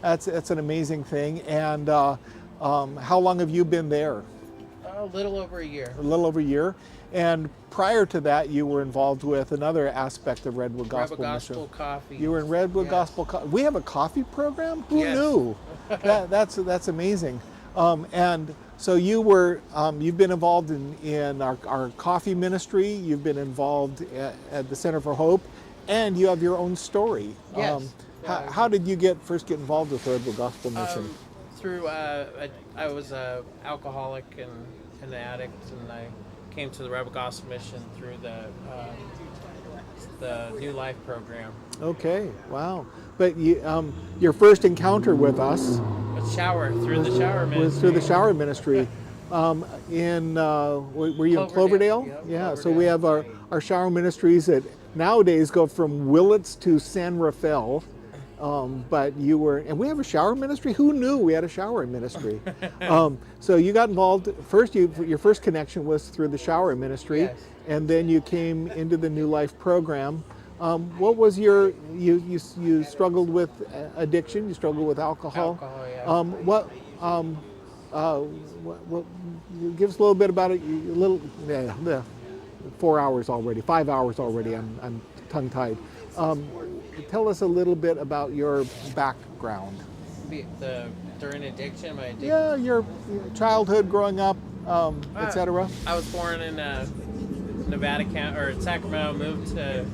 That's an amazing thing. And how long have you been there? A little over a year. A little over a year. And prior to that, you were involved with another aspect of Redwood Gospel Mission. Redwood Gospel Coffee. You were in Redwood Gospel Coffee. We have a coffee program? Who knew? That's amazing. And so you've been involved in our coffee ministry. You've been involved at the Center for Hope, and you have your own story. Yes. How did you first get involved with Redwood Gospel Mission? Through I was an alcoholic and an addict, and I came to the Redwood Gospel Mission through the New Life program. Okay, wow. But your first encounter with us through the shower ministry. Was through the shower ministry. Were you in Cloverdale? Yep, yeah. Cloverdale. So we have our shower ministries that nowadays go from Willits to San Rafael. But you were, and we have a shower ministry. Who knew we had a shower ministry? So you got involved first. Your first connection was through the shower ministry, and then you came into the New Life program. What was you struggled with addiction? You struggled with alcohol. What give us a little bit about it? 4 hours already. 5 hours already. I'm tongue tied. Tell us a little bit about your background. During addiction, my addiction. Yeah, your childhood, growing up, etc. I was born in Nevada County, or Sacramento. Moved to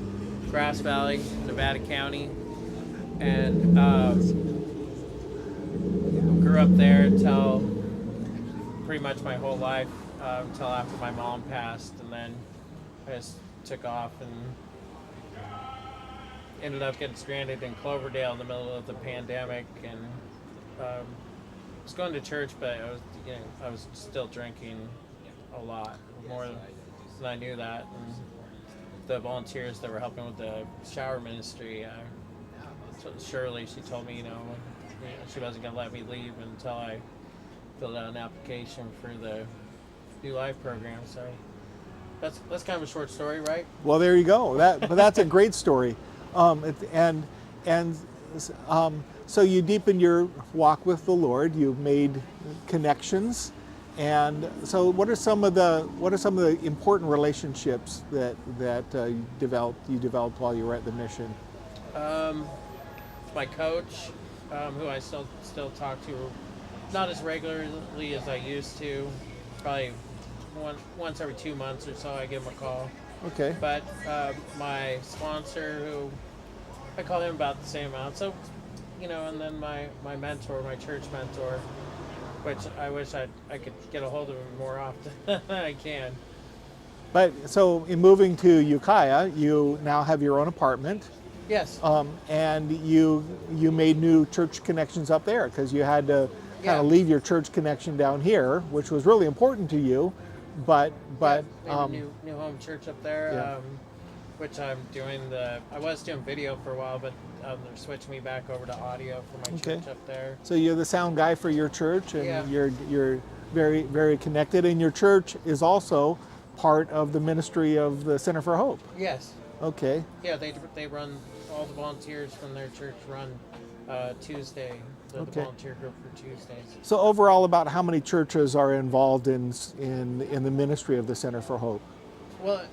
Grass Valley, Nevada County, and grew up there until pretty much my whole life, until after my mom passed, and then I just took off and ended up getting stranded in Cloverdale in the middle of the pandemic, and was going to church, but I was still drinking a lot, more than I knew that. And the volunteers that were helping with the shower ministry, Shirley, she told me, she wasn't going to let me leave until I filled out an application for the New Life program. So that's kind of a short story, right? Well, there you go. But that's a great story. So you deepened your walk with the Lord. You've made connections, and so what are some of the important relationships that you developed while you were at the mission? My coach, who I still talk to, not as regularly as I used to. Probably once every 2 months or so, I give him a call. Okay. But my sponsor, who I call him about the same amount. So, and then my mentor, my church mentor, which I wish I could get a hold of him more often than I can. But so in moving to Ukiah, you now have your own apartment. Yes. And you made new church connections up there because you had to kind of leave your church connection down here, which was really important to you. But new home church up there, which I was doing video for a while, but they're switching me back over to audio for my church up there. So you're the sound guy for your church, and you're very, very connected. And your church is also part of the ministry of the Center for Hope. Yes. Okay. Yeah, they run, all the volunteers from their church run Tuesday, the volunteer group for Tuesdays. So overall, about how many churches are involved in the ministry of the Center for Hope? Well,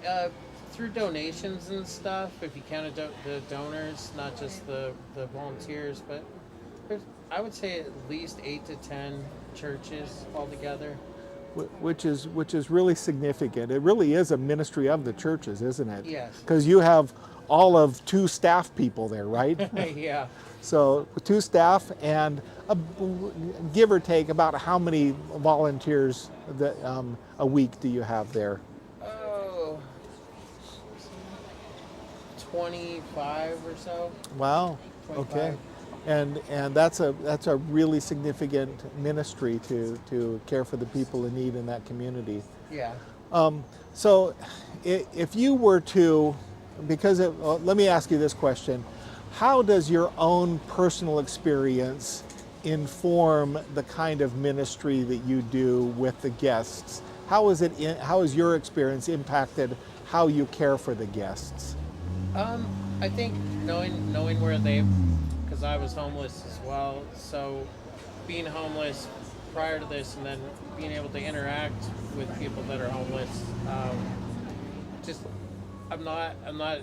through donations and stuff, if you count the donors, not just the volunteers, but I would say at least 8 to 10 churches altogether. Which is really significant. It really is a ministry of the churches, isn't it? Yes. Because you have all of 2 staff people there, right? Yeah. So 2 staff and give or take about how many volunteers that a week do you have there? Oh, 25 or so. Wow. 25. Okay. And that's a really significant ministry to care for the people in need in that community. Yeah. So if you were to, let me ask you this question. How does your own personal experience inform the kind of ministry that you do with the guests? How has your experience impacted how you care for the guests? I think knowing where because I was homeless as well, so being homeless prior to this and then being able to interact with people that are homeless, I'm not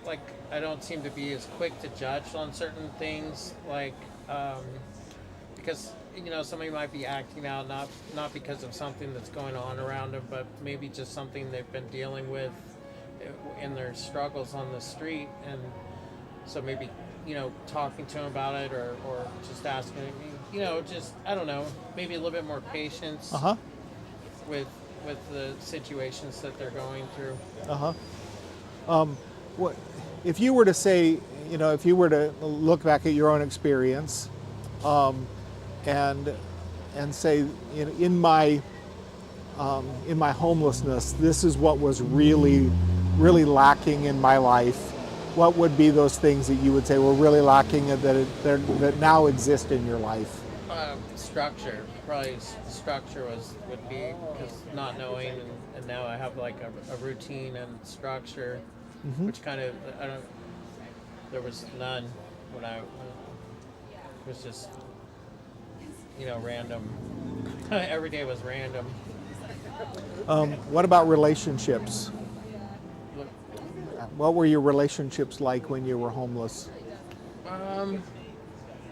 like, I don't seem to be as quick to judge on certain things, like because somebody might be acting out not because of something that's going on around them, but maybe just something they've been dealing with in their struggles on the street, and so maybe talking to them about it or just asking, I don't know, maybe a little bit more patience with the situations that they're going through. What if you were to say, if you were to look back at your own experience, and say, in my homelessness, this is what was really lacking in my life. What would be those things that you would say were really lacking that now exist in your life? Structure, probably structure would be, because not knowing, and now I have like a routine and structure, which kind of, there was none when it was just, random. Every day was random. What about relationships? What were your relationships like when you were homeless?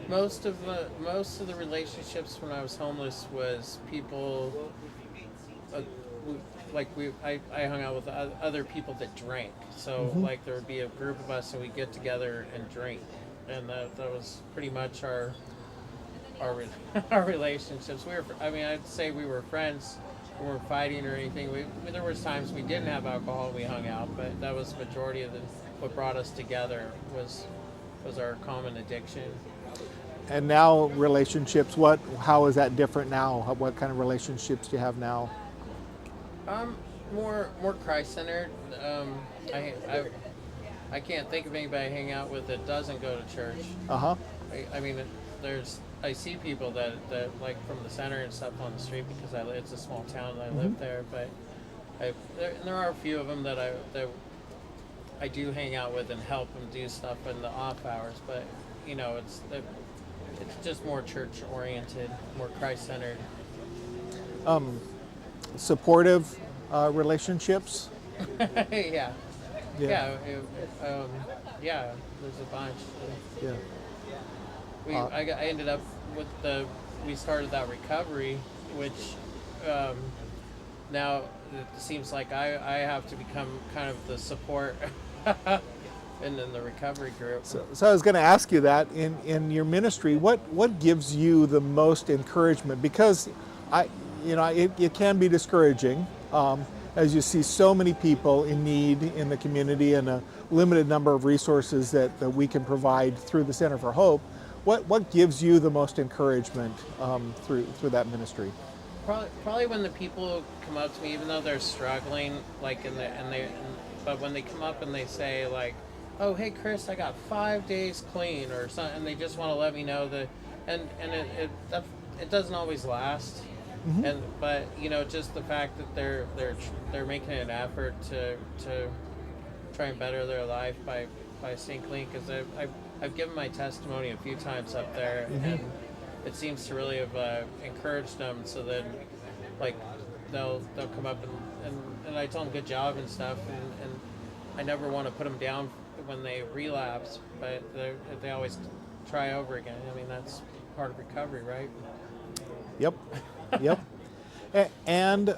Most of the relationships when I was homeless was people, I hung out with other people that drank. So like there would be a group of us and we'd get together and drink, and that was pretty much our relationships. I'd say we were friends. We weren't fighting or anything. There was times we didn't have alcohol and we hung out, but that was the majority of what brought us together was our common addiction. And now relationships, how is that different now? What kind of relationships do you have now? More Christ-centered. I can't think of anybody I hang out with that doesn't go to church. I see people that like from the center and stuff on the street, because it's a small town and I live there, but there are a few of them that I do hang out with and help them do stuff in the off hours, but it's just more church oriented, more Christ centered. Supportive relationships? Yeah. There's a bunch. Yeah. I ended up we started that recovery, which now it seems like I have to become kind of the support and then the recovery group. So I was going to ask you that in your ministry, what gives you the most encouragement? Because it can be discouraging as you see so many people in need in the community and a limited number of resources that we can provide through the Center for Hope. What gives you the most encouragement through that ministry? Probably when the people come up to me, even though they're struggling, but when they come up and they say like, "Oh, hey Chris, I got 5 days clean," or something, and they just want to let me know that, and it doesn't always last. But just the fact that they're making an effort to try and better their life by staying clean, because I've given my testimony a few times up there, and it seems to really have encouraged them, so that like they'll come up and I tell them good job and stuff, and I never want to put them down when they relapse, but they always try over again. I mean, that's part of recovery, right? Yep. And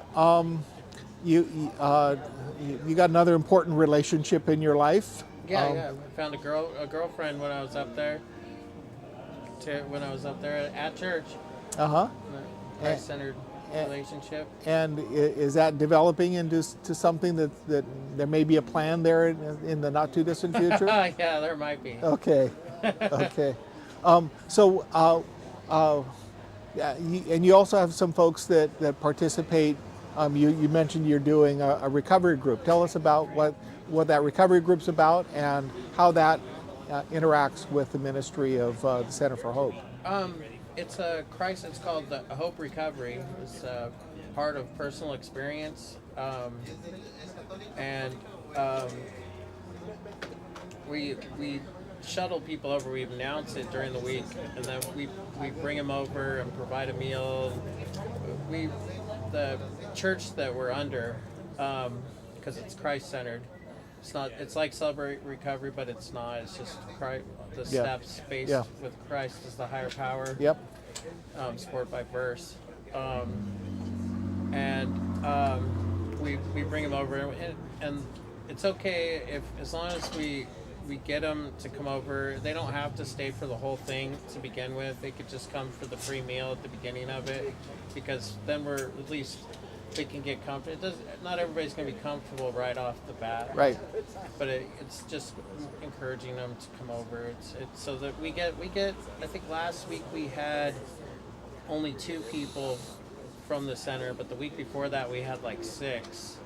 you got another important relationship in your life. Yeah. I found a girlfriend when I was up there. At church. Christ-centered relationship. And is that developing into something that there may be a plan there in the not too distant future? Yeah, there might be. Okay. And you also have some folks that participate. You mentioned you're doing a recovery group. Tell us about what that recovery group's about and how that interacts with the ministry of the Center for Hope. It's it's called the Hope Recovery. It's part of personal experience, and we shuttle people over. We announce it during the week, and then we bring them over and provide a meal. The church that we're under, because it's Christ-centered. It's like Celebrate Recovery, but it's not. It's just Christ, the steps based with Christ as the higher power. Yep. Supported by verse, we bring them over, and it's okay as long as we get them to come over. They don't have to stay for the whole thing to begin with. They could just come for the free meal at the beginning of it, because then at least they can get comfortable. Not everybody's going to be comfortable right off the bat. Right. But it's just encouraging them to come over. It's so that we get. I think last week we had only 2 people from the center, but the week before that we had like 6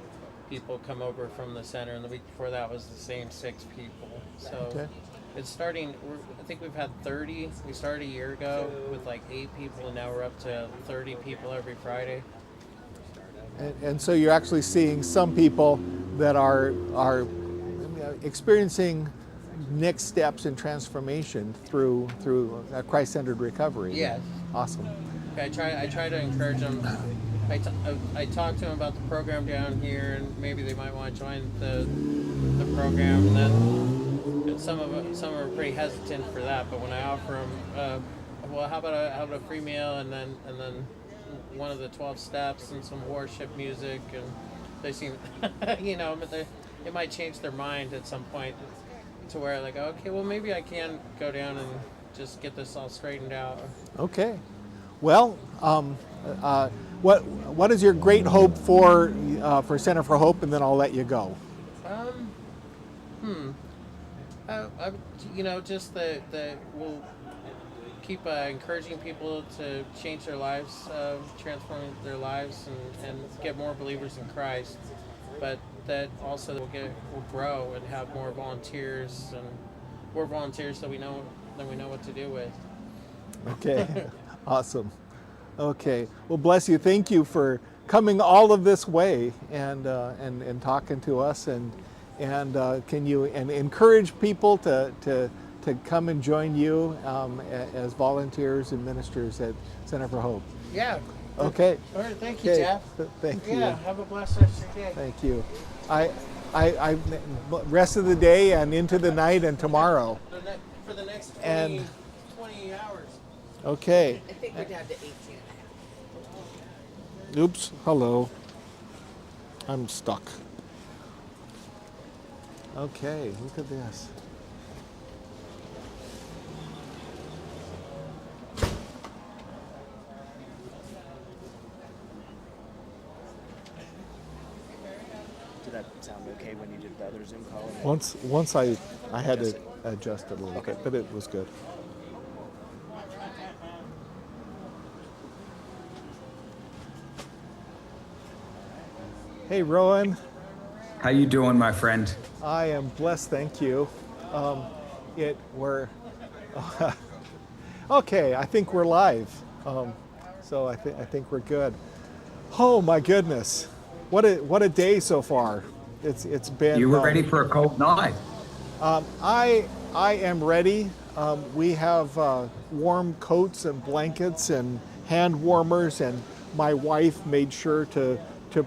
people come over from the center, and the week before that was the same 6 people. So it's starting. I think we've had 30. We started a year ago with like 8 people, and now we're up to 30 people every Friday. And so you're actually seeing some people that are experiencing next steps in transformation through Christ-centered recovery. Yes. Awesome. I try to encourage them. I talk to them about the program down here, and maybe they might want to join the program. And then some are pretty hesitant for that. But when I offer them, well, how about a free meal, and then one of the 12 steps and some worship music, and they seem, but it might change their mind at some point to where like, okay, well maybe I can go down and just get this all straightened out. Okay. Well, what is your great hope for Center for Hope, and then I'll let you go. Just that we'll keep encouraging people to change their lives, transform their lives, and get more believers in Christ. But that also we'll grow and have more volunteers, that we know what to do with. Okay. Awesome. Okay. Well, bless you. Thank you for coming all of this way and talking to us, and can you encourage people to come and join you as volunteers and ministers at Center for Hope. Yeah. Okay. All right. Thank you, Jeff. Thank you. Yeah. Have a blessed rest of your day. Thank you. I rest of the day and into the night and tomorrow. For the next 20 hours. Okay. I think we're down to 18 and a half. Oops. Hello. I'm stuck. Okay. Look at this. Did that sound okay when you did the other Zoom call? Once I had to adjust it a little bit, but it was good. Hey, Rowan. How you doing, my friend? I am blessed, thank you. Okay, I think we're live. So I think we're good. Oh my goodness, what a day so far. It's been. You were ready for a cold night. I am ready. We have warm coats and blankets and hand warmers, and my wife made sure to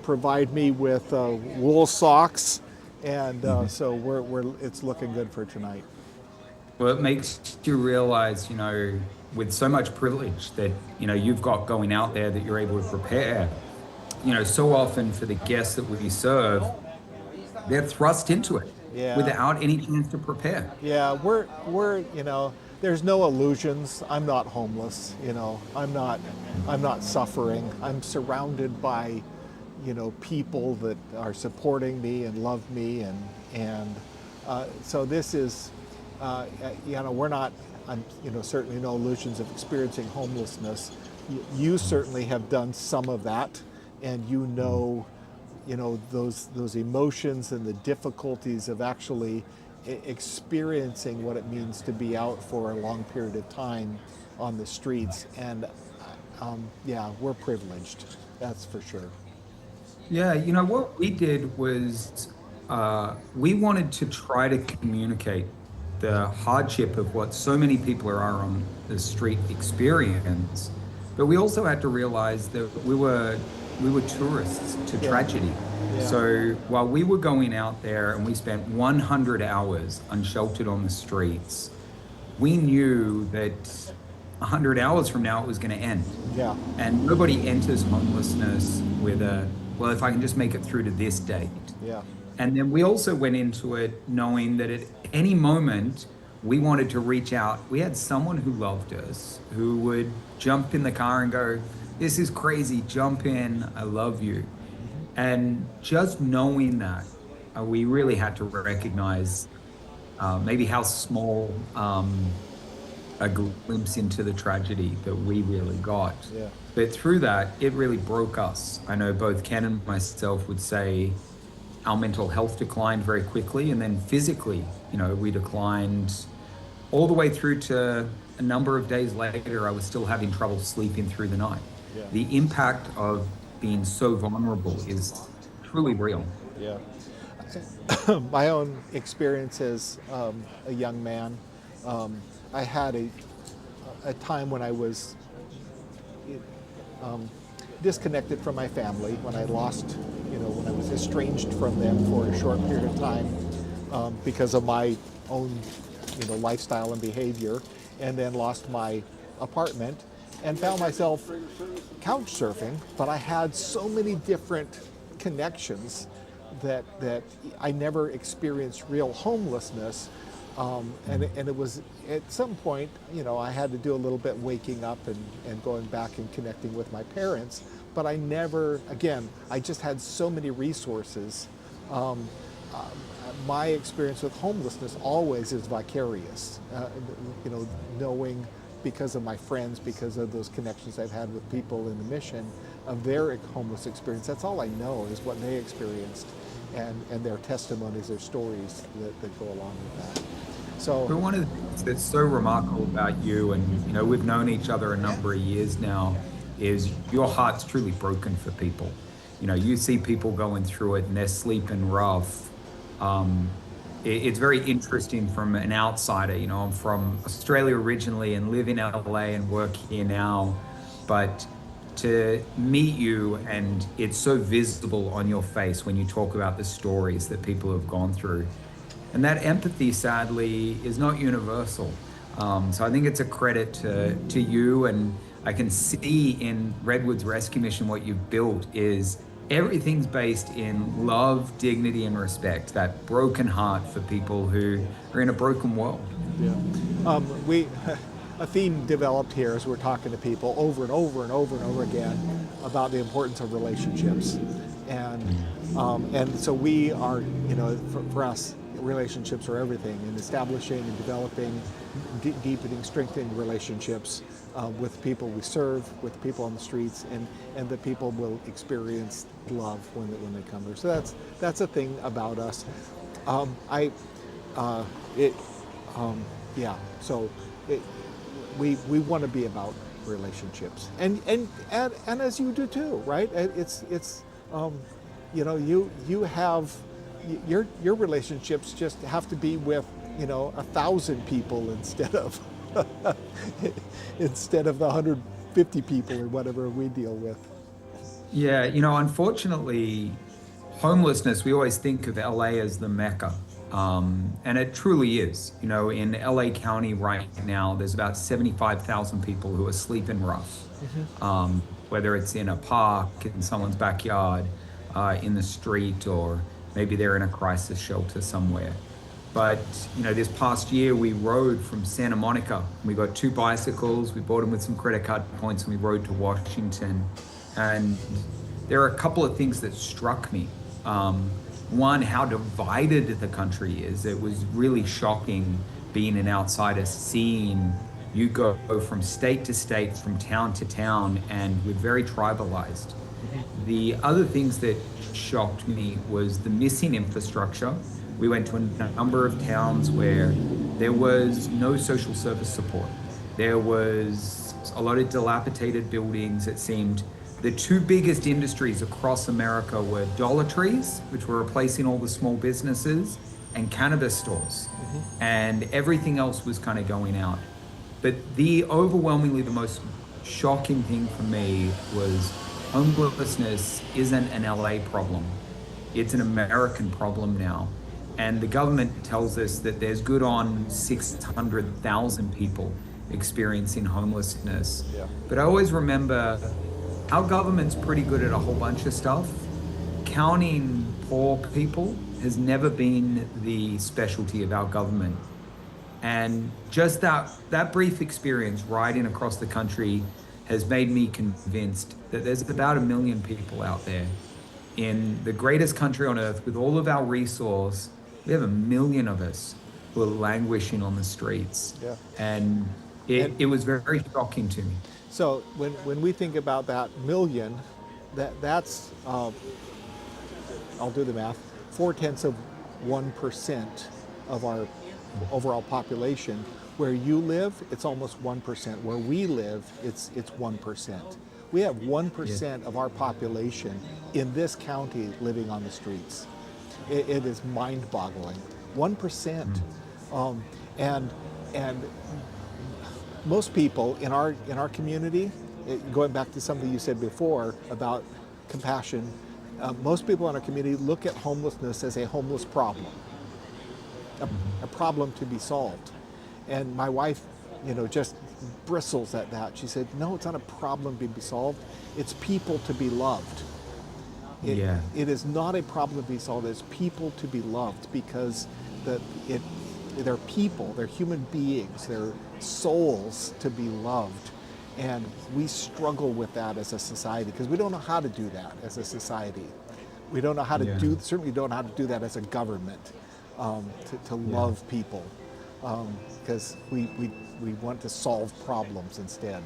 provide me with wool socks, and so it's looking good for tonight. Well, it makes you realize, with so much privilege that, you've got going out there, that you're able to prepare. So often for the guests that we serve, they're thrust into it without any chance to prepare. Yeah, we're there's no illusions. I'm not homeless, I'm not suffering. I'm surrounded by, people that are supporting me and love me, and so this is, we're not, certainly no illusions of experiencing homelessness. You certainly have done some of that, and those emotions and the difficulties of actually experiencing what it means to be out for a long period of time on the streets. And we're privileged, that's for sure. Yeah, what we did was we wanted to try to communicate the hardship of what so many people are on the street experience, but we also had to realize that we were tourists to tragedy. Yeah. So while we were going out there and we spent 100 hours unsheltered on the streets, we knew that 100 hours from now it was going to end. Yeah. And nobody enters homelessness with well, if I can just make it through to this date. Yeah. And then we also went into it knowing that at any moment we wanted to reach out. We had someone who loved us, who would jump in the car and go, "This is crazy, jump in, I love you." And just knowing that, we really had to recognize maybe how small a glimpse into the tragedy that we really got. Yeah. But through that, it really broke us. I know both Ken and myself would say our mental health declined very quickly, and then physically, we declined all the way through to a number of days later. I was still having trouble sleeping through the night. Yeah. The impact of being so vulnerable is truly real. Yeah. My own experience as a young man, I had a time when I was disconnected from my family, when I lost, when I was estranged from them for a short period of time because of my own, lifestyle and behavior, and then lost my apartment and found myself couch surfing. But I had so many different connections that I never experienced real homelessness. And it was at some point, I had to do a little bit waking up and going back and connecting with my parents, but I never, again, I just had so many resources. My experience with homelessness always is vicarious, knowing because of my friends, because of those connections I've had with people in the mission, of their homeless experience. That's all I know is what they experienced, and their testimonies, their stories that go along with that. So, but one of the things that's so remarkable about you, and we've known each other a number of years now, is your heart's truly broken for people. You see people going through it and they're sleeping rough. It's very interesting from an outsider. I'm from Australia originally and live in LA and work here now, but to meet you, and it's so visible on your face when you talk about the stories that people have gone through. And that empathy, sadly, is not universal. So I think it's a credit to you, and I can see in Redwood's Rescue Mission what you've built is everything's based in love, dignity, and respect, that broken heart for people who are in a broken world. Yeah. A theme developed here as we're talking to people over and over and over and over again about the importance of relationships. And so we are, for us, relationships are everything, and establishing and developing, deepening, strengthening relationships with people we serve, with people on the streets, and the people will experience love when they come there. So that's a thing about us. We want to be about relationships, and as you do too, right? It's you know, you have your relationships just have to be with, you know, 1,000 people instead of instead of the 150 people or whatever we deal with. Yeah, unfortunately, homelessness, we always think of LA as the Mecca. And it truly is. In LA County right now, there's about 75,000 people who are sleeping rough. Whether it's in a park, in someone's backyard, in the street, or maybe they're in a crisis shelter somewhere. But, this past year we rode from Santa Monica. We got 2 bicycles, we bought them with some credit card points, and we rode to Washington. And there are a couple of things that struck me. One, how divided the country is. It was really shocking being an outsider, seeing you go from state to state, from town to town, and we're very tribalized. The other things that shocked me was the missing infrastructure. We went to a number of towns where there was no social service support. There was a lot of dilapidated buildings, it seemed. The 2 biggest industries across America were Dollar Trees, which were replacing all the small businesses, and cannabis stores. And everything else was kind of going out. But overwhelmingly the most shocking thing for me was homelessness isn't an LA problem. It's an American problem now. And the government tells us that there's good on 600,000 people experiencing homelessness. Yeah. But I always remember our government's pretty good at a whole bunch of stuff. Counting poor people has never been the specialty of our government. And just that brief experience riding across the country has made me convinced that there's about 1 million people out there in the greatest country on earth with all of our resource. We have 1 million of us who are languishing on the streets. Yeah. And it was very shocking to me. So when we think about that million, that's I'll do the math, 0.4% of our overall population. Where you live, it's almost 1%. Where we live, it's 1%. We have 1% of our population in this county living on the streets. It is mind-boggling. 1%, and most people in our community, going back to something you said before about compassion, most people in our community look at homelessness as a homeless problem, a problem to be solved. And my wife, just bristles at that. She said, no, it's not a problem to be solved. It's people to be loved. It is not a problem to be solved. It's people to be loved, because they're people, they're human beings, they're souls to be loved. And we struggle with that as a society because we don't know how to do that as a society. We don't know how to certainly don't know how to do that as a government, to love people, because we want to solve problems instead.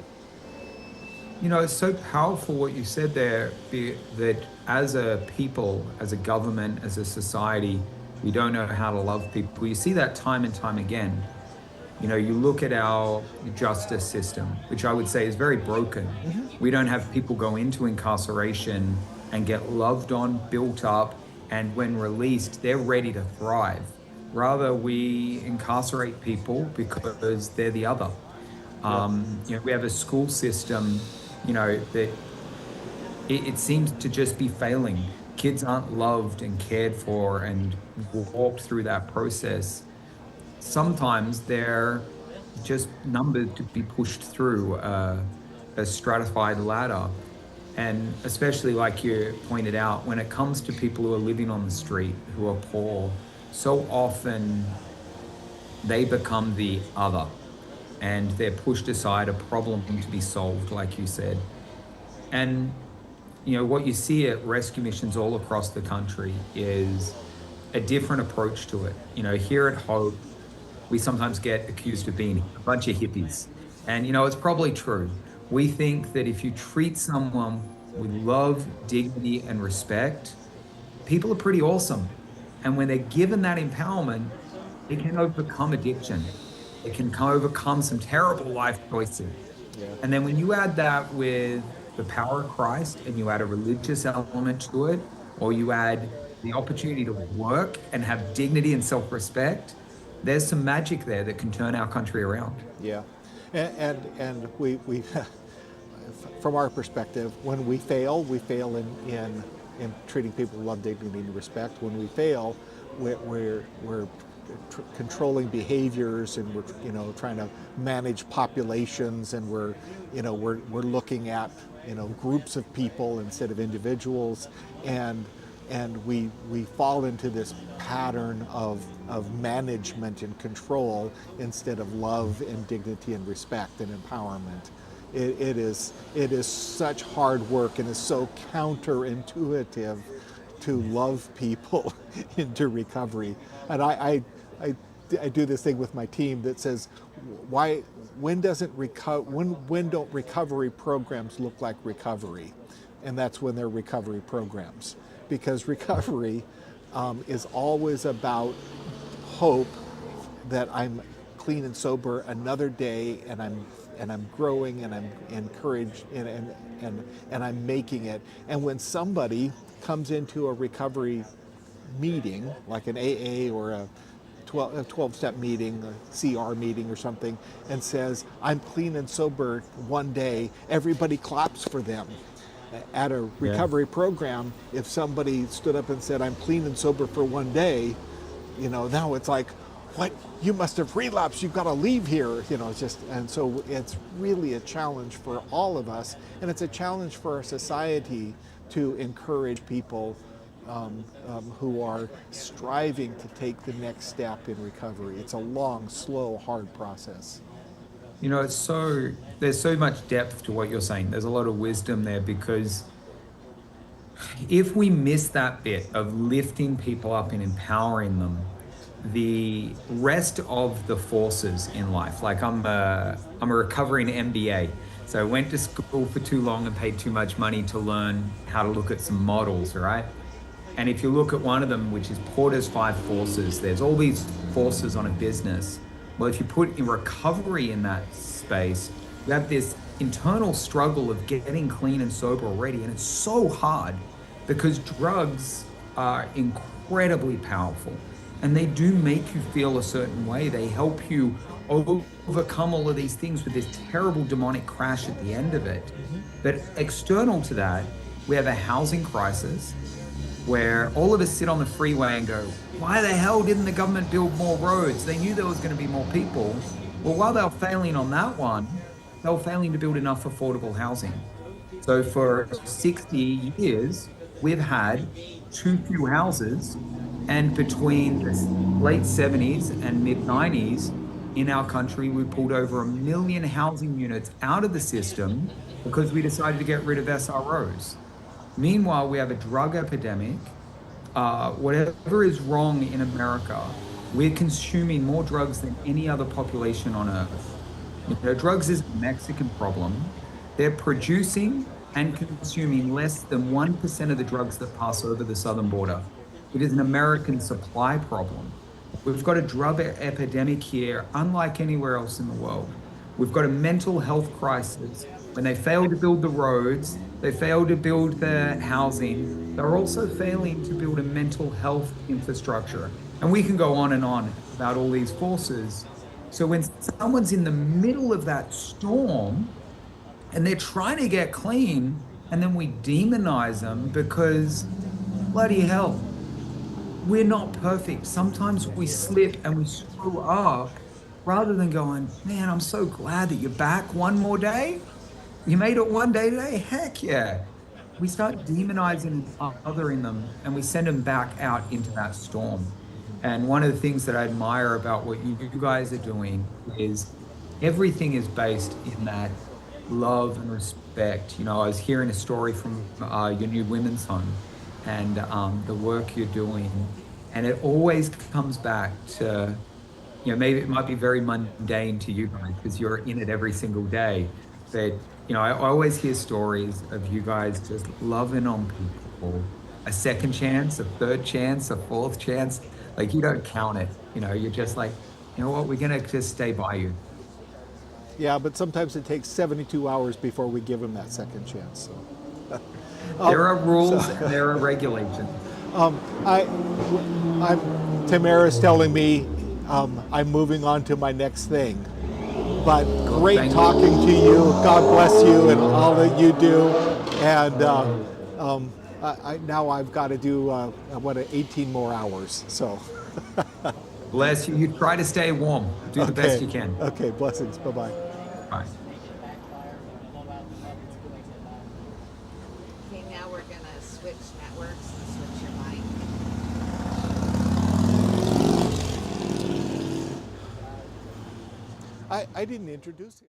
It's so powerful what you said there, that as a people, as a government, as a society, we don't know how to love people. You see that time and time again. You look at our justice system, which I would say is very broken. We don't have people go into incarceration and get loved on, built up, and when released, they're ready to thrive. Rather, we incarcerate people because they're the other. We have a school system, that it seems to just be failing. Kids aren't loved and cared for and walked through that process. Sometimes they're just numbered to be pushed through a stratified ladder. And especially like you pointed out, when it comes to people who are living on the street, who are poor, so often they become the other and they're pushed aside, a problem to be solved, like you said. And what you see at rescue missions all across the country is a different approach to it. Here at Hope, we sometimes get accused of being a bunch of hippies. And it's probably true. We think that if you treat someone with love, dignity, and respect, people are pretty awesome. And when they're given that empowerment, they can overcome addiction. They can overcome some terrible life choices. And then when you add that with the power of Christ and you add a religious element to it, or you add the opportunity to work and have dignity and self-respect, there's some magic there that can turn our country around. Yeah, and we from our perspective, when we fail in treating people with love, dignity, and respect. When we fail, we're controlling behaviors, and we're trying to manage populations, and we're looking at groups of people instead of individuals, and we fall into this pattern of management and control instead of love and dignity and respect and empowerment. It is such hard work, and is so counterintuitive to love people into recovery. And I do this thing with my team that says, when don't recovery programs look like recovery? And that's when they're recovery programs, because recovery is always about hope that I'm clean and sober another day, and I'm growing, and I'm encouraged, and I'm making it. And when somebody comes into a recovery meeting, like an AA or a 12-step meeting, a CR meeting or something, and says, I'm clean and sober one day, everybody claps for them. At a recovery program, if somebody stood up and said, I'm clean and sober for one day, now it's like, what? You must have relapsed. You've got to leave here. And so it's really a challenge for all of us, and it's a challenge for our society to encourage people who are striving to take the next step in recovery. It's a long, slow, hard process. There's so much depth to what you're saying. There's a lot of wisdom there, because if we miss that bit of lifting people up and empowering them, the rest of the forces in life, like I'm a recovering MBA, so I went to school for too long and paid too much money to learn how to look at some models, right? And if you look at one of them, which is Porter's 5 forces, there's all these forces on a business. Well, if you put in recovery in that space, you have this internal struggle of getting clean and sober already. And it's so hard because drugs are incredibly powerful, and they do make you feel a certain way. They help you overcome all of these things with this terrible demonic crash at the end of it. But external to that, we have a housing crisis where all of us sit on the freeway and go, why the hell didn't the government build more roads? They knew there was going to be more people. Well, while they were failing on that one, they were failing to build enough affordable housing. So for 60 years, we've had too few houses, and between the late 70s and mid 90s in our country, we pulled over 1 million housing units out of the system because we decided to get rid of SROs. Meanwhile, we have a drug epidemic. Whatever is wrong in America, we're consuming more drugs than any other population on earth. Drugs is a Mexican problem. They're producing and consuming less than 1% of the drugs that pass over the southern border. It is an American supply problem. We've got a drug epidemic here, unlike anywhere else in the world. We've got a mental health crisis. When they fail to build the roads, they fail to build the housing, they're also failing to build a mental health infrastructure. And we can go on and on about all these forces. So when someone's in the middle of that storm and they're trying to get clean, and then we demonize them because, bloody hell, we're not perfect. Sometimes we slip and we screw up, rather than going, man, I'm so glad that you're back one more day. You made it one day today? Heck yeah. We start demonizing and othering them, and we send them back out into that storm. And one of the things that I admire about what you guys are doing is everything is based in that love and respect. I was hearing a story from your new women's home and the work you're doing. And it always comes back to, maybe it might be very mundane to you guys because you're in it every single day. But I always hear stories of you guys just loving on people, a second chance, a third chance, a fourth chance. Like, you don't count it. You're just like, you know what, we're going to just stay by you. Yeah, but sometimes it takes 72 hours before we give them that second chance. So. There are rules and there are regulations. Tamara's telling me I'm moving on to my next thing. But great talking to you. God bless you and all that you do. And now I've got to do 18 more hours. So. Bless you. You try to stay warm. Do the best you can. Okay, blessings. Bye-bye. Bye. Okay, now we're gonna switch networks and switch your mic. I didn't introduce you.